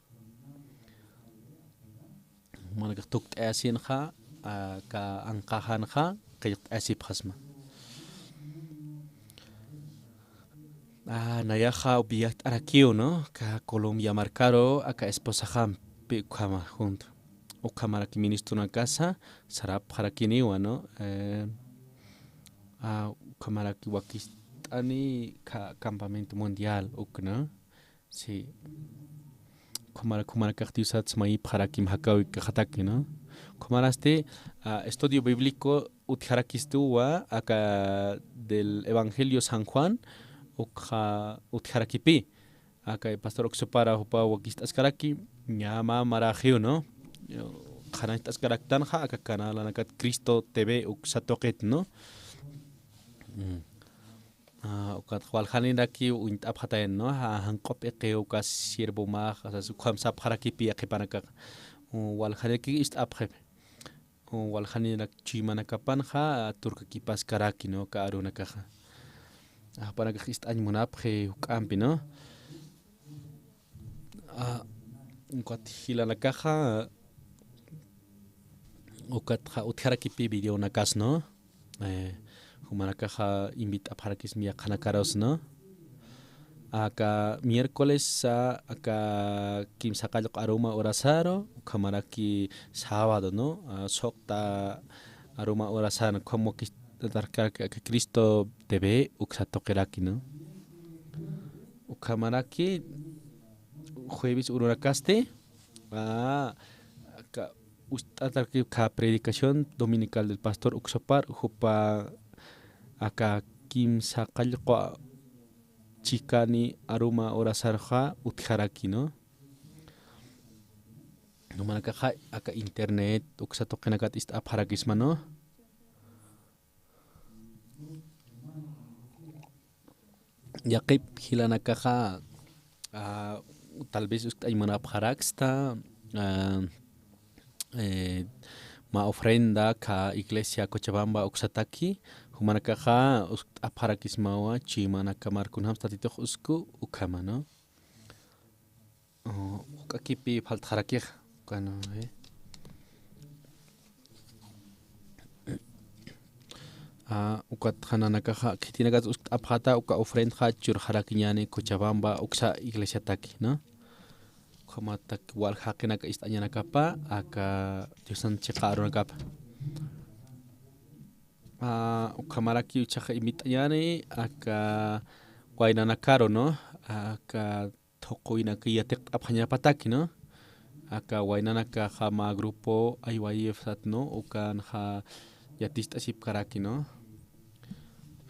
Humanakaj tukt asinja ka anqajanja qilt asip khasma. Nayaja ubiat arakio, ¿no? Ka Colombia marcaro acá esposajam pe ukama junto. Ukamaraki ministro na casa sarap harakiniwa, ¿no? Ukamaraki wakistani campamento mundial ukna. Sí. Kumarakakti usats mai harakim hakawi kahataki, ¿no? Kumaraste estudio bíblico utharakistuwa acá del Evangelio San Juan utharakipi. Acá el pastor oxopara hupa wakistas karaki ñama marajio, ¿no? Khanastas karaktanja acá canal anakat Cristo TV uksatoket, ¿no? Ukat walhanindaki uintapjataen, ¿no? Hankop eke ukas sirbo ma su khamsa pharakipi akepanaka walhaneki ist apje walhaninak chimanakapanja turkakipas karaki, ¿no? Ka arunakaja panaka ist añmunapje ukampi, ¿no? Ukat hilanakaja ukatja utharakipi video nakas, ¿no? Humanakaja invita a parakis mia kanakaros, ¿no? Acá miércoles acá kim sakayok aroma orasaro kamaraki sábado, ¿no? Sokta aroma orasaro como que Cristo TV uksatokeraki, ¿no? Ukamaraki jueves urunakaste acá ustatarki ka predicación dominical del pastor Uxopar jupa acá kim sakayko chikani aruma orasarja utjaraki, ¿no? No manakaja acá internet uksatokenakat ist apharakisma, ¿no? Yaqip hilanakaja tal vez hay manapharaksta ma ofrenda ka iglesia Cochabamba uksataki humanakaja apharakismawa chimanaka markunham statitoq usku ukama, ¿no? Ukakipi faltharakij kano ukat hananakaja kitinakat aphata uka ofrenda churharakiñani Cochabamba uksa iglesia taki, ¿no? Kamatak wal hakinaka istañanakapa aka Diosan chiqarunakapa ukamaraki uchaja imitañani aka wainanakaro, ¿no? Aka tokoinaka yatek aphañapataki, ¿no? Aka wainanaka jama grupo IYF sat, ¿no? Ukan ja yatista sipkaraki, ¿no?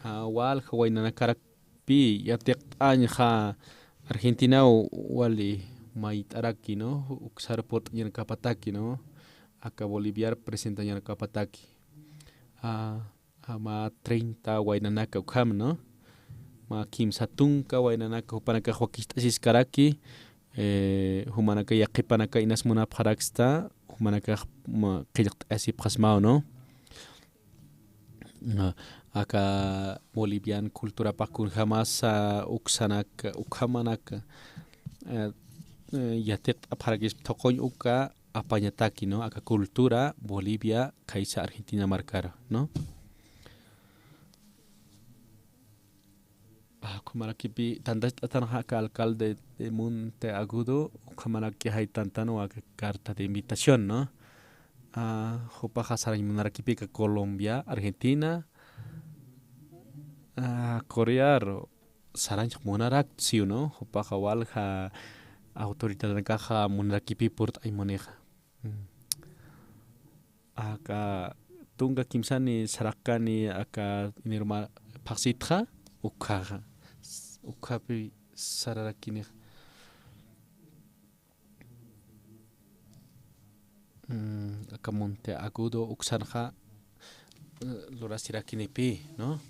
Wal wainanakarak pi yatek anja Argentina wali mait araki no uksar pot yan kapataki no aka Bolivia presenta yan kapataki ma 30 wainanaka ukam no ma kim satunka wainanaka hupanaka huakistasis karaki humanaka yaqipanaka inas munap haraksta humanaka qillqt asip qasmao no aka Bolivian cultura pakun jamás uksanaka ukhamanaka yatek aparagis tokoñ uka apañataki no aka cultura Bolivia kaisa Argentina marcar no kumarakipi tantas tanha aka alcalde de Monte Agudo kumaraki hay tantano aka carta de invitación no hopa hasarañ munarakipi ka Colombia Argentina Korea saranch monarak siu no hopa hawal ha autoridad nakaja munarakipi port ay moneja aka tunga kimsani sarakani aka inirma paksitja ukaja ukapi sararakini aka Monte Agudo uksanja lorasirakini pi no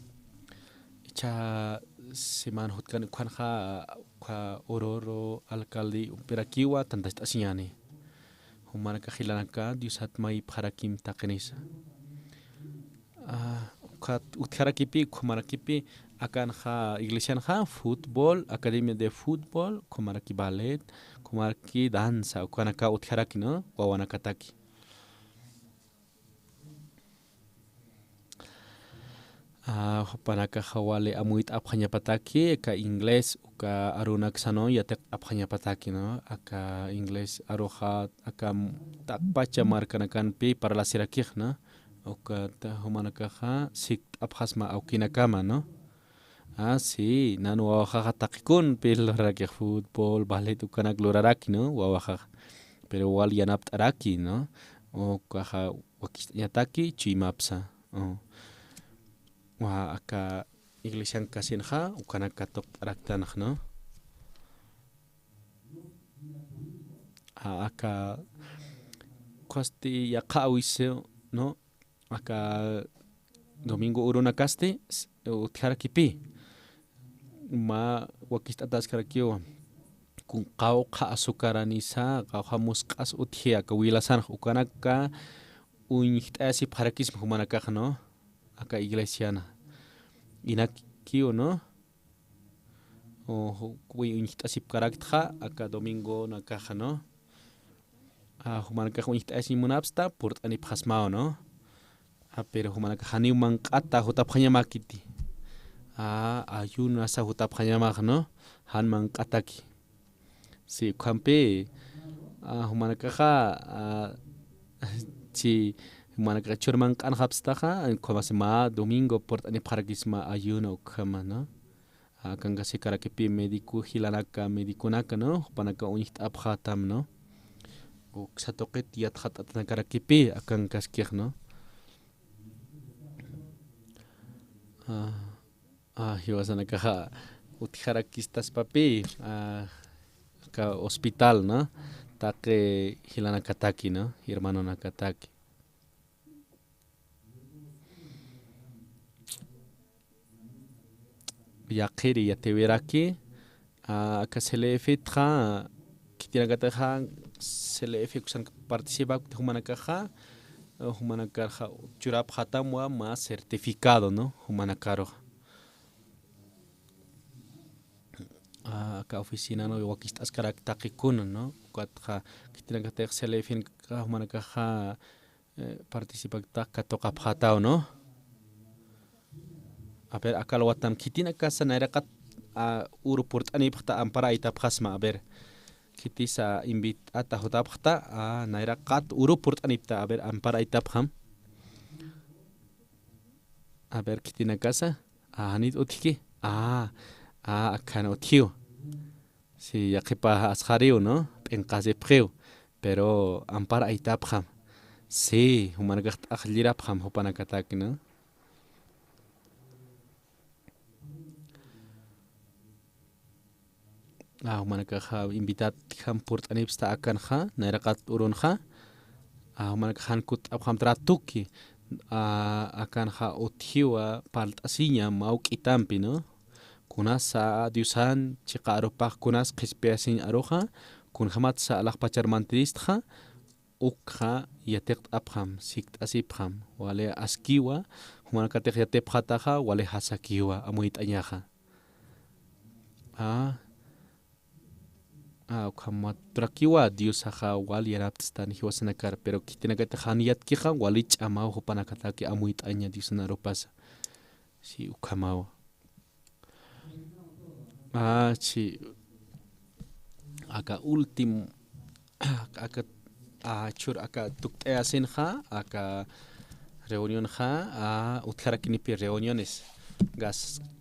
cha semana hutkan kwanja kwa ororo alcalde perakiwa tantas asiñani humanaka hilanaka diusat mai pharakim takenisa ukat utharakipi khumarakipi akan ha iglesia ha fútbol academia de fútbol kumaraki ballet kumaraki danza ukanaka utharaki no wawanakataki panaka hawale amuit apkhanya pataki ka ingles uka arunak sano yatek apkhanya pataki no aka ingles aroha aka takpacha markanakan pi para la sirakih no uka ta humanaka ha sik abhasma aukinakama no sí nanu wawaja takikun pi lorakih fútbol ballet ukanak loraraki no wawaja pero wal yanapt araki no o kaha wakistanyataki chimapsa wa aka iglesia kasinja ukana katok raktanaj no aka kosti yaqawise no aka domingo urunakaste utjarakipi ma wakistatas karakio kun qawqa azucaranisa qawqa musqas utjia ka wilasan ukanaka uñihtasi parakis humanakaj no aka iglesiana inakio no o kuy uñihtasip karaktja aka domingo nakaja no humanaka uñihtasi munapsta purt anip hasmao no pero humanaka haniuman qata hutaphañamakiti ayuno asa hutaphañamaq no hanman qataki si khampe humanaka chi humanaka churman qanjapstaja komasma domingo port ani parakisma ayuno kama no kanga se karakipi mediku hilanaka medikunaka no panaka uñiht abhatam no uksatoqet yathat atna karakipi akan kaskih no hiwasanaka utjarakistas papi ka hospital no take hilanakataki no hermano nakataki yaqiri yateweraki aka selefitra kitinakataja selefe kusan participa humanakaja humanakaja churap hatamwa más certificado no humanakaro aka oficina no wakistas karaktakikun no katja kitinakataja selefe humanakaja participa katoka phatao no a ver acá lo watam kitina casa nairakat uru port ani phta ampara ita phasma a ver kitisa invit ata hota phta nairakat uru port ani pta a ver ampara ita pham a ver kitina casa hanit otiki akan otio si yaqipa asjariu no penqase pheu pero ampara ita pham si humanagaht akhlira pham hopanakatak no manakaja invitat ham purt anipsta akanja nairakat urunja manakajan kut abham tratuki akanja uthiwa palt asinya mauk itampi no kunasa diusan chiqaropaq kunas qispeasin aroja kun hamat sa alaq pacharmantristja ukja yateq abham sikt asipjam wale askiwa humanakateq yatepjataja wale hasakiwa amuit añaja Ukamatrakiwa Dios aja wal yaraptistan hiwasanakar pero kitinakata haniyat kija walich amao hupanakataki amuit aña Dios naropasa si ukamao si aka último aka chur aka tukteasinja aka reunión ja utjarakinipi reuniones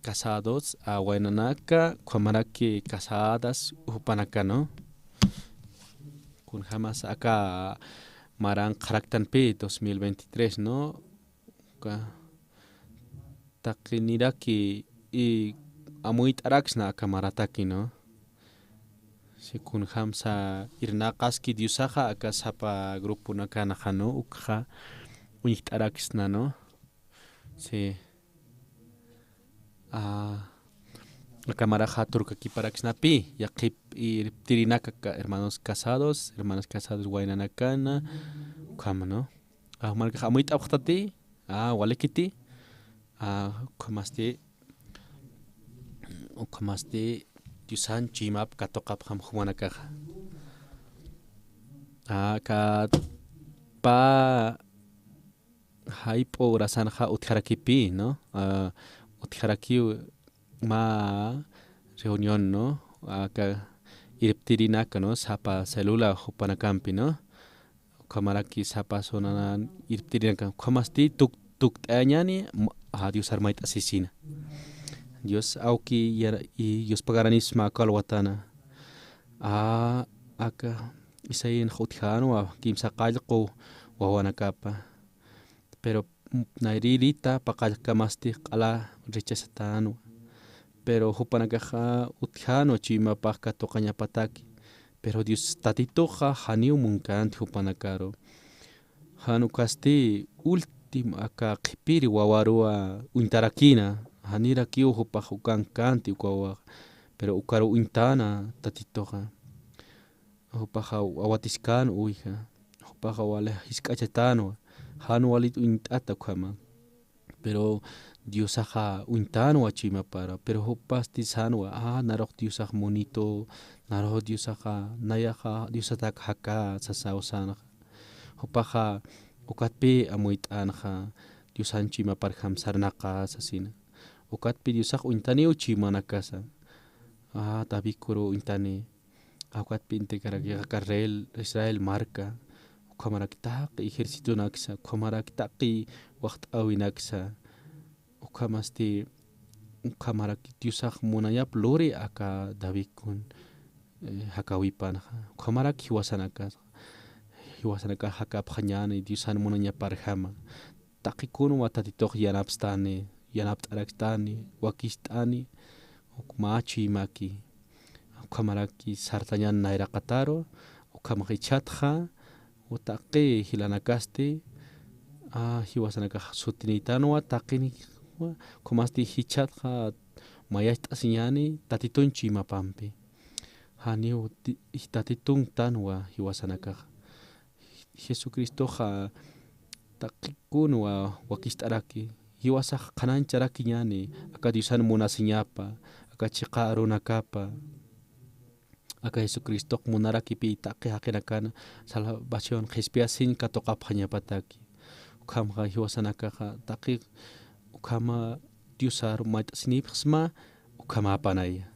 casados wainanaka kwamaraki casadas upanaka no kun jamás acá maran karaktanpi 2023 no takiniraki y amuit araxna acá marataki no si kun hamsa irnaqaski diusaja acá sapa grupo nakana no ukja unit araxna no si la cámara turca aquí para Xnapi, ya que tirinaka hermanos casados guainanakana, como no, marca hamuit abhtati, walekiti, kamaste, yusan chimap katokap ham humanakaja. Ka pa haipo rasanja utjarakipi, no? Utjaraki ma reunión no acá irptirinaka no sapa celula hupanakampi no kamaraki sapa sonanan irptirinaka kamasti tuk añani Dios armait asesina Dios auki y Dios pagaranisma kalwatana acá isayin khutjano kimsa qalqo wawanakapa pero nairirita paqalkamasti qala rechazatano pero hupanakaja utjano chima paqka toqañapataki pero Dios tatitoja haniu munkan hupanakaro hanu kasti último aka qipiri wawarua untarakina hanira kiu hupajukan kanti ukwawa pero ukaro untana tatitoja hupaja awatiskan uija hupaja wale hiskachatano hanu walit uintata kwama pero Dios aja uintano achima para pero hopasti sanwa narok Dios aj monito narok Dios aja nayaja Dios atak haka sasao sana hopaja ukatpi amuit anja Dios anchima para hamsarnaka sasina ukatpi Dios aj uintani uchima nakasa tabikuro uintani ukatpi integrarya karrel Israel marca Kamarakitaki ejército naksa, Kamarakitaki wacht awinaksa, Ukamasti Kamarakitiusak munayap lori aka Davikun hakawipan, Kamarak hiwasanaka haka panyani diusan munanya parhama, Takikun watatitok yanapstani, yanaptarakstani, wakistani, Ukmachi maki, Kamaraki sartanyan nairakataro, Ukamakichatja, utaqi hilanakaste hiwasanaka sutinitano taqini komasti hichatja mayast asiñani tatitun chimapampi hani tatitun tanwa hiwasanaka Jesucristo ja taqikunwa wakistaraki hiwasaj qanancharaki ñani aka Diusan munasiñapa aka chiqarunakapa aka Jesucristo munarakipi taqi haqinakana salvación qhispiasin katoqaphañapataki ukhamqa hiwasanakaqa taqi ukhama Diosar mat'sinipqsma ukhamapanaya